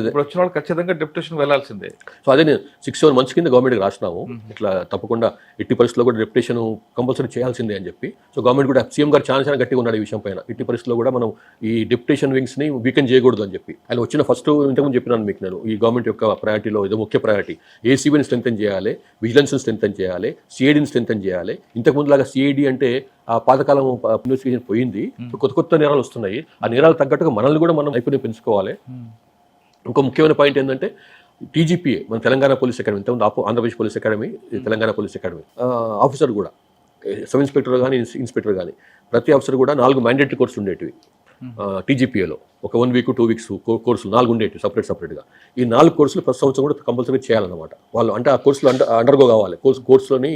ఇప్పుడు వచ్చిన వాళ్ళు ఖచ్చితంగా డెప్యుటేషన్ వెళ్ళాల్సిందే. సో అదే నేను 6-7 months కింద గవర్నమెంట్కి రాసినాము, ఇట్లా తప్పకుండా ఎట్టి పరిస్థితుల్లో కూడా డెప్యుటేషన్ కంపల్సరీ చేయాల్సిందే అని చెప్పి. సో గవర్నమెంట్ కూడా సీఎం గారు చాలా గట్టిగా ఉన్నాడు ఈ విషయం పైన. ఎట్టి పరిస్థితుల్లో కూడా మనం ఈ డెప్యుటేషన్ వింగ్స్ని వీకెండ్ చేయకూడదు అని చెప్పి ఆయన వచ్చిన ఫస్ట్ ఇంతకుముందు చెప్పినాను మీకు నేను. ఈ గవర్నమెంట్ యొక్క ప్రయారిటీలో ఇది ముఖ్య ప్రయారిటీ. ఏసీబీని స్ట్రెంథెన్ చేయాలి, విజిలెన్స్ని స్ట్రెంథెన్ చేయాలి, సిఐడిని స్ట్రెంథెన్ చేయాలి. ఇంతకుముందులాగా సిఐడి అంటే ఆ పాతకాలం ఇన్వెస్టిగేషన్ పోయింది, కొత్త నేరాలు వస్తున్నాయి. ఆ నేరాలు తగ్గట్టుగా మనల్ని కూడా మనం నైపుణ్యం పెంచుకోవాలి. ఇంకో ముఖ్యమైన పాయింట్ ఏంటంటే టీజీపీఏ, మన తెలంగాణ పోలీస్ అకాడమీ, ఇంతకుముందు Andhra Pradesh police academy, Telangana police academy officer కూడా, సబ్ ఇన్స్పెక్టర్ కానీ ఇన్స్పెక్టర్ కానీ ప్రతి ఆఫీసర్ కూడా 4 మ్యాండేటరీ కోర్సులు ఉండేటివి. టీజీపీఏలో ఒక 1 వీక్ 2 వీక్స్ కోర్సులు 4 ఉండేవి సపరేట్గా. ఈ 4 కోర్సులు ప్రతి సంవత్సరం కూడా కంపల్సరీ చేయాలన్నమాట. వాళ్ళు అంటే ఆ కోర్సులు అండర్గో కావాలి, కోర్సులోని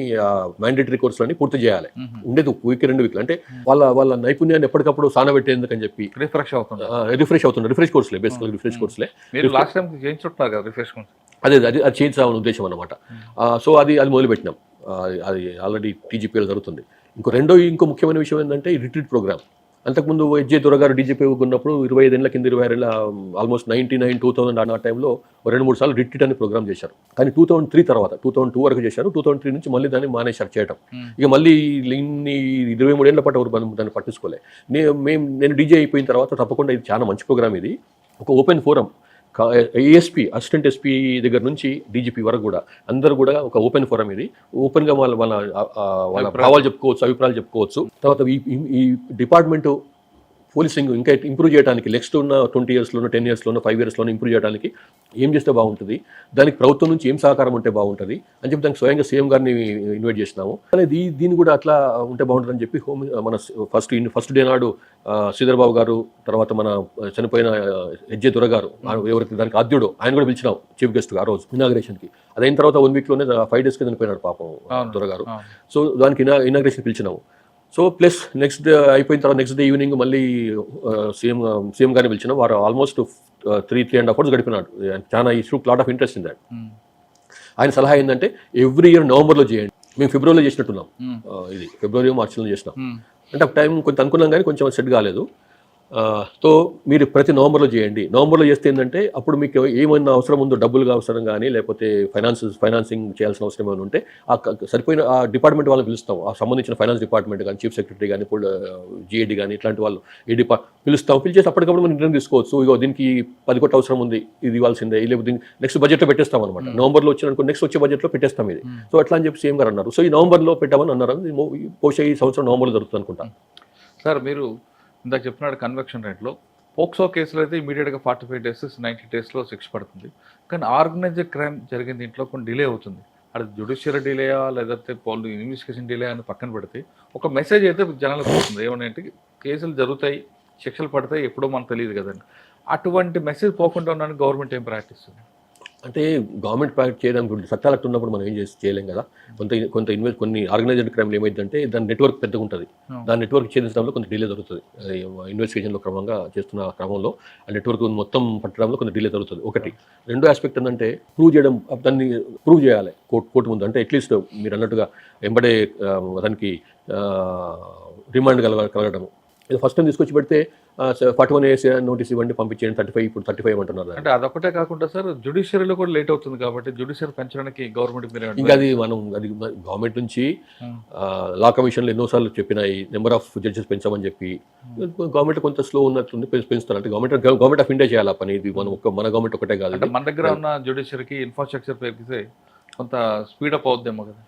మ్యాండేటరీ కోర్సులని పూర్తి చేయాలి. ఉండేది వీక్ 2 వీక్లు, అంటే వాళ్ళ నైపుణ్యాన్ని ఎప్పటికప్పుడు సానబెట్టేందుకని చెప్పి రిఫ్రెష్ అవుతుంది. రిఫ్రెష్ కోర్సులే, బేసికల్ రిఫ్రెష్ కోర్సులే. అది చేయించాలనే ఉద్దేశం అనమాట. సో అది మొదలుపెట్టినాం. అది ఆల్రెడీ టీజీపీలో జరుగుతుంది. ఇంకో ముఖ్యమైన విషయం ఏంటంటే ఈ రిట్రీట్ ప్రోగ్రామ్. అంతకుముందు హెచ్జే దొరగారు డీజీపీ ఉన్నప్పుడు 25 ఏళ్ళ కింద 20 ఏళ్ళ ఆల్మోస్ట్ 99, 2000 ఆ టైంలో 2-3 సార్లు రిట్రీట్ అనే ప్రోగ్రామ్ చేశారు. కానీ 2003 తర్వాత 2002 వరకు చేశారు. 2003 నుంచి మళ్ళీ దాన్ని మానేశారు చేయడం. ఇక మళ్ళీ 23 ఏళ్ల పాటు ఎవరు దాన్ని పట్టించుకోలే. నేను డీజే అయిపోయిన తర్వాత తప్పకుండా ఇది చాలా మంచి ప్రోగ్రామ్. ఇది ఒక open forum. ASP, assistant SP దగ్గర నుంచి డీజీపీ వరకు కూడా అందరూ కూడా ఒక ఓపెన్ ఫోరం. ఇది ఓపెన్గా వాళ్ళ భావాలు చెప్పుకోవచ్చు, అభిప్రాయాలు చెప్పుకోవచ్చు. తర్వాత ఈ డిపార్ట్మెంటు పోలీసింగ్ ఇంకా ఇంప్రూవ్ చేయడానికి నెక్స్ట్ ఉన్న 20 ఇయర్స్లోనూ 10 ఇయర్స్లోనూ 5 ఇయర్స్లోనూ ఇంప్రూవ్ చేయడానికి ఏం చేస్తే బాగుంటుంది, దానికి ప్రభుత్వం నుంచి ఏం సహకారం ఉంటే బాగుంటుంది అని చెప్పి దానికి స్వయంగా సీఎం గారిని ఇన్వైట్ చేసినాము. అనేది దీన్ని కూడా అట్లా ఉంటే బాగుంటుందని చెప్పి మన ఫస్ట్ డే నాడు శ్రీధర్ బాబు గారు, తర్వాత మన చనిపోయిన హెచ్జే దొరగారు, ఎవరైతే దానికి ఆద్యుడో ఆయన కూడా పిలిచినాం చీఫ్ గెస్ట్గా ఆ రోజు ఇనాగ్రేషన్కి. అదైన తర్వాత 1 వీక్లోనే 5 డేస్కి చనిపోయినాడు పాపం దొరగారు. సో దానికి ఇనాగ్రేషన్ పిలిచినాము. సో ప్లస్ నెక్స్ట్ డే అయిపోయిన తర్వాత నెక్స్ట్ డే ఈవినింగ్ మళ్ళీ సీఎం గారిని పిలిచినాం. వారు ఆల్మోస్ట్ 3.5 hours గడిపినాడు. చాలా issue lot of interest in that. ఆయన సలహా ఏంటంటే ఎవ్రీ ఇయర్ నవంబర్లో చేయండి. మేము ఫిబ్రవరిలో చేసినట్టున్నాం. ఇది ఫిబ్రవరి మార్చిలో చేసినాం. అంటే ఆ టైం కొంచెం అనుకున్నాం కానీ కొంచెం సెట్ కాలేదు. సో మీరు ప్రతి నవంబర్లో చేయండి. నవంబర్లో చేస్తే ఏంటంటే అప్పుడు మీకు ఏమైనా అవసరం ఉందో, డబ్బులుగా అవసరం కానీ లేకపోతే ఫైనాన్సింగ్ చేయాల్సిన అవసరం ఏమైనా ఉంటే సరిపోయిన ఆ డిపార్ట్మెంట్ వాళ్ళని పిలుస్తాం. ఆ సంబంధించిన ఫైనాన్స్ డిపార్ట్మెంట్ కానీ, చీఫ్ సెక్రటరీ కానీ, జిఏడి కానీ, ఇట్లాంటి వాళ్ళు పిలిచేసి అప్పటికప్పుడు మనం నిర్ణయం తీసుకోవచ్చు. ఇగో దీనికి 10 కోట్ల అవసరం ఉంది, ఇది ఇవ్వాల్సిందే, లేకపోతే నెక్స్ట్ బడ్జెట్లో పెట్టేస్తాం అనమాట. నవంబర్లో వచ్చిన నెక్స్ట్ వచ్చే బడ్జెట్లో పెట్టేస్తాం ఇది. సో అట్లా అని చెప్పి సీఎం గారు అన్నారు. సో ఈ నవంబర్లో పెట్టామని అన్నారు. బహుశా ఈ సంవత్సరం నవంబర్లో జరుగుతుంది అనుకుంటా. సార్, మీరు ఇందాక చెప్పినాడు కన్వెక్షన్ రేట్లో పోక్సో కేసులో అయితే ఇమీడియట్గా 45 days 90 daysలో శిక్ష పడుతుంది. కానీ ఆర్గనైజ్డ్ క్రైమ్ జరిగిన దీంట్లో కొన్ని డిలే అవుతుంది. అది జ్యుడిషియల్ డిలేయా లేదంటే ఇన్వెస్టిగేషన్ డిలే అని పక్కన పెడితే ఒక మెసేజ్ అయితే జనాలకు వస్తుంది. ఏమంటే కేసులు జరుగుతాయి, శిక్షలు పడతాయి, ఎప్పుడో మనకు తెలియదు కదండి. అటువంటి మెసేజ్ పోకుండా ఉండడానికి గవర్నమెంట్ ఏం ప్రాక్టీస్తుంది? అంటే గవర్నమెంట్ ప్రాక్టీస్ చేయడానికి చట్టాలు ఉన్నప్పుడు మనం ఏం చేయలేం కదా. కొన్ని ఆర్గనైజ్డ్ క్రైమ్లు ఏమైందంటే దాని నెట్వర్క్ పెద్దగా ఉంటుంది. దాని నెట్వర్క్ ఛేదించడంలో కొంత డిలే జరుగుతుంది. ఇన్వెస్టిగేషన్లో క్రమంగా చేస్తున్న క్రమంలో ఆ నెట్వర్క్ మొత్తం పట్టడంలో కొంత డిలే జరుగుతుంది. ఒకటి. రెండో ఆస్పెక్ట్ ఏంటంటే దాన్ని ప్రూవ్ చేయాలి కోర్టు ముందు. అంటే అట్లీస్ట్ మీరు అన్నట్టుగా వెంబడే దానికి రిమాండ్ కలగడం. ఇది ఫస్ట్ టైం తీసుకొచ్చి పెడితే 41 నోటీస్ ఇవ్వండి, పంపించేయండి, 35 ఇప్పుడు 35 అంటున్నారు. అంటే అదొకటే కాకుండా సార్ జ్యుడిషియరీలో కూడా లేట్ అవుతుంది కాబట్టి జ్యుడిషియరీ పెంచడానికి గవర్నమెంట్ ఇంకా అది గవర్నమెంట్ నుంచి లా కమిషన్లు ఎన్నోసార్లు చెప్పినాయి నెంబర్ ఆఫ్ జడ్జెస్ పెంచామని చెప్పి. గవర్నమెంట్ కొంత స్లో ఉన్నట్టుంది, పెంచుతారు. అంటే గవర్నమెంట్ ఆఫ్ ఇండియా చేయాలి ఆ పని. ఇది మన గవర్నమెంట్ ఒకటే కాదు. మన దగ్గర ఉన్న జ్యుడిషియరీకి ఇన్ఫ్రాస్ట్రక్చర్ పెరిగితే కొంత స్పీడప్ అవుద్దేమో కదా.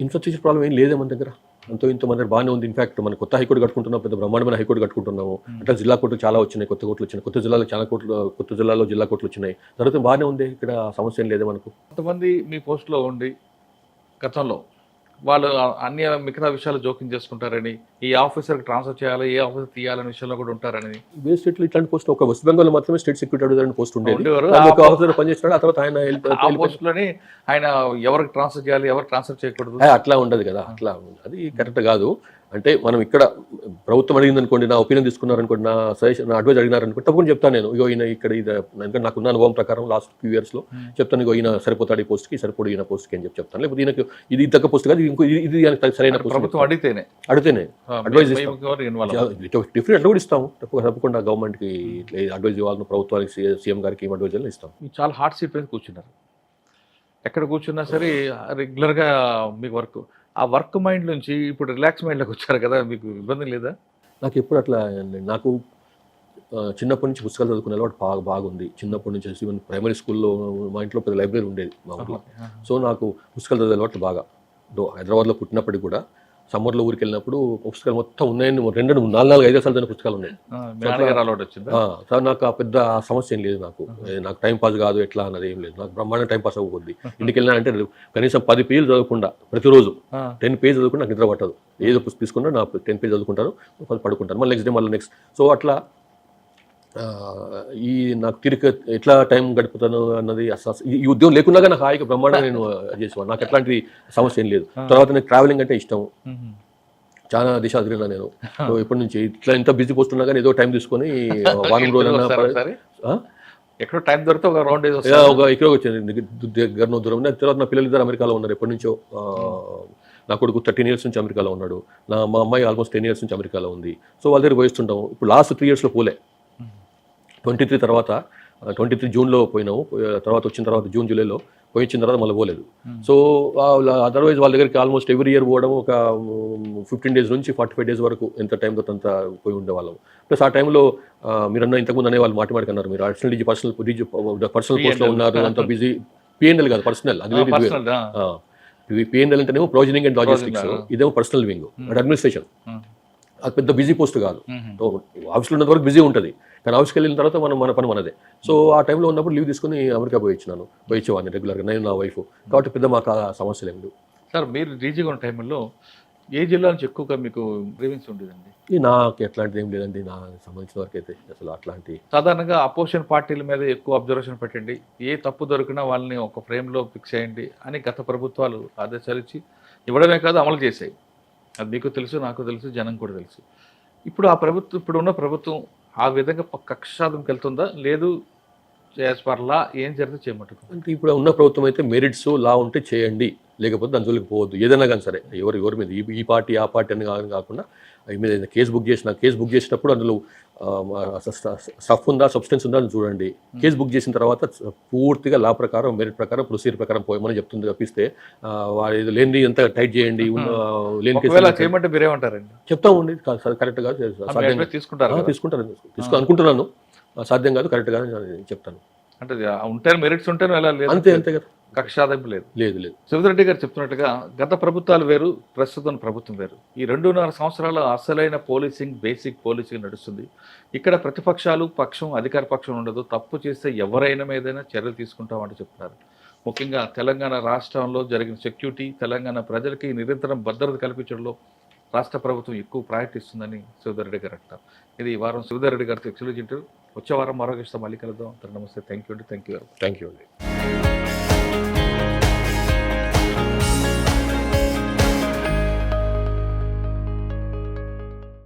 ఇన్ఫ్రాస్ట్రక్చర్ ప్రాబ్లం ఏం లేదు మన దగ్గర. ఇంత మన దగ్గర బాగానే ఉంది. ఇన్ఫాక్ట్ మనం కొత్త హైకోర్టు కట్టుకుంటున్నాం, పెద్ద బ్రహ్మాండమైన హైకోర్టు కట్టుకుంటున్నాము. అంటే జిల్లా కోర్టులు చాలా వచ్చినాయి, కొత్త కోర్టులు వచ్చినాయి, కొత్త జిల్లాలో జిల్లా కోర్టులు వచ్చినాయి. తర్వాత బాగానే ఉంది, ఇక్కడ సమస్య ఏం లేదు మనకు. కొంతమంది మీ పోస్టులో ఉండి గతంలో వాళ్ళు అన్ని మిగతా విషయాలు జోక్యం చేసుకుంటారని, ఈ ఆఫీసర్కి ట్రాన్స్ఫర్ చేయాలి, ఏ ఆఫీసర్ తీయాలనే విషయంలో కూడా ఉంటారని. వేరే స్టేట్లో ఇట్లాంటి పోస్ట్ ఒక వెస్ట్ బెంగాల్ మాత్రమే స్టేట్ సెక్యూరిటీ అడ్వైజర్ పోస్ట్ ఉండేది. ఒక ఆఫీసర్ పనిచేస్తాడు, ఆ తర్వాత ఆయన పోస్టులోని ఆయన ఎవరికి ట్రాన్స్ఫర్ చేయాలి, ఎవరికి ట్రాన్స్ఫర్ చేయకూడదు అట్లా ఉండదు కదా. అట్లా అది కరెక్ట్ కాదు. అంటే మనం ఇక్కడ ప్రభుత్వం అడిగింది అనుకోండి, నా ఒపీనియన్ తీసుకున్నారనుకోండి, నా సజెషన్, నా అడ్వైజ్ అడిగినారనుకోండి, తప్పకుండా చెప్తాను నేను. ఇగో ఈయన ఇక్కడ ఎందుకంటే నాకున్న అనుభవం ప్రకారం లాస్ట్ ఫ్యూ ఇయర్స్లో చెప్తాను. ఇగో ఈయన సరిపోతాడు ఈ పోస్ట్కి, సరిపోడు ఈయన పోస్ట్కి అని చెప్తాను. లేకపోతే ఈయనకు ఇది తగ్గ పోస్ట్ కాదు, ఇది సరైన ప్రభుత్వం అడిగితేనే అడ్వైజ్ డిఫరెంట్ అట్లా కూడా ఇస్తాము. తప్పకుండా గవర్నమెంట్కి అడ్వైజ్ ఇవ్వాలని ప్రభుత్వానికి, సీఎం గారికి ఏం అడ్వైజ్ ఇస్తాం. చాలా హార్ట్ సీట్ పైన కూర్చున్నారు. ఎక్కడ కూర్చున్నా సరే రెగ్యులర్గా మీకు ఆ వర్క్ మైండ్ నుంచి ఇప్పుడు రిలాక్స్ మైండ్లోకి వచ్చారు కదా, మీకు ఇబ్బంది లేదా? నాకు ఎప్పుడు అట్లా నాకు చిన్నప్పటి నుంచి పుస్తకాలు చదువుకునే అలవాటు బాగుంది. చిన్నప్పటి నుంచి ఈవెన్ ప్రైమరీ స్కూల్లో మా ఇంట్లో పెద్ద లైబ్రరీ ఉండేది మా ఊళ్ళో. సో నాకు పుస్తకాలు చదివే అలవాటు బాగా. హైదరాబాద్లో పుట్టినప్పటికి కూడా సమ్మర్లో ఊరికి వెళ్ళినప్పుడు పుస్తకాలు మొత్తం ఉన్నాయని 2-4-5 సార్లు చదివిన పుస్తకాలు ఉన్నాయి. మీ నాన్నగారు అలవాటు వచ్చిందా? సార్ నాకు ఆ పెద్ద సమస్య ఏం లేదు. నాకు టైం పాస్ కాదు ఎట్లా అన్నది ఏం లేదు. నాకు బ్రహ్మాండం టైం పాస్ అవ్వకొద్ది. ఇంటికి వెళ్ళినా అంటే కనీసం 10 పేజీలు చదవకుండా ప్రతిరోజు 10 పేజీలు చదువుకుంటే నాకు నిద్ర పట్టదు. ఏదో పుస్తకం తీసుకున్నా నా 10 పేజీలు చదువుకుంటాను, పడుకుంటాను, మళ్ళీ నెక్స్ట్ డే మళ్ళీ నెక్స్ట్. సో అట్లా ఈ నాకు తిరిగి ఎట్లా టైం గడుపుతాను అన్నది ఈ ఉద్యోగం లేకున్నాగా నాకు హాయిగా బ్రహ్మాండంగా నేను చేసేవాడు. నాకు ఎట్లాంటి సమస్య ఏం లేదు. తర్వాత నాకు ట్రావెలింగ్ అంటే ఇష్టం. చాలా దేశాలు తిరిగినా నేను. ఇప్పటి నుంచి ఇట్లా ఎంత బిజీ పోస్ట్ ఉన్నా కానీ ఏదో టైం తీసుకొని వారం రోజులైనా ఎక్కడో టైం దొరికితే ఒక రౌండ్ ఇక్కడ వచ్చింది దగ్గర దూరం. తర్వాత నా పిల్లలు ఇద్దరు అమెరికాలో ఉన్నారు ఎప్పటి నుంచో. నా కొడుకు 13 years నుంచి అమెరికాలో ఉన్నాడు. మా అమ్మాయి ఆల్మోస్ట్ 10 years నుంచి అమెరికాలో ఉంది. సో వాళ్ళ దగ్గర పోయిస్తుంటాము. ఇప్పుడు లాస్ట్ 3 yearsలో పోలే. 23 తర్వాత 23 జూన్లో పోయినాము. తర్వాత వచ్చిన తర్వాత జూన్ జూలైలో పోయించిన తర్వాత మళ్ళీ పోలేదు. సో అదర్వైజ్ వాళ్ళ దగ్గరికి ఆల్మోస్ట్ ఎవ్రీ ఇయర్ పోవడం ఒక 15 days నుంచి 45 days వరకు ఎంత టైం దొరికితే అంత పోయి ఉండేవాళ్ళం. ప్లస్ ఆ టైంలో మీరన్నా ఇంతకుముందు అనే వాళ్ళు మాట్లాడి అన్నారు మీరు అడిషనల్ పర్సనల్ పోస్ట్లో ఉన్నారు, అంత బిజీ. పిఎన్ఎల్ కాదు, పర్సనల్. అది పిఎన్ఎల్ అంటేనేమో ప్రొవిజనింగ్ అండ్ లాజిస్టిక్స్, ఇదేమో పర్సనల్ వింగ్ అంటే అడ్మినిస్ట్రేషన్. అది పెద్ద బిజీ పోస్ట్ కాదు. ఆఫీస్లో ఉన్నంత వరకు బిజీ ఉంటుంది, కానీ ఆఫీస్కి వెళ్ళిన తర్వాత మన పని మనదే. సో ఆ టైంలో ఉన్నప్పుడు లీవ్ తీసుకుని అమెరికా పోయించేవాడిని రెగ్యులర్గా, నేను నా వైఫ్. కాబట్టి పెద్ద మాకు ఆ సమస్యలు ఏమి లేవు. సార్ మీరు డీజీగా ఉన్న టైంలో ఏ జిల్లా నుంచి ఎక్కువగా మీకు గ్రీవెన్స్ ఉండేదండి? నాకు ఎట్లాంటిది ఏం లేదండి. నాకు సంబంధించిన వరకు అయితే అసలు అట్లాంటి సాధారణంగా అపోజిషన్ పార్టీల మీద ఎక్కువ అబ్జర్వేషన్ పెట్టండి, ఏ తప్పు దొరికినా వాళ్ళని ఒక ఫ్రేమ్లో ఫిక్స్ చేయండి అని గత ప్రభుత్వాలు ఆదేశాలు ఇచ్చి ఇవ్వడమే కాదు అమలు చేశాయి. అది మీకు తెలుసు, నాకు తెలుసు, జనం కూడా తెలుసు. ఇప్పుడున్న ప్రభుత్వం ఆ విధంగా కక్ష సాధనకి వెళ్తుందా, లేదు యాజ్ పర్ లా ఏం జరిగితే చేయమంటుంది? అంటే ఇప్పుడు ఉన్న ప్రభుత్వం అయితే మెరిట్స్ లా ఉంటే చేయండి, లేకపోతే దాని జోలికి పోవద్దు. ఏదైనా కానీ సరే, ఎవరి మీద ఈ పార్టీ ఆ పార్టీ అని కాకుండా మీద కేసు బుక్ చేసినప్పుడు అందులో స్టఫ్ ఉందా, సబ్స్టెన్స్ ఉందా అని చూడండి. కేసు బుక్ చేసిన తర్వాత పూర్తిగా లా ప్రకారం, మెరిట్ ప్రకారం, ప్రొసీజర్ ప్రకారం పోయమని చెప్తుంది తప్పిస్తే వాడు లేని ఎంత టైట్ చేయండి లేని చేయమంటే మీరేమంటారండి? చెప్తామండి, కరెక్ట్ గా తీసుకుంటారు అనుకుంటున్నాను. సాధ్యం కాదు, కరెక్ట్ గా చెప్తాను. అంటే ఉంటే మెరిట్స్ ఉంటే అంతే కదా, కక్షాదింపు లేదు. లేదు. శివరెడ్డి గారు చెప్తున్నట్టుగా గత ప్రభుత్వాలు వేరు, ప్రస్తుతం ప్రభుత్వం వేరు. ఈ 2.5 సంవత్సరాల అసలైన పోలీసింగ్, బేసిక్ పోలీసింగ్ నడుస్తుంది. ఇక్కడ ప్రతిపక్షాలు, పక్షం, అధికార పక్షం ఉండదు. తప్పు చేస్తే ఎవరైనా మీదైనా చర్యలు తీసుకుంటామంటే చెప్తున్నారు. ముఖ్యంగా తెలంగాణ రాష్ట్రంలో జరిగిన సెక్యూరిటీ, తెలంగాణ ప్రజలకి నిరంతరం భద్రత కల్పించడంలో రాష్ట్ర ప్రభుత్వం ఎక్కువ ప్రయారిటీ ఇస్తుందని శివరెడ్డి గారు అంటారు. ఇది ఈ వారం శివరెడ్డి గారితో ఎక్స్క్లూజివ్ ఇంటర్వ్యూ. వచ్చే వారం మరో విషయం మళ్ళీ కలుద్దాం. నమస్తే, థ్యాంక్ యూ అండి. థ్యాంక్ యూ అండి.